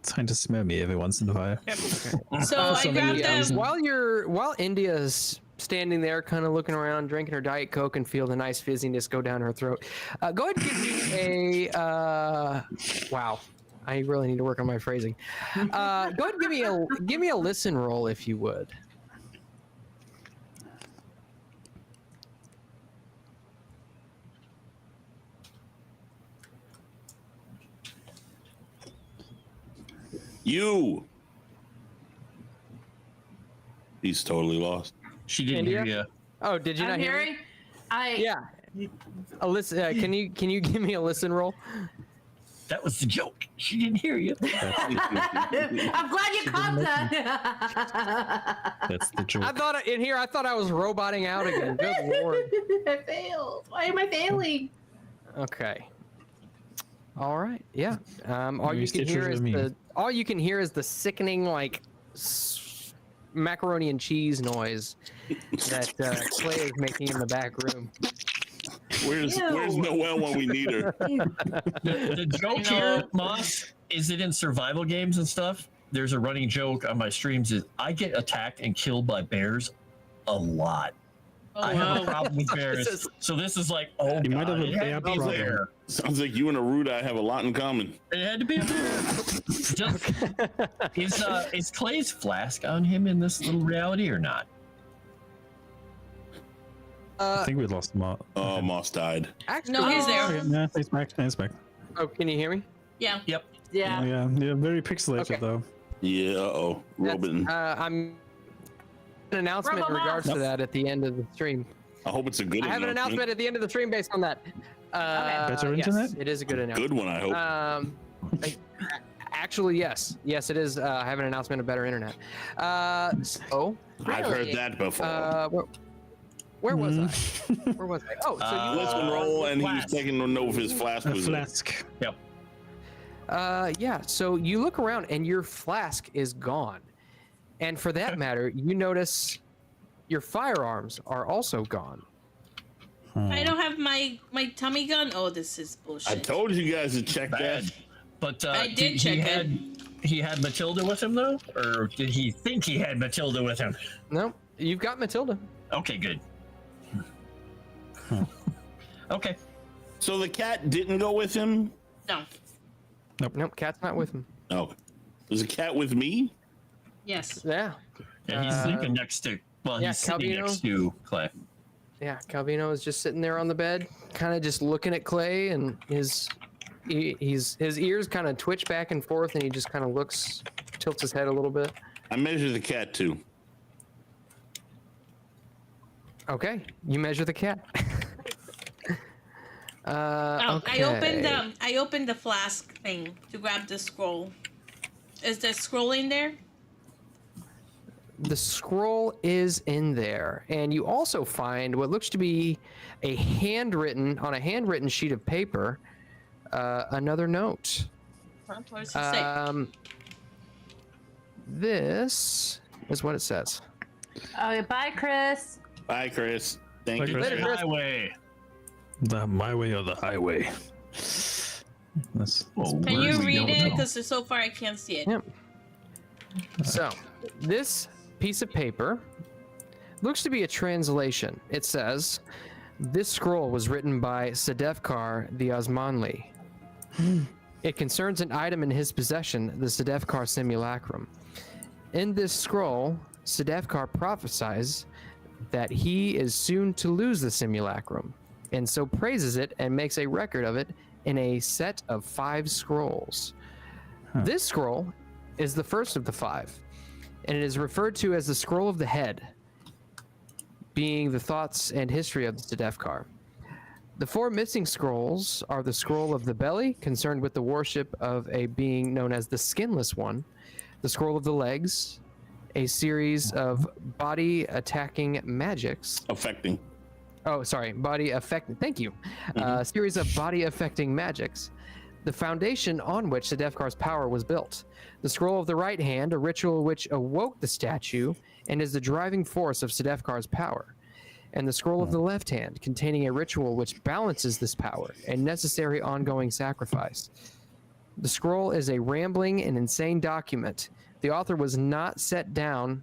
trying to smell me every once in a while. So I grabbed them. While India's standing there, kind of looking around, drinking her Diet Coke, and feel the nice fizziness go down her throat. Go ahead and give me a. Wow, I really need to work on my phrasing. Go ahead and give me a listen roll, if you would. You. He's totally lost. She didn't India? hear you. Oh, did you I'm not hear me? hearing. Yeah. A listen. Can you give me a listen roll? That was the joke. She didn't hear you. I'm glad you caught that. That's the joke. I thought I was roboting out again. Good lord. I failed. Why am I failing? Okay. All right. Yeah. All you can Stitches hear with is me. all you can hear is the sickening macaroni and cheese noise that Clay is making in the back room. Where's Noelle when we need her? The joke here, Moss, is it in survival games and stuff? There's a running joke on my streams is I get attacked and killed by bears a lot. Oh, I have a wow. problem with bears. So this is like, oh, You might God, have a it had bear to be problem. there. Sounds like you and Aruda have a lot in common. It had to be a bear. Is Clay's flask on him in this little reality or not? I think we lost Moss. Oh, Moss died. Actually, No, he's there. Yeah, he's back. He's back. Oh, can you hear me? Yeah. Yep. Yeah. Yeah, very pixelated Okay. though. Yeah, uh-oh. Robin. I'm an announcement in Robo regards Moss. to that at the end of the stream. I hope it's a good I have an announcement at the end of the stream based on that. Better yes, internet? it is a good announcement. Good one, I hope. Actually, yes. Yes, it is. I have an announcement of better internet. So, I've heard that before. where was I? Where was I? Oh, so you Listen, roll, and he was flask. taking to know if his flask A was there. flask. Yep. yeah, so you look around and your flask is gone. And for that matter, you notice your firearms are also gone. I don't have my tummy gun. Oh, this is bullshit. I told you guys to check Bad. that. But I did check it. He had Matilda with him though, or did he think he had Matilda with him? No, you've got Matilda. Okay, good. Okay. So the cat didn't go with him? No. Nope, cat's not with him. Oh. Was the cat with me? Yes. Yeah. Yeah, he's sleeping next to. Well, yeah, he's sitting Calvino. next to Clay. Yeah, Calvino is just sitting there on the bed, kind of just looking at Clay, and his ears kind of twitch back and forth, and he just kind of tilts his head a little bit. I measured the cat too. Okay, you measure the cat. Okay. I opened the flask thing to grab the scroll. Is the scroll in there? The scroll is in there, and you also find what looks to be on a handwritten sheet of paper, another note. What does it say? This is what it says. Okay, bye, Chris. Bye, Chris. Thank Bye, you. Chris. Later, Chris. Highway. My way or the highway. Can you read it? Because so far I can't see it. Yep. So, this piece of paper looks to be a translation. It says, "This scroll was written by Sedefkar the Osmanli. It concerns an item in his possession, the Sedefkar simulacrum. In this scroll, Sedefkar prophesies that he is soon to lose the simulacrum, and so praises it and makes a record of it in a set of 5 scrolls. This scroll is the first of the 5, and it is referred to as the Scroll of the Head, being the thoughts and history of the Sedefkar. The 4 missing scrolls are the Scroll of the Belly, concerned with the worship of a being known as the Skinless One, the Scroll of the Legs, a series of body attacking magics. Affecting. Oh, sorry, body affecting. Thank you. A series of body affecting magics. The foundation on which the Sedefkar's power was built. The Scroll of the Right Hand, a ritual which awoke the statue and is the driving force of Sedefkar's power. And the Scroll of the Left Hand, containing a ritual which balances this power, a necessary ongoing sacrifice. The scroll is a rambling and insane document. The author has not set down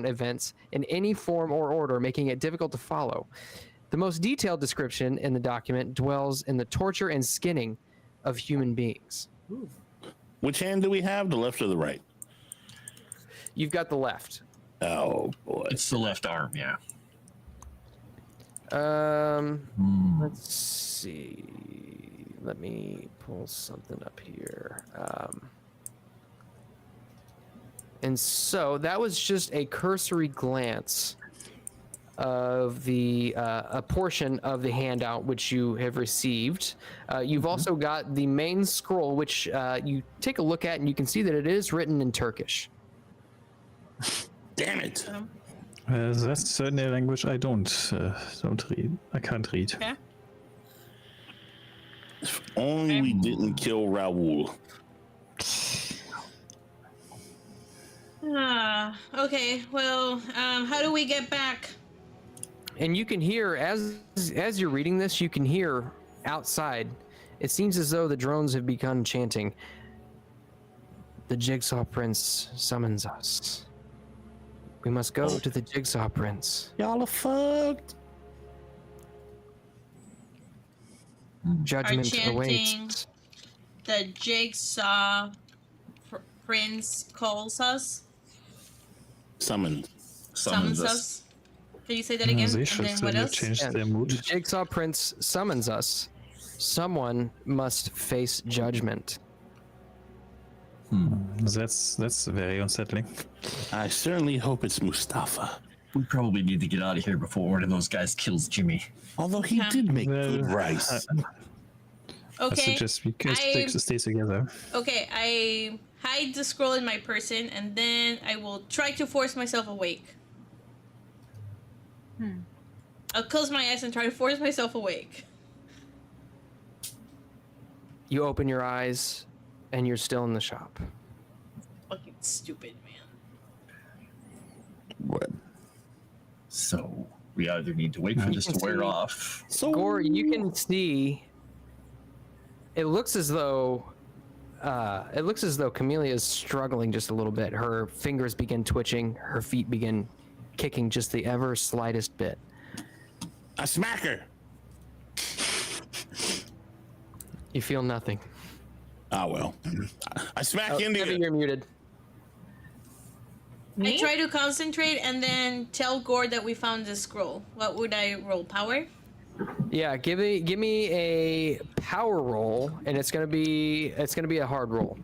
events in any form or order, making it difficult to follow. The most detailed description in the document dwells in the torture and skinning of human beings. Which hand do we have? The left or the right? You've got the left. Oh boy. It's the left arm, yeah. Let's see. Let me pull something up here. And so that was just a cursory glance of the a portion of the handout which you have received. You've also got the main scroll, which you take a look at, and you can see that it is written in Turkish. Damn it. That's certainly a language I don't read. I can't read. Okay. If only we didn't kill Raoul. Okay, well, how do we get back? And you can hear, as you're reading this, you can hear outside. It seems as though the drones have begun chanting. The Jigsaw Prince summons us. We must go to the Jigsaw Prince. Y'all are fucked. Judgment chanting awaits. The Jigsaw Prince calls us. Summoned. Summons us. Can you say that again? They And should then what certainly else? change Yeah, their mood. the Jigsaw Prince summons us. Someone must face judgment. That's very unsettling. I certainly hope it's Mustafa. We probably need to get out of here before one of those guys kills Jimmy. Although he did make good rice. I Okay. suggest we stay together. Okay, I hide the scroll in my person, and then I will try to force myself awake. I'll close my eyes and try to force myself awake. You open your eyes, and you're still in the shop. Fucking stupid, man. What? So we either need to wait for this to wear off. So Gore, you can see. It looks as though Camellia is struggling just a little bit. Her fingers begin twitching. Her feet begin kicking just the ever slightest bit. I smack her. You feel nothing. Ah well. I smack Oh, into Sevvy, you. you're muted. I try to concentrate and then tell Gord that we found the scroll. What would I roll? Power? Yeah, give me a power roll, and it's gonna be a hard roll.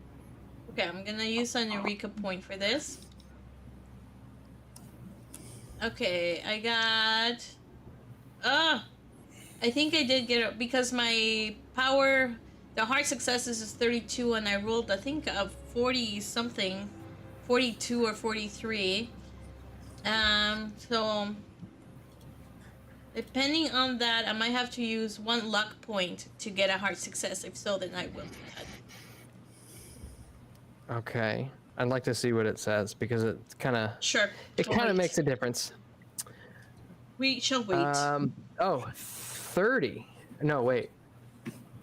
Okay, I'm gonna use an Eureka point for this. Okay, I got... I think I did get it because my power... The hard successes is 32 and I rolled, I think, a 40-something. 42 or 43. So... Depending on that, I might have to use 1 luck point to get a hard success. If so, then I will do that. Okay, I'd like to see what it says because it kind of Sure. makes a difference. We shall wait. 30. No, wait.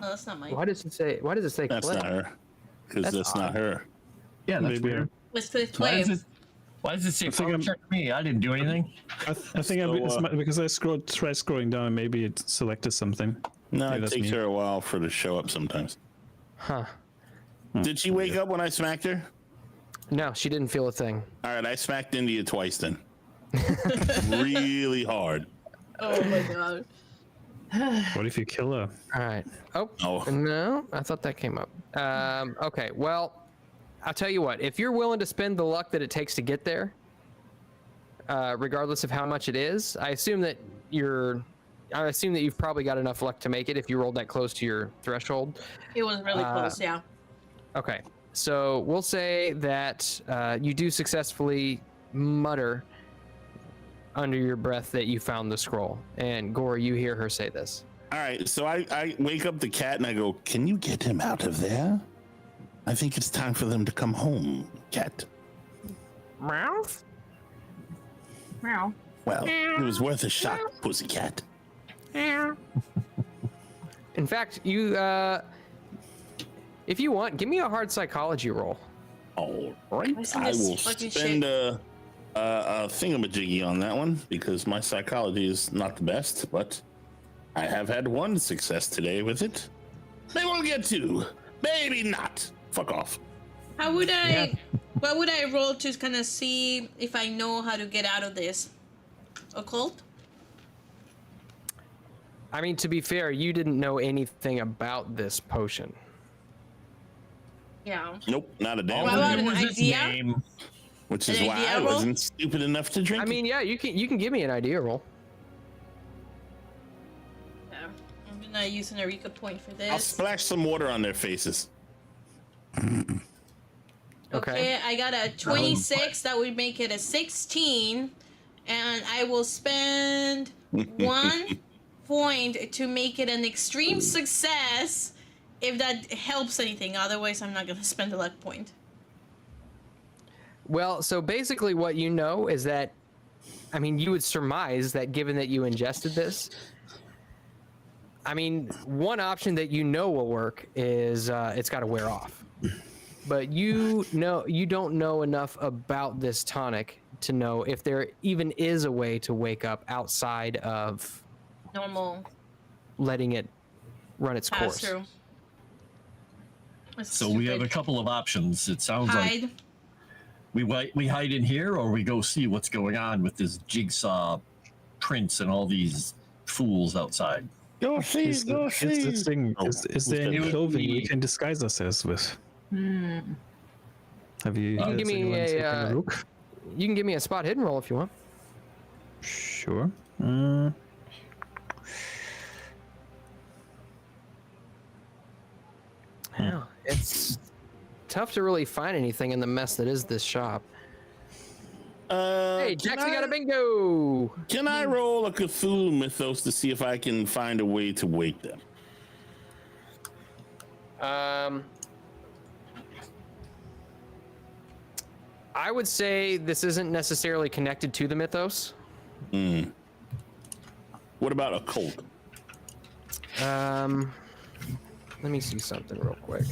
No, that's not mine. Why does it say That's Clay? not her. Because That's that's not her. Yeah, that's Maybe. weird. Let's put it Why play. does it say I think power I'm- check me? I didn't do anything. I think So, because I tried scrolling down, maybe it selected something. No, Maybe it that's takes me. her a while for it to show up sometimes. Huh. Did she wake up when I smacked her? No, she didn't feel a thing. All right, I smacked into you twice then. Really hard. Oh my god. What if you kill her? All right. Oh, Oh. no. I thought that came up. Okay. Well, I'll tell you what. If you're willing to spend the luck that it takes to get there, regardless of how much it is, I assume that you've probably got enough luck to make it if you rolled that close to your threshold. It was really close, yeah. Okay. So we'll say that you do successfully mutter under your breath that you found the scroll. And Gore, you hear her say this. All right, so I wake up the cat and I go, "Can you get him out of there? I think it's time for them to come home, cat." Meow. Meow. Well, it was worth a shot, pussycat. In fact, you, if you want, give me a hard psychology roll. All right, Listen to I this will fucking spend a thingamajiggy on that one because my psychology is not the best, but I have had one success today with it. Maybe we'll get two, maybe not. Fuck off. How would I? What would I roll to kind of see if I know how to get out of this? Occult? I mean, to be fair, you didn't know anything about this potion. Yeah. Nope, not a damn What thing. about What an was its idea? name? Which is An why idea I roll? wasn't stupid enough to drink I mean, yeah, you can give me an idea roll. Yeah. I'm gonna use an Eureka point for it. this. I'll splash some water on their faces. Okay, I got a 26. That would make it a 16, and I will spend 1 point to make it an extreme success. If that helps anything, otherwise I'm not gonna spend a luck point. Well, so basically what you know is that, I mean, you would surmise that given that you ingested this, I mean, one option that you know will work is it's got to wear off. But you don't know enough about this tonic to know if there even is a way to wake up outside of Normal letting it run its pass course. through. That's So we have a stupid. couple of options. It sounds like Hide. we hide in here, or we go see what's going on with this jigsaw prince and all these fools outside. Go see, Is go see. this thing? Oh, Is there any it would clothing we be- can disguise ourselves with? Have you? You can has give me anyone taken a, look? You can give me a spot hidden roll if you want. Sure. Yeah, it's tough to really find anything in the mess that is this shop. Hey, Can Jackson got a I- bingo! Can I roll a Cthulhu mythos to see if I can find a way to wake them? I would say this isn't necessarily connected to the mythos. What about a cult? Let me see something real quick.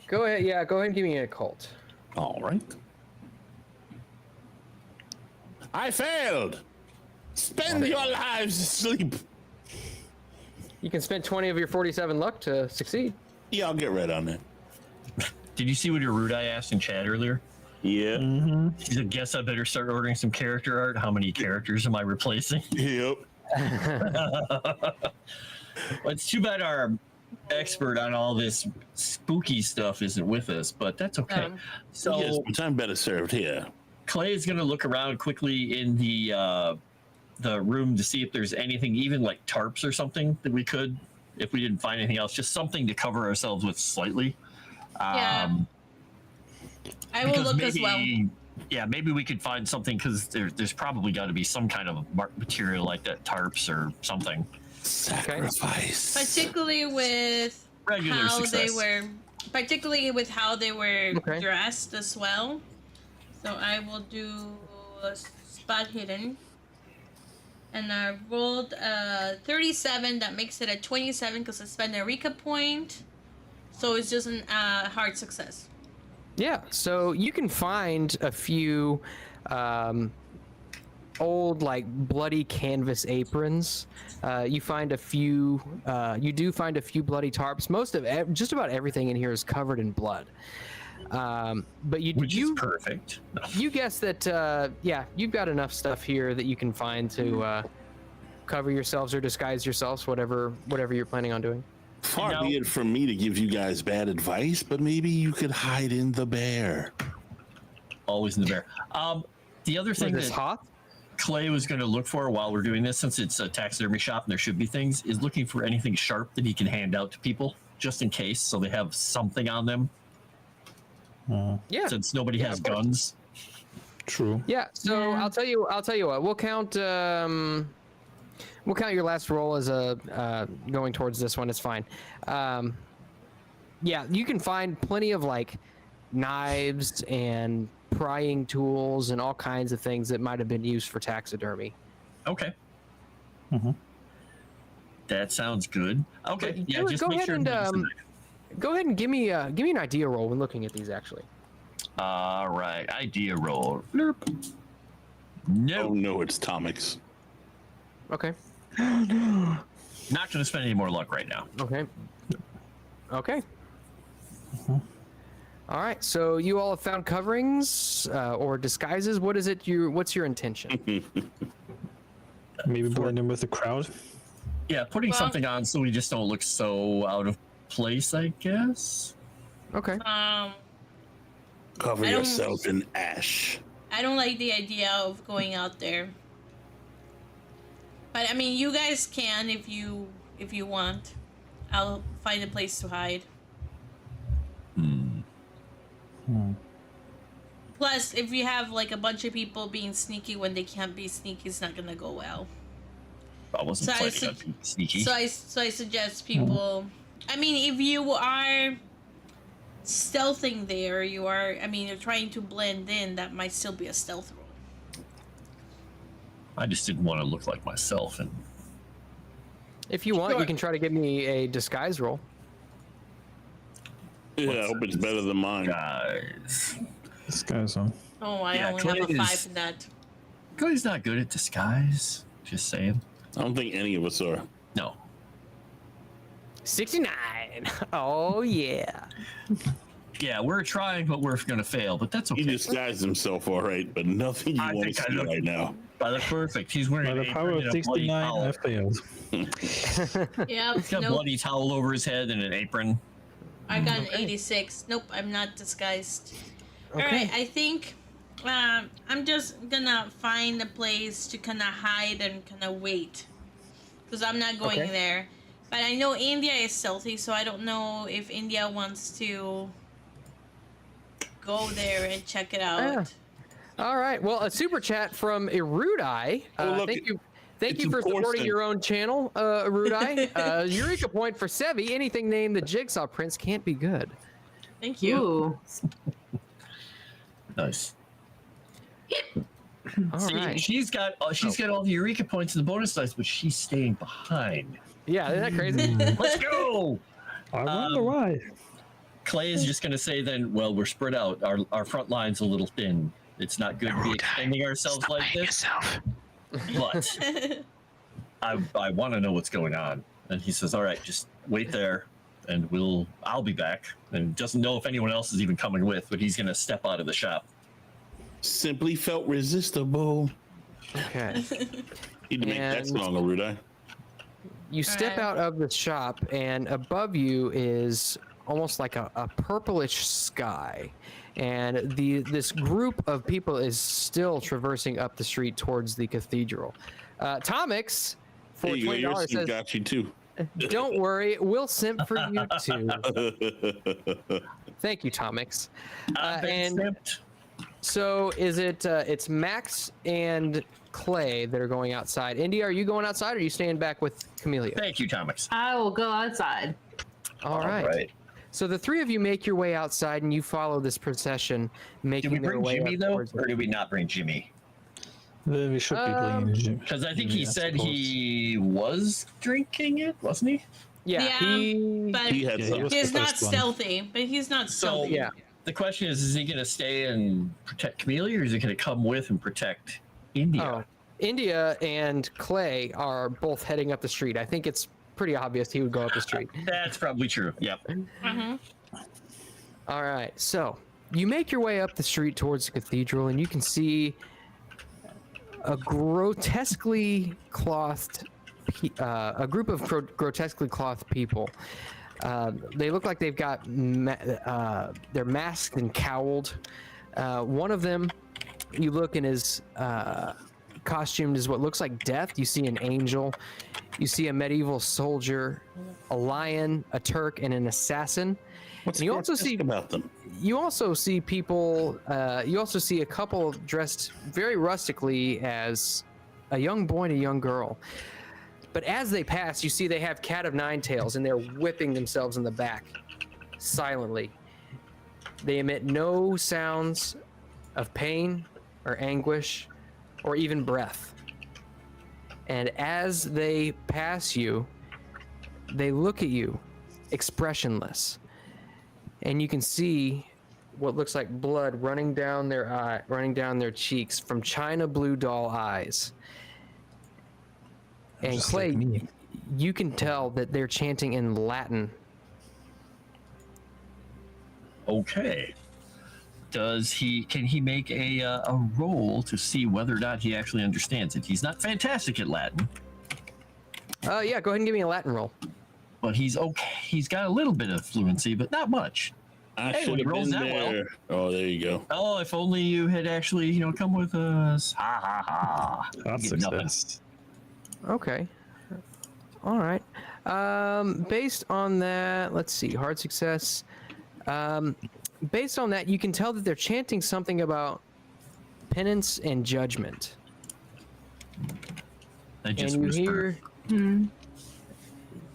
Go ahead. Yeah, go ahead and give me a cult. All right. I failed. Spend your lives asleep. You can spend 20 of your 47 luck to succeed. Yeah, I'll get right on that. Did you see what your rude eye asked in chat earlier? Yeah. She said, "Guess I better start ordering some character art. How many characters am I replacing?" Yep. Well, it's too bad our expert on all this spooky stuff isn't with us, but that's okay. So Yes, but I'm better served here. Clay is going to look around quickly in the room to see if there's anything, even like tarps or something, that we could, if we didn't find anything else, just something to cover ourselves with slightly. Yeah. I will Because look as well. Yeah, maybe we could find something, because there's probably got to be some kind of material like that, tarps or something. Sacrifice. Particularly with Regular how success. they were Okay. dressed as well. So I will do a spot hidden. And I rolled a 37. That makes it a 27 because I spent a Eureka point. So it's just a hard success. Yeah, so you can find a few old like bloody canvas aprons. You find a few. You do find a few bloody tarps. Most of just about everything in here is covered in blood. But Which is perfect. You guess that you've got enough stuff here that you can find to cover yourselves or disguise yourselves, whatever you're planning on doing. Far be it from me to give you guys bad advice, but maybe you could hide in the bear. Always in the bear. The other thing that Hoth? Clay was going to look for while we're doing this, since it's a taxidermy shop and there should be things, is looking for anything sharp that he can hand out to people, just in case, so they have something on them. Yeah. Since nobody has guns. True. Yeah. So Yeah. I'll tell you what. We'll count your last roll as a going towards this one. It's fine. Yeah, you can find plenty of like knives and prying tools and all kinds of things that might have been used for taxidermy. Okay. Mm-hmm. That sounds good. Okay. Yeah, just go make ahead sure. and go ahead and give me an idea roll when looking at these. Actually. All right. Idea roll. Blurp. No. Oh no, it's Tomix. Okay. Not going to spend any more luck right now. Okay. All right. So you all have found coverings or disguises. What's your intention? Maybe blend in with the crowd. Yeah, putting something on so we just don't look so out of place, I guess. Okay. Cover I don't- yourself in ash. I don't like the idea of going out there. But I mean, you guys can if you want. I'll find a place to hide. Plus, if you have like a bunch of people being sneaky when they can't be sneaky, it's not gonna go well. I wasn't So I planning on su- being sneaky. So I suggest people. I mean, if you are stealthing there, you're trying to blend in. That might still be a stealth roll. I just didn't want to look like myself. And If you want, Sure. you can try to give me a disguise roll. Yeah, I hope it's better than mine. guys, This guy's on. Oh, I Yeah, only have a Clay 5 is- in that. Cody's not good at disguise. Just saying. I don't think any of us are. No. 69. Oh yeah. Yeah, we're trying, but we're going to fail. But that's He okay. disguised himself all right, but nothing you I want to think I see look- right now. By the perfect. He's wearing By an the apron power of and a bloody 69, towel. I failed. Yep. He's got a Nope. bloody towel over his head and an apron. I got an 86. Nope, I'm not disguised. Okay. Alright, I think I'm just gonna find a place to kind of hide and kind of wait. Because I'm not going Okay. there. But I know India is stealthy, so I don't know if India wants to go there and check it out. All right. Well, a super chat from Erudai. Oh, look, Thank it's you for a supporting porcelain. your own channel, Erudai. Eureka point for Sevvy. Anything named the Jigsaw Prince can't be good. Thank you. Ooh. Nice. All See, right. she's got all the Eureka points in the bonus dice, but she's staying behind. Yeah, isn't that crazy? Let's go. I wonder why. Clay is just going to say then, well, we're spread out. Our front line's a little thin. It's not good to be extending ourselves like this. But I want to know what's going on. And he says, all right, just wait there and I'll be back. And doesn't know if anyone else is even coming with, but he's going to step out of the shop. Simply felt resistible. Okay. Need to make that And- song, Arudai. You step Alright. out of the shop, and above you is almost like a purplish sky. And this group of people is still traversing up the street towards the cathedral. Tomix, for There you go. Your $20 suit says, got you too. don't worry, we'll simp for you too. Thank you, Tomix. And Except so is it, it's Max and Clay that are going outside. Indy, are you going outside or are you staying back with Camellia? thank you, Thomas. I will go outside. All right. So the three of you make your way outside and you follow this procession, making Did we their bring way Jimmy up though, towards or did we not bring Jimmy? We should be playing Jim. Because I think Jimmy, he said suppose. he was drinking it, wasn't he? Yeah, Yeah, he, But He had Yeah, some. was he's the not first one. stealthy. But he's not So stealthy. yeah. The question is he going to stay and protect Camellia, or is he going to come with and protect India? Oh, India and Clay are both heading up the street. I think it's pretty obvious he would go up the street. That's probably true. Yep. All right, so you make your way up the street towards the cathedral, and you can see a grotesquely clothed, a group of grotesquely clothed people. They look like they've got, they're masked and cowled. One of them, you look in his costumed as what looks like death. You see an angel. You see a medieval soldier, a lion, a Turk, and an assassin. What's and you also see about them? You also see people. You also see a couple dressed very rustically as a young boy and a young girl. But as they pass, you see they have cat of nine tails, and they're whipping themselves in the back silently. They emit no sounds of pain or anguish or even breath. And as they pass you, they look at you expressionless. And you can see what looks like blood running down their cheeks from China blue doll eyes. And Just Clay, like me. you can tell that they're chanting in Latin. Okay. Can he make a roll to see whether or not he actually understands it? He's not fantastic at Latin, Yeah, go ahead and give me a Latin roll. but he's okay. He's got a little bit of fluency, but not much. I Hey, should when he have rolls been that well. there. Oh, there you go. Oh, if only you had actually, come with us. Ha ha ha. That's You get nothing. success. Okay. All right. Based on that, let's see, hard success. Based on that, you can tell that they're chanting something about penance and judgment. I just And you whispered.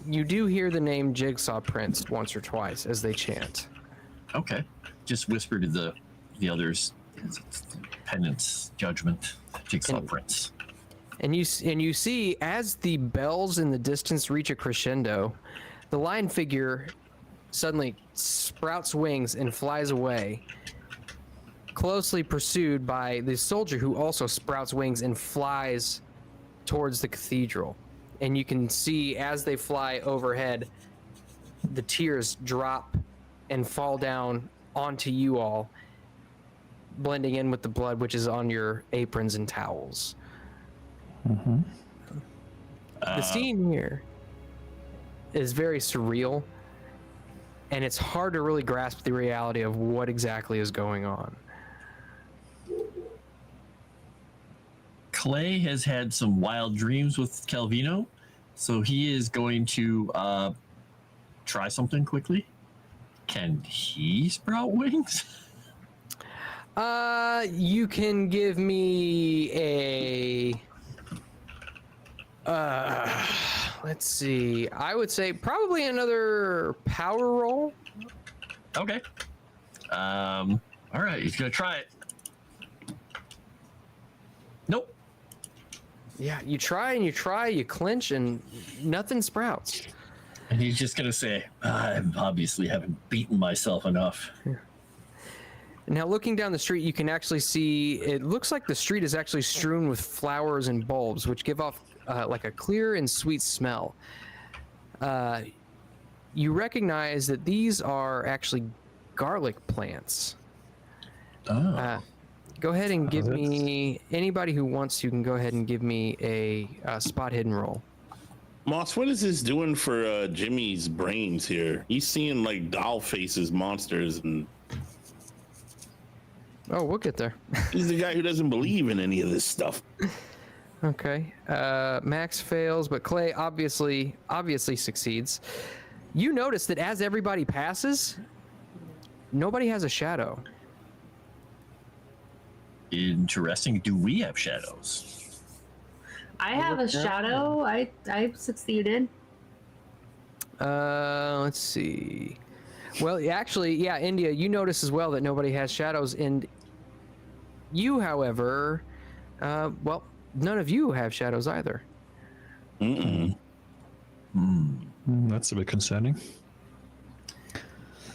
you do hear the name Jigsaw Prince once or twice as they chant. Okay. Just whisper to the others. Penance, judgment, Jigsaw Prince. And you see as the bells in the distance reach a crescendo, the lion figure suddenly sprouts wings and flies away, closely pursued by the soldier who also sprouts wings and flies towards the cathedral. And you can see as they fly overhead, the tears drop and fall down onto you all, blending in with the blood which is on your aprons and towels. The scene here is very surreal, and it's hard to really grasp the reality of what exactly is going on. Clay has had some wild dreams with Calvino, so he is going to try something quickly. Can he sprout wings? You can give me a let's see. I would say probably another power roll. Okay. All right, he's gonna try it. Nope. Yeah, you try and you try, you clinch, and nothing sprouts. And he's just gonna say, "I obviously haven't beaten myself enough." Now, looking down the street, you can actually see it looks like the street is actually strewn with flowers and bulbs, which give off like a clear and sweet smell. You recognize that these are actually garlic plants. Oh. Go ahead and give that's- me, anybody who wants to can go ahead and give me a spot hidden roll. Moss, what is this doing for Jimmy's brains here? He's seeing like doll faces, monsters, and Oh, we'll get there. he's the guy who doesn't believe in any of this stuff. Okay. Max fails, but Clay obviously succeeds. You notice that as everybody passes, nobody has a shadow. Interesting. Do we have shadows? I have a shadow. I succeeded. Let's see. Well, actually, yeah, India, you notice as well that nobody has shadows, and you, however, well, none of you have shadows either. That's a bit concerning.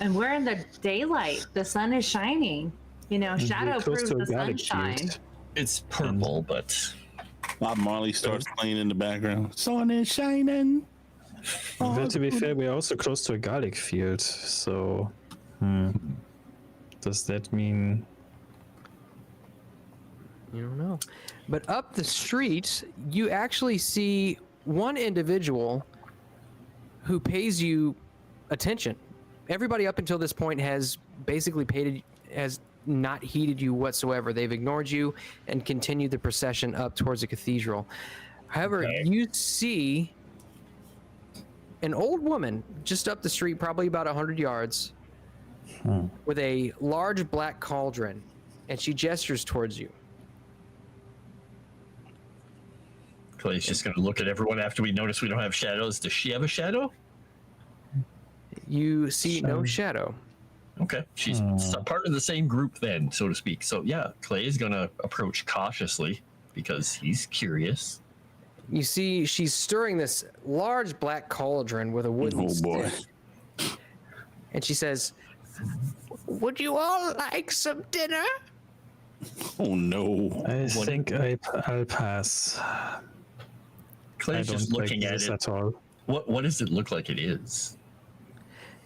And we're in the daylight. The sun is shining. You know, shadow We're close proves to a the garlic sunshine. field. It's purple, but Bob Marley starts playing in the background. Sun is shining. Well, to be fair, we're also close to a garlic field, so does that mean? You don't know. But up the street, you actually see one individual who pays you attention. Everybody up until this point has basically has not heeded you whatsoever. They've ignored you and continued the procession up towards the cathedral. However, you see an old woman just up the street, probably about 100 yards, with a large black cauldron, and she gestures towards you. Clay's just going to look at everyone after we notice we don't have shadows. Does she have a shadow? You see no shadow. Okay. She's part of the same group then, so to speak. So, yeah, Clay is going to approach cautiously because he's curious. You see she's stirring this large black cauldron with a wooden stick. And she says, "Would you all like some dinner?" Oh, no. I think I'll pass. Clay's just looking at it. At all. What does it look like it is?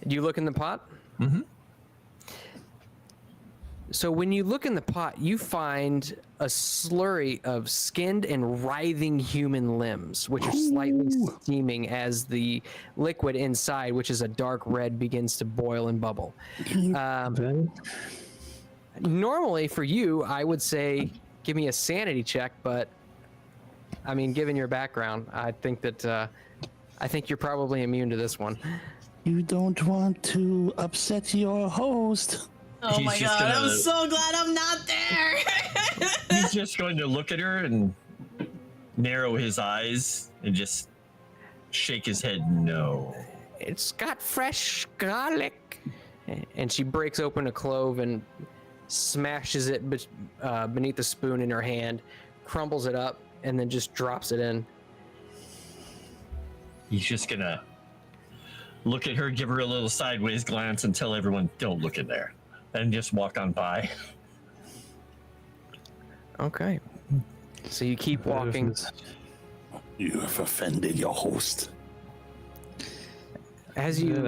Do you look in the pot? Mm-hmm. So when you look in the pot, you find a slurry of skinned and writhing human limbs, which are slightly steaming as the liquid inside, which is a dark red, begins to boil and bubble. Normally for you, I would say give me a sanity check, but I mean, given your background, I think that I think you're probably immune to this one. You don't want to upset your host. Oh He's my just god, gonna- I'm so glad I'm not there. He's just going to look at her and narrow his eyes and just shake his head no. It's got fresh garlic. And she breaks open a clove and smashes it beneath the spoon in her hand, crumbles it up, and then just drops it in. He's just going to look at her, give her a little sideways glance and tell everyone, don't look in there. And just walk on by. Okay. So you keep walking. You have offended your host. As you...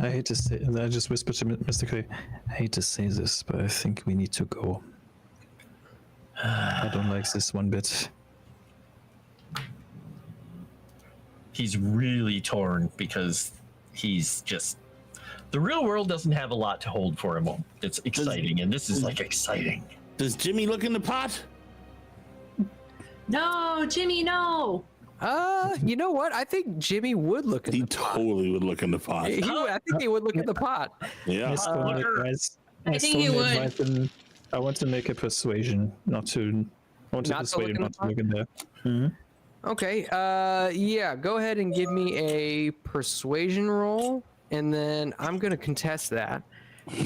I hate to say, I just whispered to Mr. Clay, I hate to say this, but I think we need to go. I don't like this one bit. He's really torn because he's just... The real world doesn't have a lot to hold for him. It's exciting, and this is like exciting. Does Jimmy look in the pot? No, Jimmy, no. You know what? I think Jimmy would look at He the pot. totally would look in the pot. I think he would look at the pot. Yeah. I think he would. I want to make a persuasion, not to persuade him not to look in there. Mm-hmm. Okay. Yeah. Go ahead and give me a persuasion roll, and then I'm gonna contest that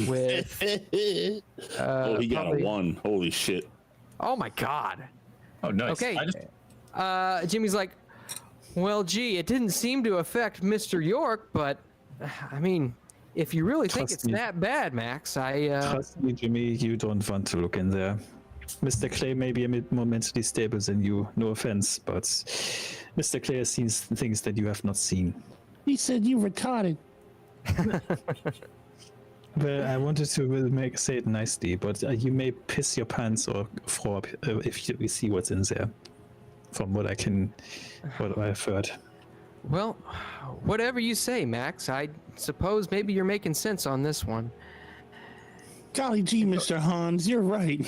with. Oh, he got probably- a 1. Holy shit. Oh my god. Oh, nice. Okay. I just, Jimmy's like, well, gee, it didn't seem to affect Mr. York, but I mean, if you really think Trust it's me. that bad, Max, I Trust me, Jimmy, you don't want to look in there. Mr. Clay may be a bit more mentally stable than you, no offense, but Mr. Clay has seen things that you have not seen. He said you retarded. Well, I wanted to say it nicely, but you may piss your pants or throw up if you see what's in there. From what I've heard. well, whatever you say, Max. I suppose maybe you're making sense on this one. Golly gee, Mr. Hans, you're right.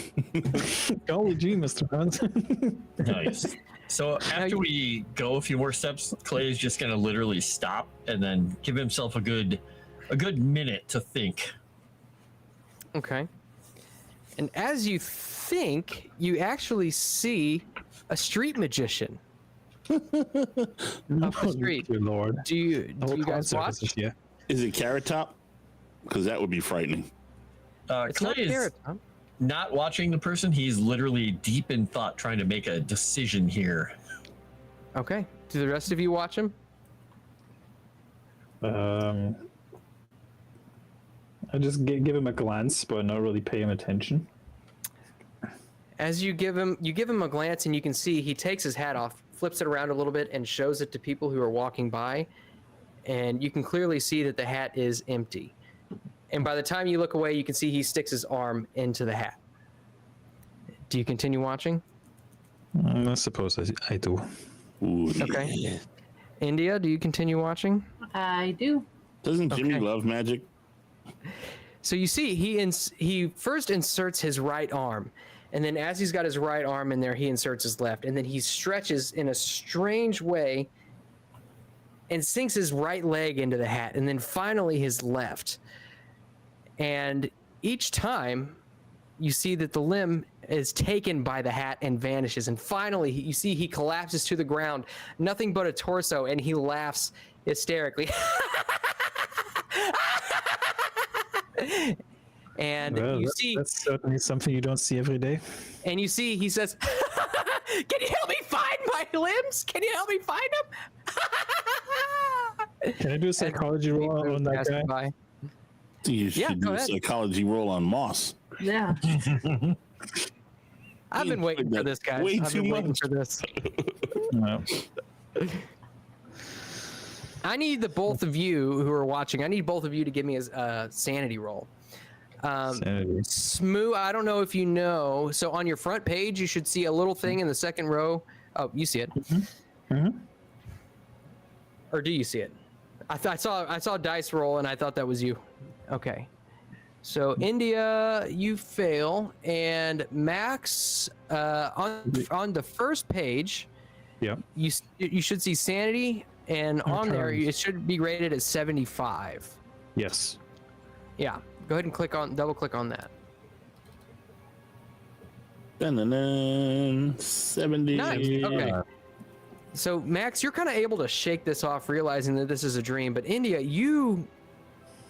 Golly gee, Mr. Hans. nice. So after we go a few more steps, Clay is just going to literally stop and then give himself a good minute to think. Okay. And as you think, you actually see a street magician up the street. Dear Lord. Do you guys watch? Is it Carrot Top? Because that would be frightening. It's Clay not is Carrot Top. not watching the person. He's literally deep in thought trying to make a decision here. Okay. Do the rest of you watch him? I just give him a glance, but not really pay him attention. As you give him a glance, and you can see he takes his hat off, flips it around a little bit, and shows it to people who are walking by. And you can clearly see that the hat is empty. And by the time you look away, you can see he sticks his arm into the hat. Do you continue watching? I suppose I do. Ooh, Okay. yeah. India, do you continue watching? I do. Doesn't Jimmy Okay. love magic? So you see, he first inserts his right arm, and then as he's got his right arm in there, he inserts his left, and then he stretches in a strange way and sinks his right leg into the hat, and then finally his left. And each time, you see that the limb is taken by the hat and vanishes, and finally you see he collapses to the ground, nothing but a torso, and he laughs hysterically. And Well, you see, that's certainly something you don't see every day. and you see, he says, "Can you help me find my limbs? Can you help me find them?" Can I do a psychology roll on that Passing guy? by. You Yeah, should go do a ahead. psychology roll on Moss. Yeah. I've been waiting for this, guys. Way I've too been waiting much. for this. No. I need the both of you who are watching. I need both of you to give me a sanity roll. Sanity. Smoo, I don't know if you know. So on your front page, you should see a little thing in the second row. Oh, you see it. Mhm. Or do you see it? I saw dice roll, and I thought that was you. Okay. So India, you fail, and Max, on the first page, Yep. you should see sanity, and on there Okay. it should be rated as 75. Yes. Yeah. Go ahead and double click on that. Dun-dun-dun, 70. Nice. Okay. So Max, you're kind of able to shake this off, realizing that this is a dream. But India,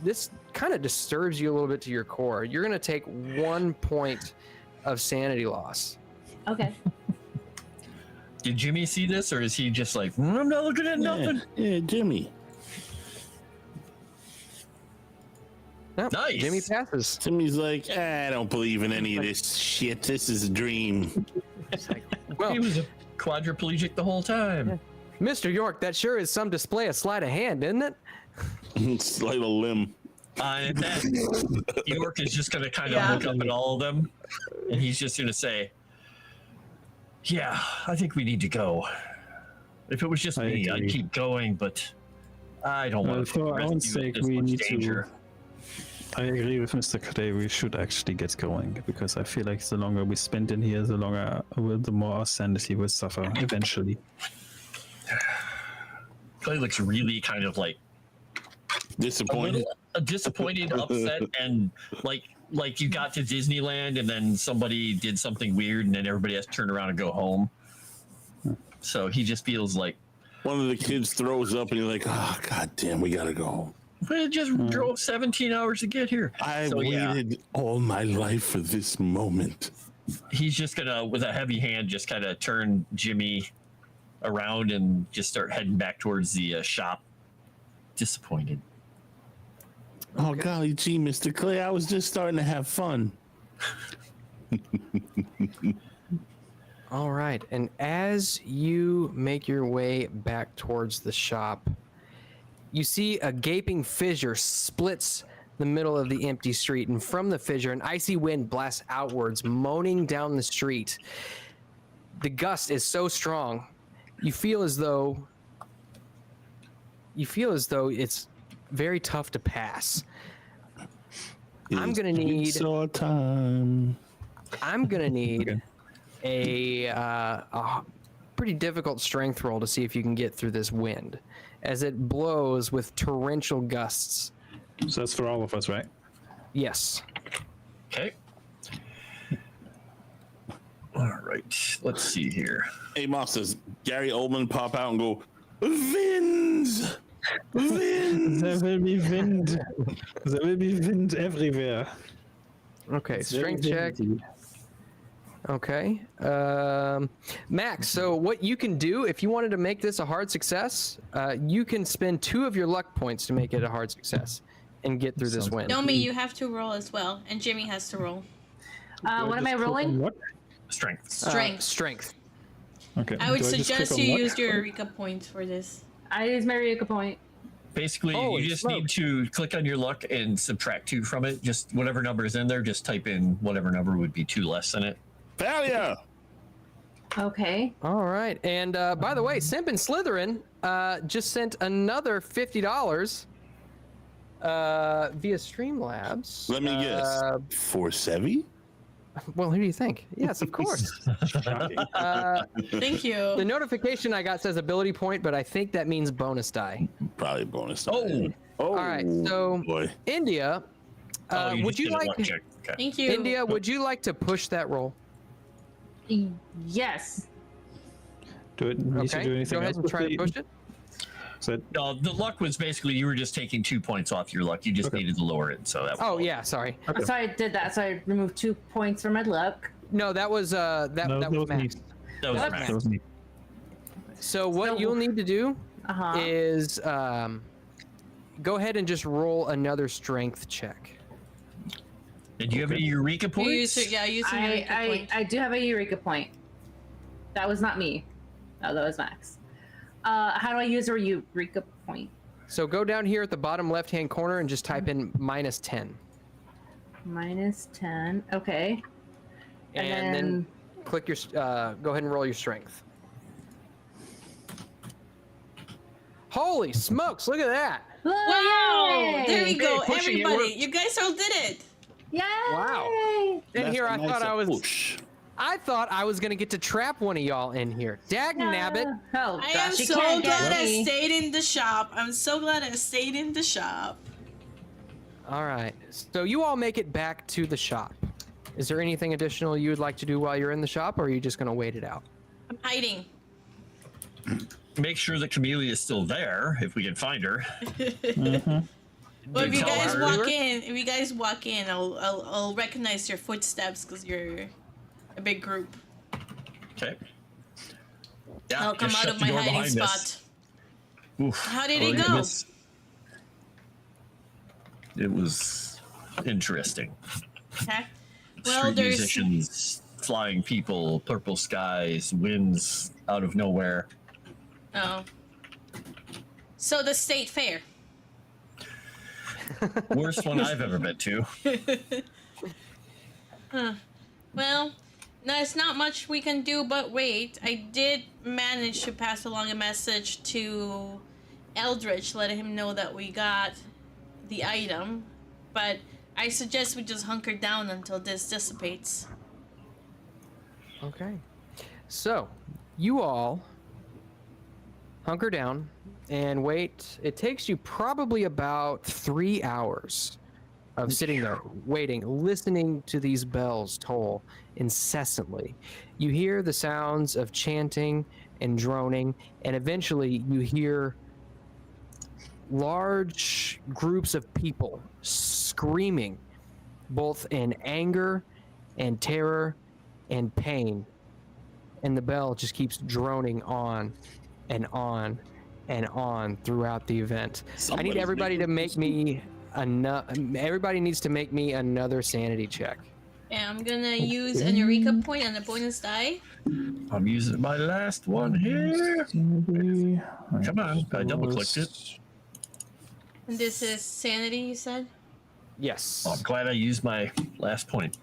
this kind of disturbs you a little bit to your core. You're going to take 1 point of sanity loss. Okay. Did Jimmy see this, or is he just like, I'm not looking at nothing? Yeah, Jimmy. No, Nice. Jimmy passes. Jimmy's like, I don't believe in any of this shit. This is a dream. Well, He was a quadriplegic the whole time. Mr. York, that sure is some display of sleight of hand, isn't it? Slight of limb. And then York is just going to kind of look up at all of them, and he's just going to say, yeah, I think we need to go. If it was just I me, agree. I'd keep going, but I don't want to For our own sake, we need danger. to. I agree with Mr. Clay. We should actually get going because I feel like the longer we spend in here, the more our sanity will suffer eventually. Clay looks really kind of like Disappointed. disappointed, upset, and like you got to Disneyland and then somebody did something weird and then everybody has to turn around and go home. So he just feels like, One of the kids throws up and you're like, oh, god damn, we gotta go home. we just drove 17 hours to get here. I So, yeah. waited all my life for this moment. He's just gonna, with a heavy hand, just kind of turn Jimmy around and just start heading back towards the shop. Disappointed. Oh golly gee, Mr. Clay, I was just starting to have fun. All right. And as you make your way back towards the shop, you see a gaping fissure splits the middle of the empty street. And from the fissure, an icy wind blasts outwards, moaning down the street. The gust is so strong, you feel as though it's very tough to pass. I'm gonna need Jigsaw time. a pretty difficult strength roll to see if you can get through this wind, as it blows with torrential gusts. So that's for all of us, right? Yes. Okay. All right. Let's see here. Hey, Moss, does Gary Oldman pop out and go, Vinds! Vinds! There will be wind. There will be wind everywhere. Okay. It's very Strength check. windy. Okay. Max, so what you can do, if you wanted to make this a hard success, you can spend 2 of your luck points to make it a hard success and get through this Sounds wind. Nomi, you have to roll as well, and Jimmy has to roll. What am I rolling? What? Strength. Strength. Okay. I would do just suggest click you on luck? use your Eureka point for this. I use my Eureka point. Basically, Holy you just smokes. need to click on your luck and subtract 2 from it. Just whatever number is in there, just type in whatever number would be 2 less than it. Failure. Okay. All right. And by the way, Simp and Slytherin just sent another $50 via Streamlabs. Let me guess. For Sevvy? Well, who do you think? Yes, of course. Thank you. The notification I got says ability point, but I think that means bonus die. Probably bonus. Oh. Oh. All right. So, boy. India, You would just you did a like luck check. Okay. Thank you. India? Would you like to push that roll? Yes. Do it. Need to Okay. do anything Go ahead else and with try to the- push it. So No, the luck was basically you were just taking 2 points off your luck. You just Okay. needed to lower it. So that was Oh all. yeah, sorry. Okay. So I did that. So I removed 2 points from my luck. No, that was that No, that that was was me. max. That was What? max. That was me. So what So- you'll need to do Uh-huh. is go ahead and just roll another strength check. Did you have any Eureka You points? use it, yeah, use your Eureka point. I do have a Eureka point. That was not me. No, that was Max. How do I use a Eureka point? So go down here at the bottom left-hand corner and just type in -10. -10. Okay. And then click your go ahead and roll your strength. Holy smokes, look at that. Wow! There we Hey, go, pushing it everybody. worked. You guys all did it. Yay! Wow. And That's here a I nice thought I thought I was gonna get to trap one of y'all in here. Dag nabbit. Oh, I am gosh, you so can't get glad I me. stayed in the shop. I'm so glad I stayed in the shop. All right. So you all make it back to the shop. Is there anything additional you would like to do while you're in the shop, or are you just gonna wait it out? I'm hiding. Make sure that Camellia is still there if we can find her. Well, if you Tell guys her. walk in, I'll recognize your footsteps because you're a big group. Okay. Yeah, I'll come just out shut of the my door hiding behind us. spot. Oof. How did it Oh, go? It was interesting. Okay. Well, Street there's musicians, flying people, purple skies, winds out of nowhere. oh. So the state fair. Worst one I've ever been to. Well, there's not much we can do but wait. I did manage to pass along a message to Eldritch, letting him know that we got the item, but I suggest we just hunker down until this dissipates. Okay. So, you all hunker down and wait. It takes you probably about 3 hours of sitting there, waiting, listening to these bells toll incessantly. You hear the sounds of chanting and droning, and eventually you hear large groups of people screaming, both in anger and terror and pain. And the bell just keeps droning on and on and on throughout the event. I Somebody's need everybody to making make me everybody needs to make me another sanity check. And I'm gonna use an Eureka point on the bonus die. I'm using my last one here. Come on, I double clicked it. And this is sanity, you said? Yes. Oh, I'm glad I used my last point.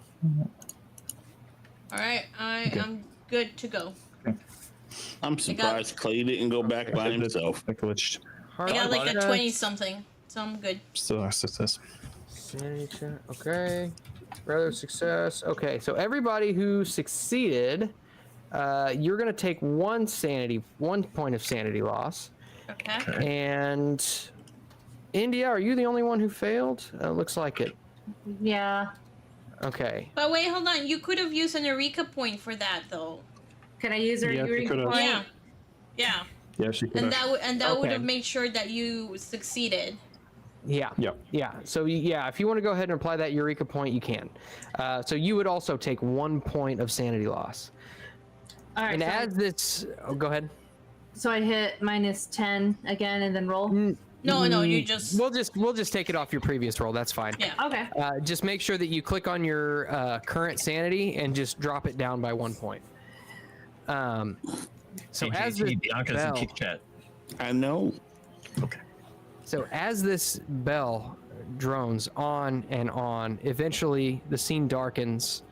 Alright, I am good to go. I'm surprised Clay didn't go back by himself. I glitched. I got like a Hard 20 something, so I'm good. Still a success. sanity check. Okay. Rather success. Okay, so everybody who succeeded, you're gonna take one point of sanity loss. Okay. And India, are you the only one who failed? Looks like it. Yeah. Okay. But wait, hold on. You could have used an Eureka point for that, though. Can I use her Yeah, you Eureka could've. point? Yeah. Yeah. Yeah, she could. And that would Okay. have made sure that you succeeded. Yeah. Yep. Yeah. So yeah, if you want to go ahead and apply that Eureka point, you can. So you would also take 1 point of sanity loss. All right. And So, as this, oh, go ahead. so I hit -10 again and then roll. No, you just. We'll just take it off your previous roll. That's fine. Yeah. Okay. Just make sure that you click on your current sanity and just drop it down by 1 point. So as this Bianca's in bell, kick chat. I know. Okay. so as this bell drones on and on, eventually the scene darkens,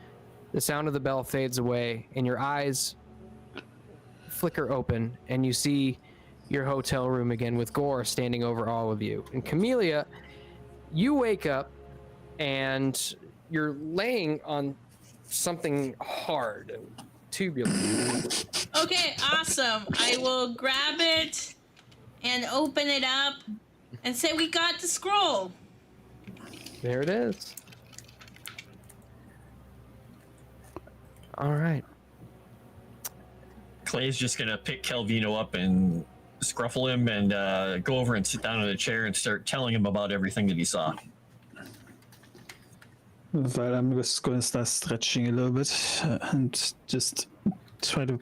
the sound of the bell fades away, and your eyes flicker open, and you see your hotel room again with Gore standing over all of you. And Camellia, you wake up and you're laying on something hard, tubular. Okay, awesome. I will grab it and open it up and say, we got the scroll. There it is. All right. Clay's just gonna pick Calvino up and scruffle him and go over and sit down in a chair and start telling him about everything that he saw. Well, I'm just going to start stretching a little bit and just try to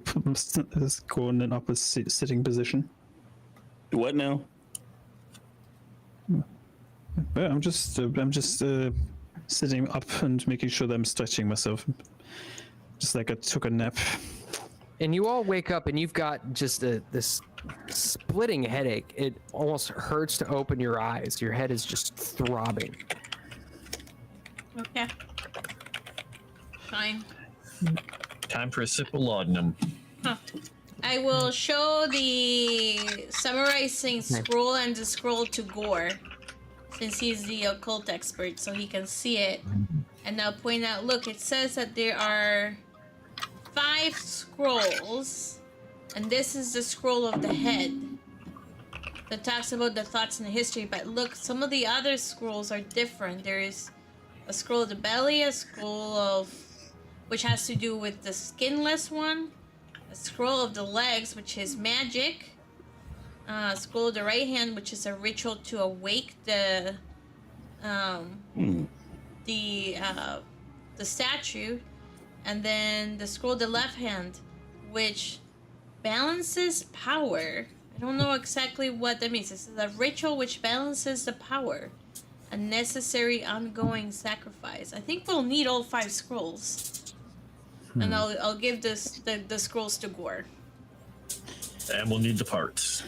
go in an upper sitting position. What now? Yeah, I'm just sitting up and making sure that I'm stretching myself, just like I took a nap. And you all wake up and you've got just this splitting headache. It almost hurts to open your eyes. Your head is just throbbing. Okay. Fine. Time for a sip of laudanum. Huh. I will show the summarizing scroll and the scroll to Gore, since he's the occult expert, so he can see it. And I'll point out, look, it says that there are 5 scrolls, and this is the scroll of the head that talks about the thoughts and the history. But look, some of the other scrolls are different. There is a scroll of the belly, a scroll of, which has to do with the skinless one, a scroll of the legs, which is magic, a scroll of the right hand, which is a ritual to awake the statue, and then the scroll of the left hand, which balances power. I don't know exactly what that means. This is a ritual which balances the power, a necessary ongoing sacrifice. I think we'll need all 5 scrolls. And I'll give the scrolls to Gore. And we'll need the parts.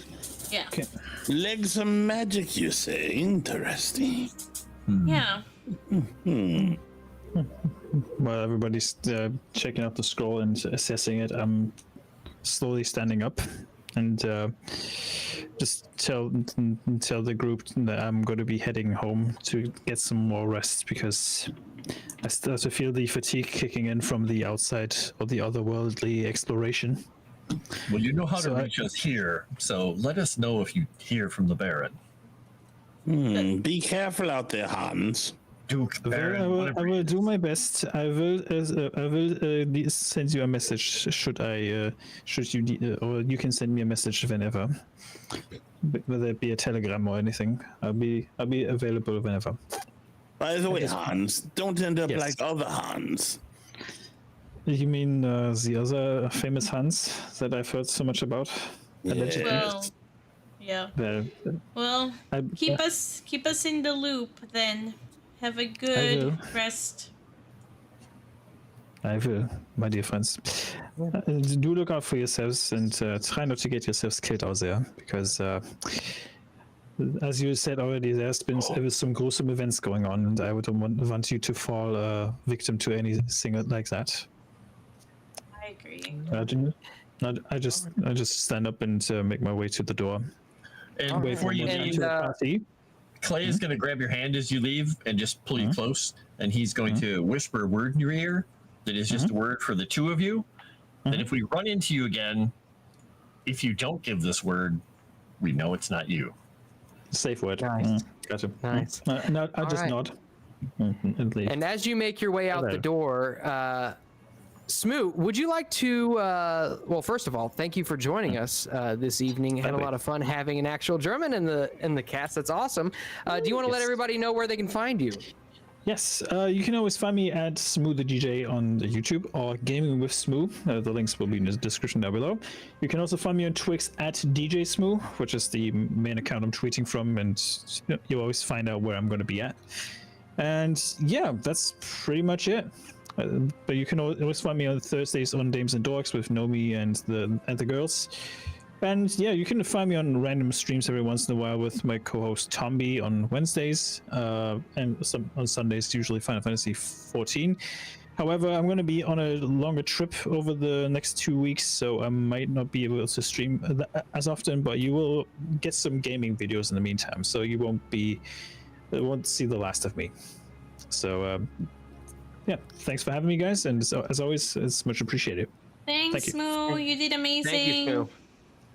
Yeah. Okay. Legs of magic, you say? Interesting. Yeah. While everybody's checking out the scroll and assessing it, I'm slowly standing up and just tell the group that I'm going to be heading home to get some more rest, because I start to feel the fatigue kicking in from the outside or the otherworldly exploration. Well, you know how to reach us here, so let us know if you hear from the Baron. Be careful out there, Hans. Duke, I Baron, will do my best. I will send you a message should you need, or you can send me a message whenever, whether it be a telegram or anything. I'll be available whenever. By the way, Hans, don't end up Yes. like other Hans. You mean the other famous Hans that I've heard so much about? Allegedly. Well, yeah. Well, keep us in the loop then. Have a good rest. I will, my dear friends. Do look out for yourselves and try not to get yourselves killed out there, because as you said already, there's been some gruesome events going on, and I don't want you to fall victim to anything like that. I agree. I just stand up and make my way to the door. And Wait before for you them leave, to party. Clay is going to grab your hand as you leave and just pull you close, and he's going to whisper a word in your ear that is just a word for the 2 of you. That if we run into you again, if you don't give this word, we know it's not you. Safe word. Nice. Gotcha. Nice. No, I just right. nod. And leave. And as you make your way out Hello. the door, Smoot, would you like to, well, first of all, thank you for joining us this evening. Had a lot of fun having an actual German in the cast. That's awesome. Do you want to let everybody know where they can find you? Yes, you can always find me at Smooth the DJ on the YouTube or Gaming with Smooth. The links will be in the description down below. You can also find me on Twix at DJ Smooth, which is the main account I'm tweeting from, and you always find out where I'm going to be at. And yeah, that's pretty much it. But you can always find me on Thursdays on Dames and Dorks with Nomi and the girls. And yeah, you can find me on random streams every once in a while with my co-host Tomby on Wednesdays, and on Sundays, usually Final Fantasy 14. However, I'm going to be on a longer trip over the next 2 weeks, so I might not be able to stream as often, but you will get some gaming videos in the meantime, so you won't see the last of me. So yeah, thanks for having me, guys, and as always, it's much appreciated. Thanks, Moo. You did amazing. Thank you, Stu.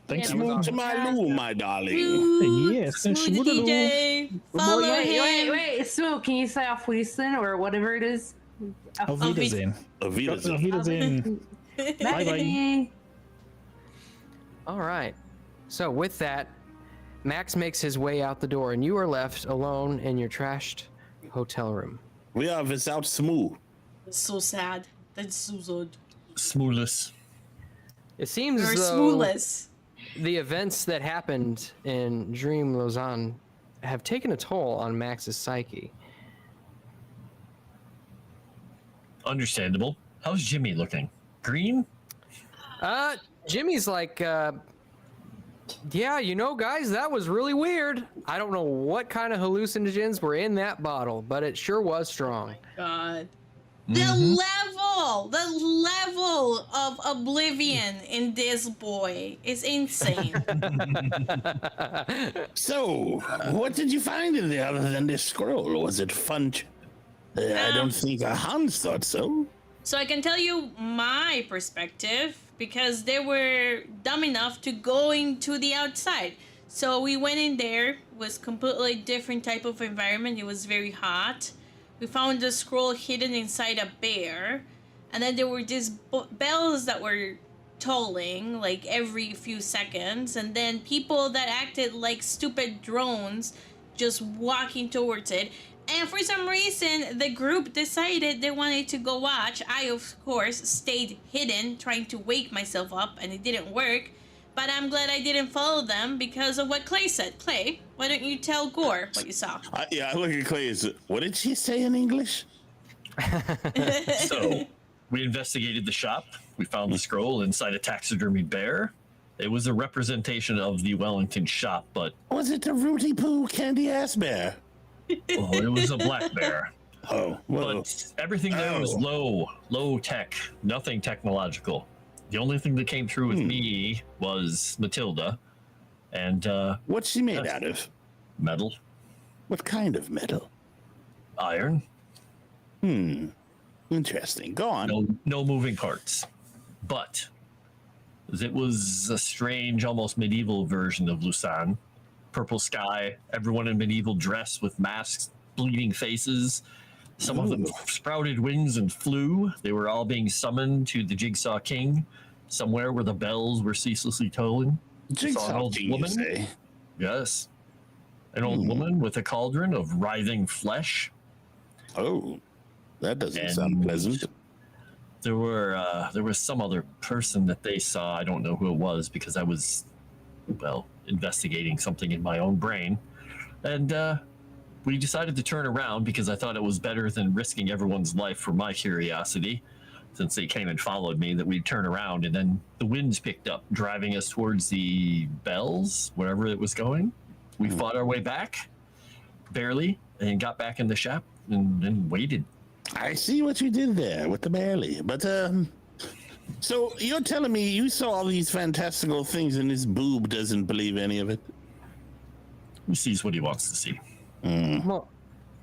Thanks. Smooth to my loo, my darling. Smooth, Yes, Smooth the DJ. Follow him. Wait, Smooth, can you say auf Wiedersehen or whatever it is? Auf Wiedersehen. Auf Wiedersehen. Auf Wiedersehen. Bye-bye. All right. So with that, Max makes his way out the door, and you are left alone in your trashed hotel room. We are without Smooth. That's so sad. That's so sad. Smoothless. It seems Very though smoothless. the events that happened in Dream Lausanne have taken a toll on Max's psyche. Understandable. How's Jimmy looking? Green? Jimmy's like, yeah, guys, that was really weird. I don't know what kind of hallucinogens were in that bottle, but it sure was strong. God. The level of oblivion in this boy is insane. So, what did you find in there other than this scroll? Was it fun? I don't think Hans thought so. So I can tell you my perspective because they were dumb enough to go into the outside. So we went in there, it was completely different type of environment. It was very hot. We found the scroll hidden inside a bear. And then there were these bells that were tolling like every few seconds. And then people that acted like stupid drones just walking towards it. And for some reason, the group decided they wanted to go watch. I, of course, stayed hidden, trying to wake myself up, and it didn't work. But I'm glad I didn't follow them because of what Clay said. Clay, why don't you tell Gore what you saw? I look at Clay and say, what did she say in English? So, we investigated the shop. We found the scroll inside a taxidermy bear. It was a representation of the Wellington shop, but... Was it a Rooty Poo candy ass bear? Oh, it was a black bear. Oh, well. But everything there was low tech, nothing technological. The only thing that came through with me was Matilda. And, what's she made out of? Metal. What kind of metal? Iron. Interesting. Go on. No moving parts. But it was a strange, almost medieval version of Lausanne. Purple sky, everyone in medieval dress with masks, bleeding faces. Some of them sprouted wings and flew. They were all being summoned to the Jigsaw King, somewhere where the bells were ceaselessly tolling. Jigsaw an old King, woman. you say? Yes. An old woman with a cauldron of writhing flesh. Oh, that doesn't And sound pleasant. There was some other person that they saw. I don't know who it was because I was, investigating something in my own brain. And we decided to turn around because I thought it was better than risking everyone's life for my curiosity. Since they came and followed me, that we'd turn around, and then the winds picked up, driving us towards the bells, wherever it was going. We fought our way back, barely, and got back in the shop and waited. I see what you did there with the barely. But, so you're telling me you saw all these fantastical things and this boob doesn't believe any of it? He sees what he wants to see. Well,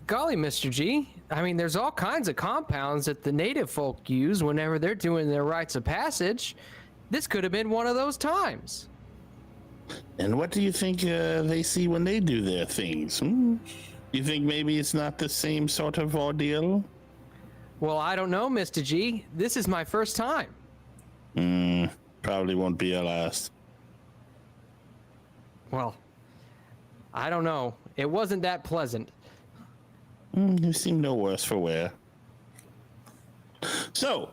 golly, Mr. G. I mean, there's all kinds of compounds that the native folk use whenever they're doing their rites of passage. This could have been one of those times. And what do you think they see when they do their things? You think maybe it's not the same sort of ordeal? Well, I don't know, Mr. G. This is my first time. Probably won't be your last. Well, I don't know. It wasn't that pleasant. You seem no worse for wear. So,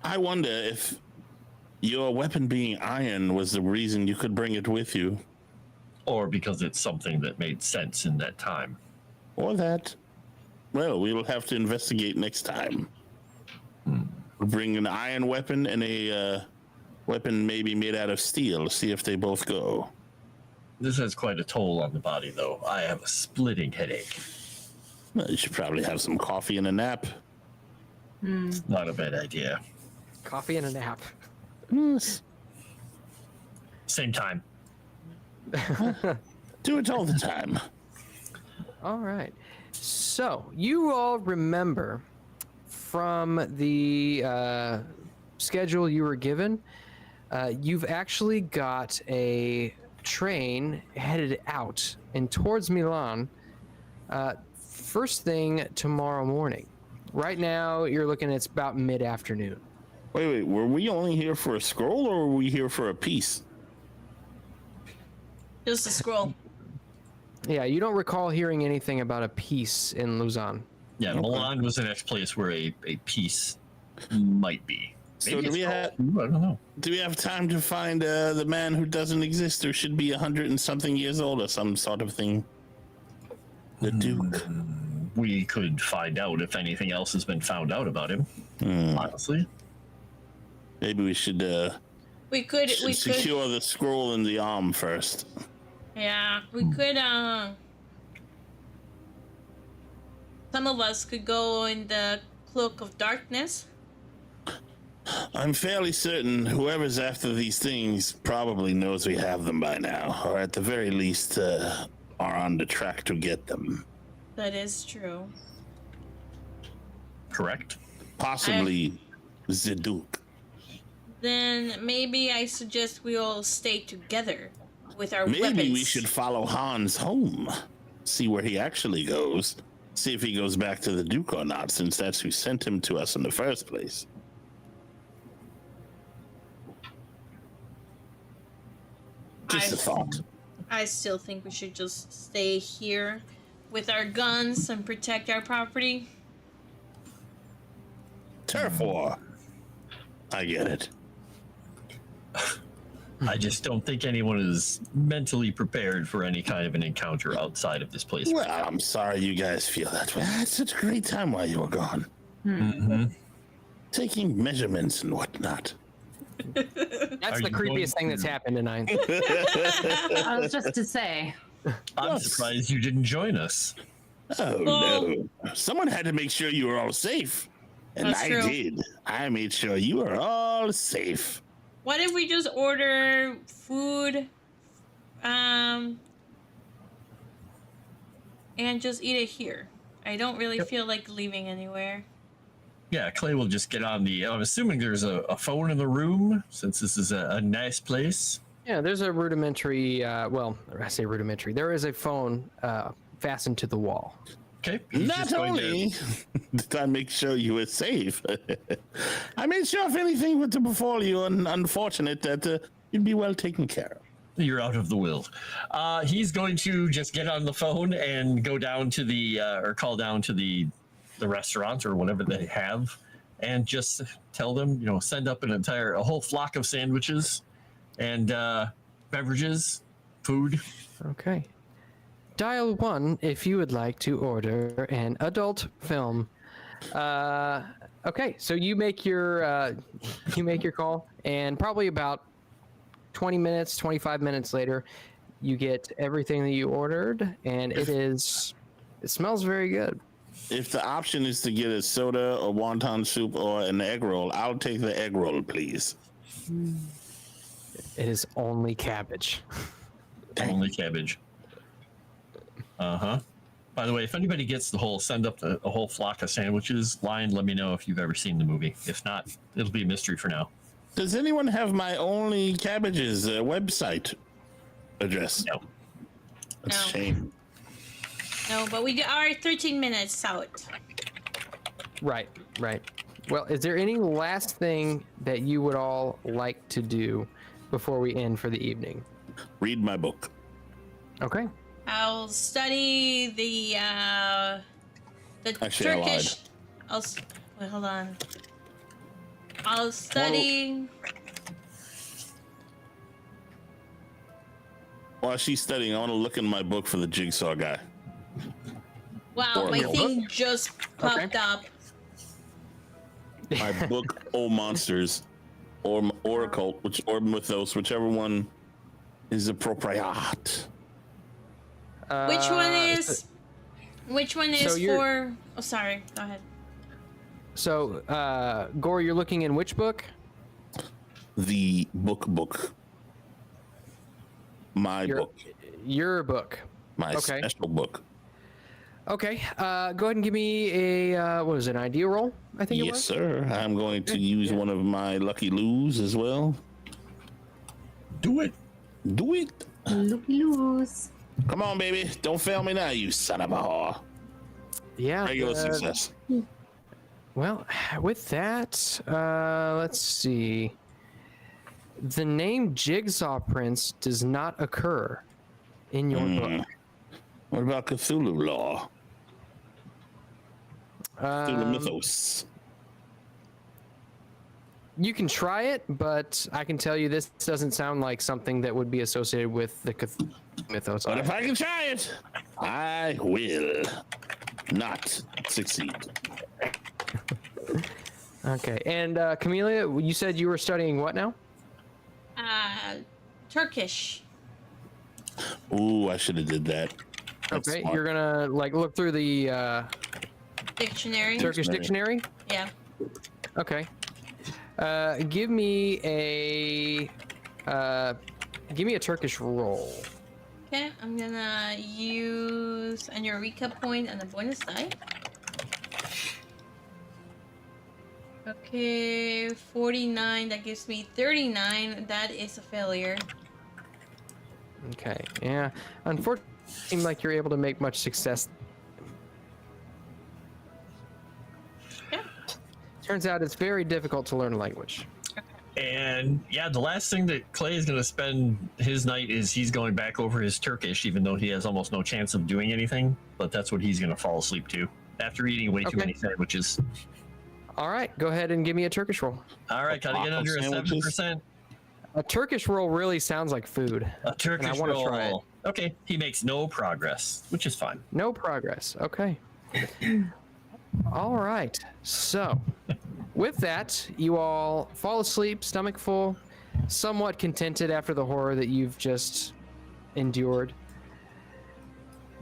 I wonder if your weapon being iron was the reason you could bring it with you. Or because it's something that made sense in that time. Or that. Well, we will have to investigate next time. We'll bring an iron weapon and a weapon maybe made out of steel. See if they both go. This has quite a toll on the body, though. I have a splitting headache. Well, you should probably have some coffee and a nap. It's not a bad idea. Coffee and a nap. Yes. Same time. Do it all the time. All right. So you all remember from the schedule you were given, you've actually got a train headed out and towards Milan first thing tomorrow morning. Right now, you're looking at it's about mid-afternoon. Wait, were we only here for a scroll or were we here for a piece? Just a scroll. Yeah, you don't recall hearing anything about a piece in Luzon. Yeah, Okay. Milan was the next place where a piece might be. So Maybe do we it's have called- I don't know. do we have time to find the man who doesn't exist or should be 100 and something years old or some sort of thing? The Duke. We could find out if anything else has been found out about him. Honestly, Maybe we should We could. secure the scroll in the arm first. Yeah, we could. Some of us could go in the cloak of darkness. I'm fairly certain whoever's after these things probably knows we have them by now, or at the very least are on the track to get them. That is true. correct? Possibly the Duke. Then maybe I suggest we all stay together with our Maybe weapons. we should follow Hans home, see where he actually goes, see if he goes back to the Duke or not, since that's who sent him to us in the first place. Just a thought. I still think we should just stay here with our guns and protect our property. Turf war. I get it. I just don't think anyone is mentally prepared for any kind of an encounter outside of this place. Well, I'm sorry you guys feel that way. I had such a great time while you were gone. Mm-hmm. Taking measurements and whatnot. That's Are the you creepiest thing going that's to- happened tonight. I was just to say. I'm Yes. surprised you didn't join us. Oh, Well- no. Someone had to make sure you were all safe. And That's I true. did. I made sure you were all safe. What if we just order food, and just eat it here? I don't really feel like leaving anywhere. Yeah, Clay will just get on the. I'm assuming there's a phone in the room since this is a nice place. Yeah, there's a rudimentary, well, I say rudimentary. There is a phone fastened to the wall. Okay. he's Not just going to- only did I make sure you were safe, I made sure if anything were to befall you unfortunate that you'd be well taken care of. You're out of the will. He's going to just get on the phone and go down to the or call down to the restaurant or whatever they have, and just tell them, send up a whole flock of sandwiches and beverages, food. Okay. Dial 1 if you would like to order an adult film. Okay, so you make your call, and probably about 20 minutes, 25 minutes later, you get everything that you ordered, and it smells very good. If the option is to get a soda or wonton soup or an egg roll, I'll take the egg roll, please. It is only cabbage. Only cabbage. Uh-huh. By the way, if anybody gets the whole send up a whole flock of sandwiches line, let me know if you've ever seen the movie. If not, it'll be a mystery for now. Does anyone have my Only Cabbages website address? No. That's a No. shame. No, but we are 13 minutes out. Right. Well, is there any last thing that you would all like to do before we end for the evening? Read my book. Okay. I'll study the The Actually, I lied. Turkish. Wait, hold on. I'll study. While she's studying, I want to look in my book for the jigsaw guy. Wow, my thing just popped up. My book, O Monsters, or Occult, or Mythos, whichever one is appropriate. Which one is? Which one is for? Oh, sorry. Go ahead. So, Gore, you're looking in which book? The book. My book. Your book. My special book. Okay. Go ahead and give me a what is it? An idea roll? I think. Yes, sir. I'm going to use one of my lucky loos as well. Do it. Lucky lose. Come on, baby. Don't fail me now, you son of a whore. Yeah. Regular success. Well, with that, let's see. The name Jigsaw Prince does not occur in your book. What about Cthulhu lore? Cthulhu mythos. You can try it, but I can tell you this doesn't sound like something that would be associated with the Cthulhu mythos. But if I can try it, I will not succeed. Okay, and Camellia, you said you were studying what now? Turkish. Ooh, I should have did that. That's okay, smart. you're gonna like look through the Dictionary. Turkish dictionary. Yeah. Okay. Give me a Turkish roll. Okay, I'm gonna use an Eureka point and a bonus die. Okay, 49, that gives me 39. That is a failure. Okay, yeah. Unfortunately, it seems like you're able to make much success. Yeah. Turns out it's very difficult to learn a language. And yeah, the last thing that Clay is going to spend his night is he's going back over his Turkish, even though he has almost no chance of doing anything. But that's what he's going to fall asleep to after eating way too many sandwiches. All right, go ahead and give me a Turkish roll. All right, gotta get under a 7%. A Turkish roll really sounds like food. A Turkish I wanna roll. try it. Okay, he makes no progress, which is fine. No progress. Okay. All right. So, with that, you all fall asleep, stomach full, somewhat contented after the horror that you've just endured.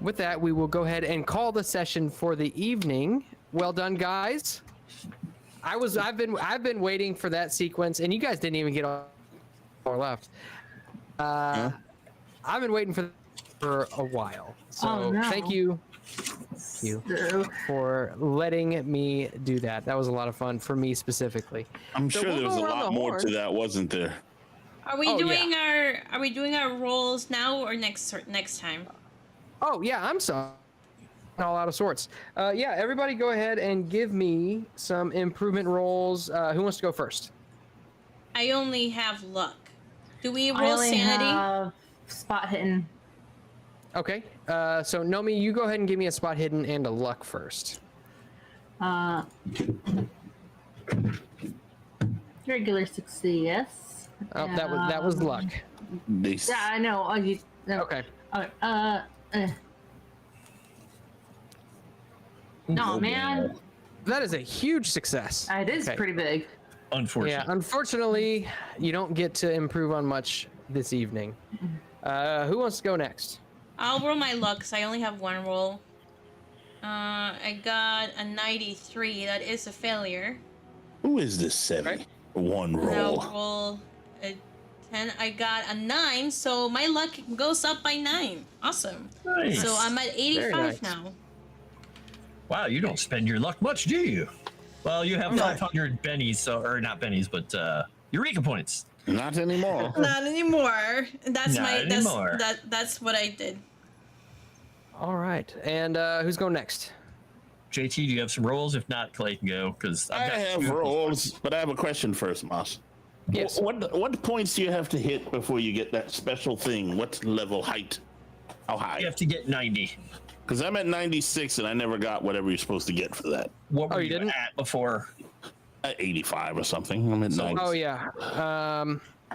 With that, we will go ahead and call the session for the evening. Well done, guys. I've been waiting for that sequence, and you guys didn't even get all left. I've been waiting for a while. So thank you for letting me do that. That was a lot of fun for me specifically. I'm sure there was a lot more to that, wasn't there? Are we doing our roles now or next time? Oh yeah, I'm sorry. All out of sorts. Yeah, everybody go ahead and give me some improvement rolls. Who wants to go first? I only have luck. Do we roll I only sanity? have spot hidden. Okay. So Nomi, you go ahead and give me a spot hidden and a luck first. Regular success. Oh, that was luck. Yeah, I know. Okay. No, man. That is a huge success. It is pretty big. Unfortunately. Yeah, unfortunately, you don't get to improve on much this evening. Who wants to go next? I'll roll my luck because I only have one roll. I got a 93. That is a failure. Who is this Sevvy? Right. One roll. I'll roll a 10. I got a 9, so my luck goes up by 9. Awesome. Nice. So I'm at 85 nice. now. Wow, you don't spend your luck much, do you? Well, you have 500 bennies, or not bennies, but Eureka points. Not anymore. Not anymore. That's Not my anymore. that's what I did. All right. And who's going next? JT, do you have some rolls? If not, Clay can go because I have rolls, but I have a question first, Moss. Yes. What points do you have to hit before you get that special thing? What level height How high? You have to get 90. Because I'm at 96 and I never got whatever you're supposed to get for that. What were you you didn't? at before? At 85 or something. I'm at 90. Oh yeah.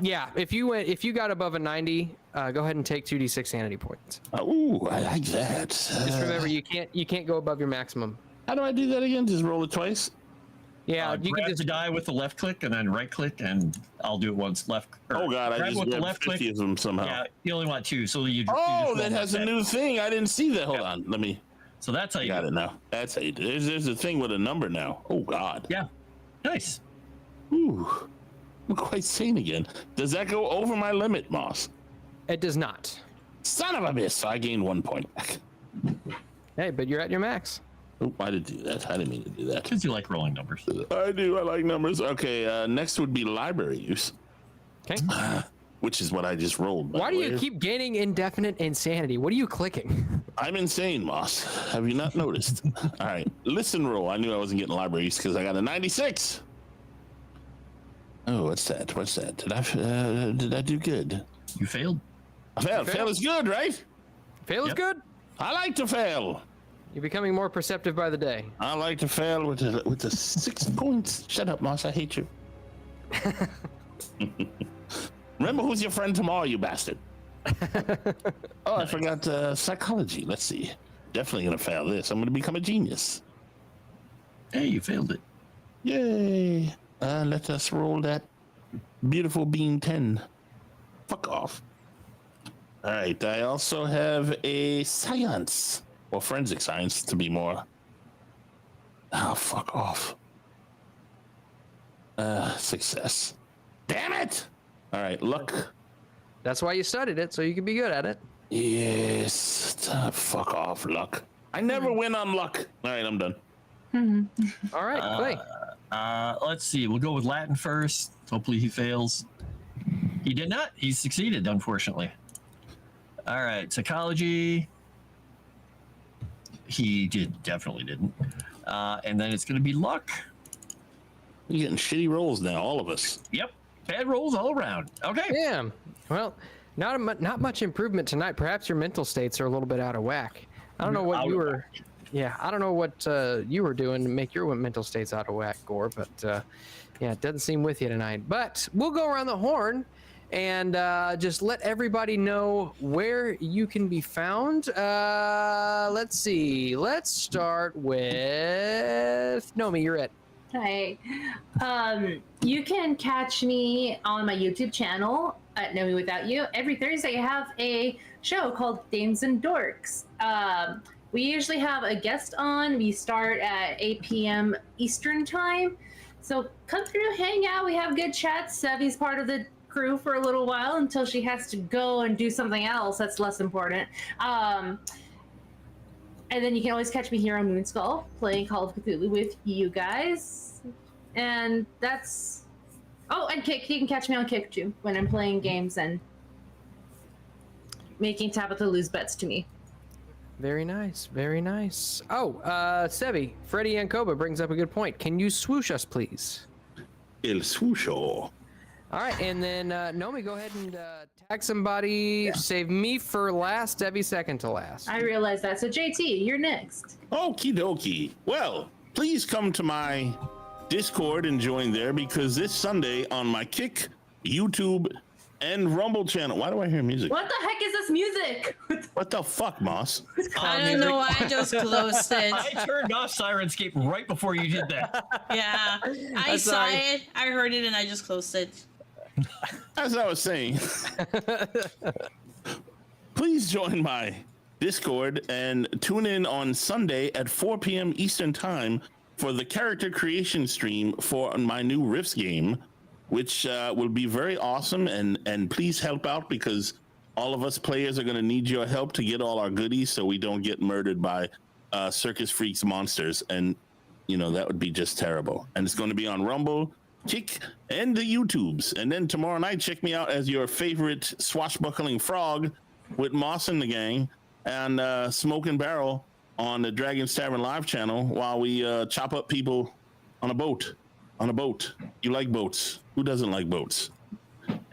Yeah. If you got above a 90, go ahead and take 2d6 sanity points. Ooh, I like that. Just remember, you can't go above your maximum. How do I do that again? Just roll it twice? Yeah, you grab can just the die with the left click and then right click, and I'll do it once. Left. Oh God, I grab just with the grabbed left 50 click. of them somehow. Yeah, you only want 2, so you. Oh, you just that roll has a that. new thing. I didn't see that. Hold on, let me. So that's how you Got do it now. That's how you do it. There's a thing with a number now. Oh God. Yeah, nice. Ooh, I'm quite sane again. Does that go over my limit, Moss? It does not. Son of a bitch! So I gained 1 point back. Hey, but you're at your max. Oh, I didn't do that. I didn't mean to do that. Because you like rolling numbers. I do. I like numbers. Okay. Next would be library use, Okay. which is what I just rolled. by Why the do you way. keep gaining indefinite insanity? What are you clicking? I'm insane, Moss. Have you not noticed? All right. Listen roll. I knew I wasn't getting library use because I got a 96. Oh, what's that? What's that? Did I do good? You failed. I failed. Fail is good, right? Fail is Yep. good. I like to fail. You're becoming more perceptive by the day. I like to fail with the 6 points. Shut up, Moss. I hate you. Remember who's your friend tomorrow, you bastard. Oh, I forgot psychology. Let's see. Definitely gonna fail this. I'm gonna become a genius. Hey, you failed it. Yay. Let us roll that beautiful bean 10. Fuck off. All right. I also have a science, or forensic science to be more. Oh, fuck off. Success. Damn it. All right. Luck. That's why you studied it, so you can be good at it. Yes. Fuck off, luck. I never win on luck. All right. I'm done. All right, Clay. Let's see. We'll go with Latin first. Hopefully he fails. He did not. He succeeded, unfortunately. All right. Psychology. He definitely didn't. And then it's going to be luck. We're getting shitty rolls now, all of us. Yep. Bad rolls all around. Okay. Yeah. Well, not much improvement tonight. Perhaps your mental states are a little bit out of whack. I don't know what Out you of were. Yeah, I don't know what you were doing to make your mental states out of whack, Gore. But yeah, it doesn't seem with you tonight. But we'll go around the horn and just let everybody know where you can be found. Let's see. Let's start with Nomi. You're it. Hi. You can catch me on my YouTube channel at Nomi Without You. Every Thursday, I have a show called Dames and Dorks. We usually have a guest on. We start at 8 p.m. Eastern time. So come through, hang out. We have good chats. Sevvy's part of the crew for a little while until she has to go and do something else that's less important. And then you can always catch me here on Moonskull playing Call of Cthulhu with you guys. And that's... Oh, and Kick. You can catch me on Kick too when I'm playing games and making Tabitha lose bets to me. Very nice, very nice. Oh, Sevvy, Freddie Yankoba brings up a good point. Can you swoosh us, please? El swoosho. All right, and then Nomi, go ahead and tag somebody. Save me for last, Sevvy second to last. I realize that. So JT, you're next. Okie dokie. Well, please come to my Discord and join there because this Sunday on my Kick, YouTube, and Rumble channel. Why do I hear music? What the heck is this music? What the fuck, Moss? I don't know. I just closed it. I turned off Sirenscape right before you did that. Yeah, I saw sorry. it. I heard it, and I just closed it. As I was saying, please join my Discord and tune in on Sunday at 4 p.m. Eastern Time for the character creation stream for my new Rifts game, which will be very awesome. And please help out because all of us players are going to need your help to get all our goodies so we don't get murdered by circus freaks monsters. And, you know, that would be just terrible. And it's going to be on Rumble, Kick, and the YouTubes. And then tomorrow night, check me out as your favorite swashbuckling frog with Moss and the gang and Smoke and Barrel on the Dragon's Tavern live channel while we chop up people on a boat. On a boat. You like boats. Who doesn't like boats?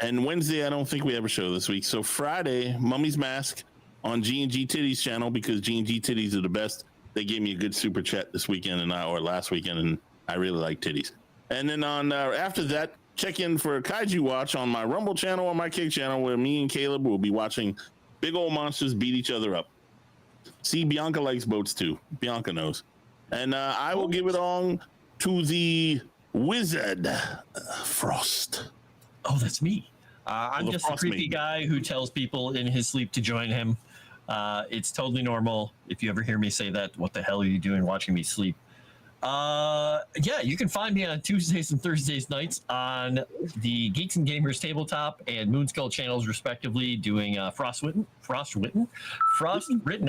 And Wednesday, I don't think we have a show this week. So Friday, Mummy's Mask, on G&G Titties channel because G&G Titties are the best. They gave me a good super chat this weekend or last weekend, and I really like titties. And then on after that, check in for a Kaiju Watch on my Rumble channel or my Kick channel, where me and Caleb will be watching big old monsters beat each other up. See, Bianca likes boats too. Bianca knows. And I will give it on to the wizard, Froste. Oh, that's me. I'm just a creepy guy who tells people in his sleep to join him. It's totally normal. If you ever hear me say that, what the hell are you doing watching me sleep? Yeah, you can find me on Tuesdays and Thursdays nights on the Geeks and Gamers Tabletop and Moonskull channels, respectively, doing Frost written.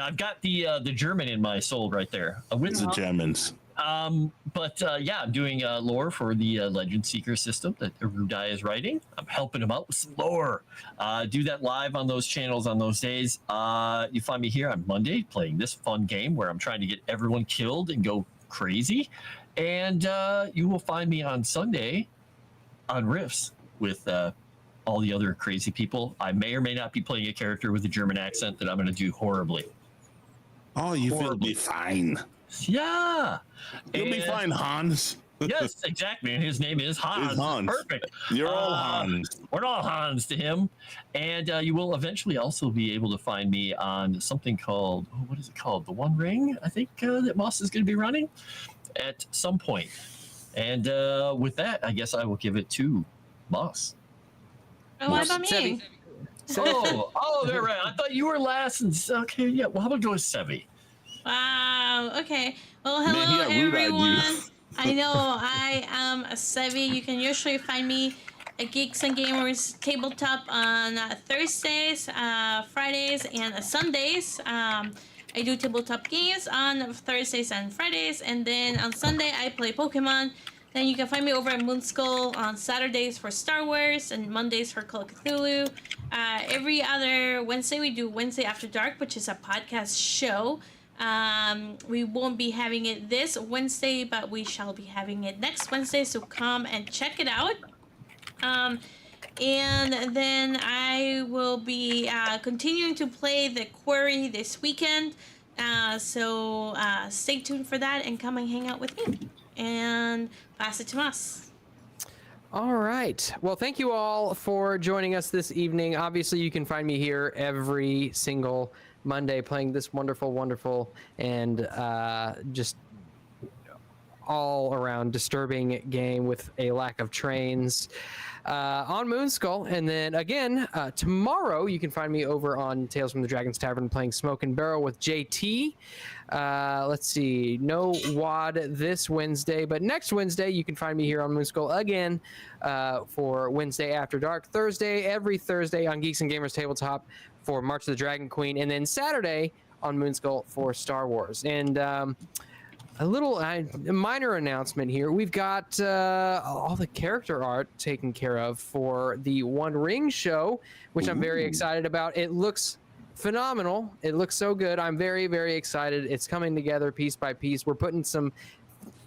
I've got the German in my soul right there. The Germans. But yeah, I'm doing lore for the Legend Seeker system that Rudai is writing. I'm helping him out with some lore. Do that live on those channels on those days. You find me here on Monday playing this fun game where I'm trying to get everyone killed and go crazy. And you will find me on Sunday on Riffs with all the other crazy people. I may or may not be playing a character with a German accent that I'm going to do horribly. Oh, you will be fine. Yeah. You'll be fine, Hans. Yes, exactly. And his name is Hans. Hans. Perfect. You're all Hans. We're all Hans to him. And you will eventually also be able to find me on something called, what is it called? The One Ring, I think, that Moss is going to be running at some point. And with that, I guess I will give it to Moss. Oh, what about me? Sevvy. Oh, they're right. I thought you were last. Okay, yeah. Well, how about go with Sevvy? Wow. Okay. Well, hello, Man, he got everyone. rude-eyed I know I am a Sevvy. You can usually find me at Geeks and Gamers Tabletop on Thursdays, Fridays, and Sundays. I do tabletop games on Thursdays and Fridays, and then on Sunday I play Pokemon. Then you can find me over at Moonskull on Saturdays for Star Wars and Mondays for Call of Cthulhu. Every other Wednesday we do Wednesday After Dark, which is a podcast show. We won't be having it this Wednesday, but we shall be having it next Wednesday, so come and check it out. And then I will be continuing to play the Quarry this weekend, so stay tuned for that and come and hang out with me. And pass it to us. All right. Well, thank you all for joining us this evening. Obviously, you can find me here every single Monday playing this wonderful and just all around disturbing game with a lack of trains on Moonskull. And then again, tomorrow you can find me over on Tales from the Dragon's Tavern playing Smoke and Barrel with JT. Let's see, no WAD this Wednesday, but next Wednesday you can find me here on Moonskull again for Wednesday After Dark. Every Thursday on Geeks and Gamers Tabletop for March of the Dragon Queen, and then Saturday on Moonskull for Star Wars. And a little minor announcement here. We've got all the character art taken care of for the One Ring show, which I'm very excited about. It looks phenomenal. It looks so good. I'm very, very excited. It's coming together piece by piece. We're putting some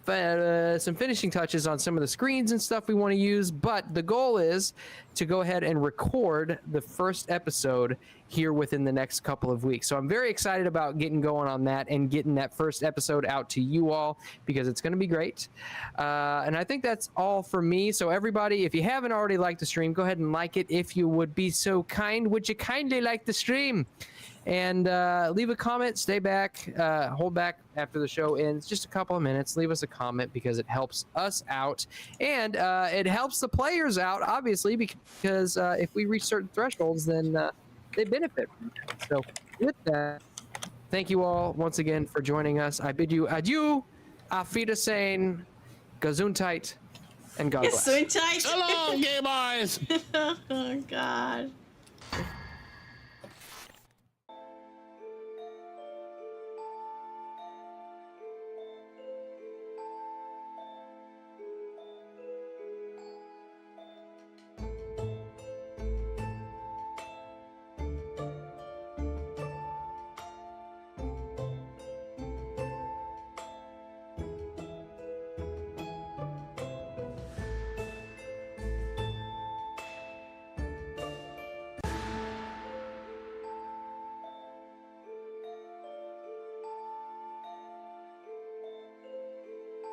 finishing touches on some of the screens and stuff we want to use, but the goal is to go ahead and record the first episode here within the next couple of weeks. So I'm very excited about getting going on that and getting that first episode out to you all, because it's going to be great. And I think that's all for me. So everybody, if you haven't already liked the stream, go ahead and like it. If you would be so kind, would you kindly like the stream? And leave a comment, stay back, hold back after the show ends, just a couple of minutes. Leave us a comment because it helps us out. And it helps the players out, obviously, because if we reach certain thresholds, then they benefit from that. So with that, thank you all once again for joining us. I bid you adieu, auf Wiedersehen, Gesundheit, and God bless. Gesundheit. So long, gay boys. Oh, God.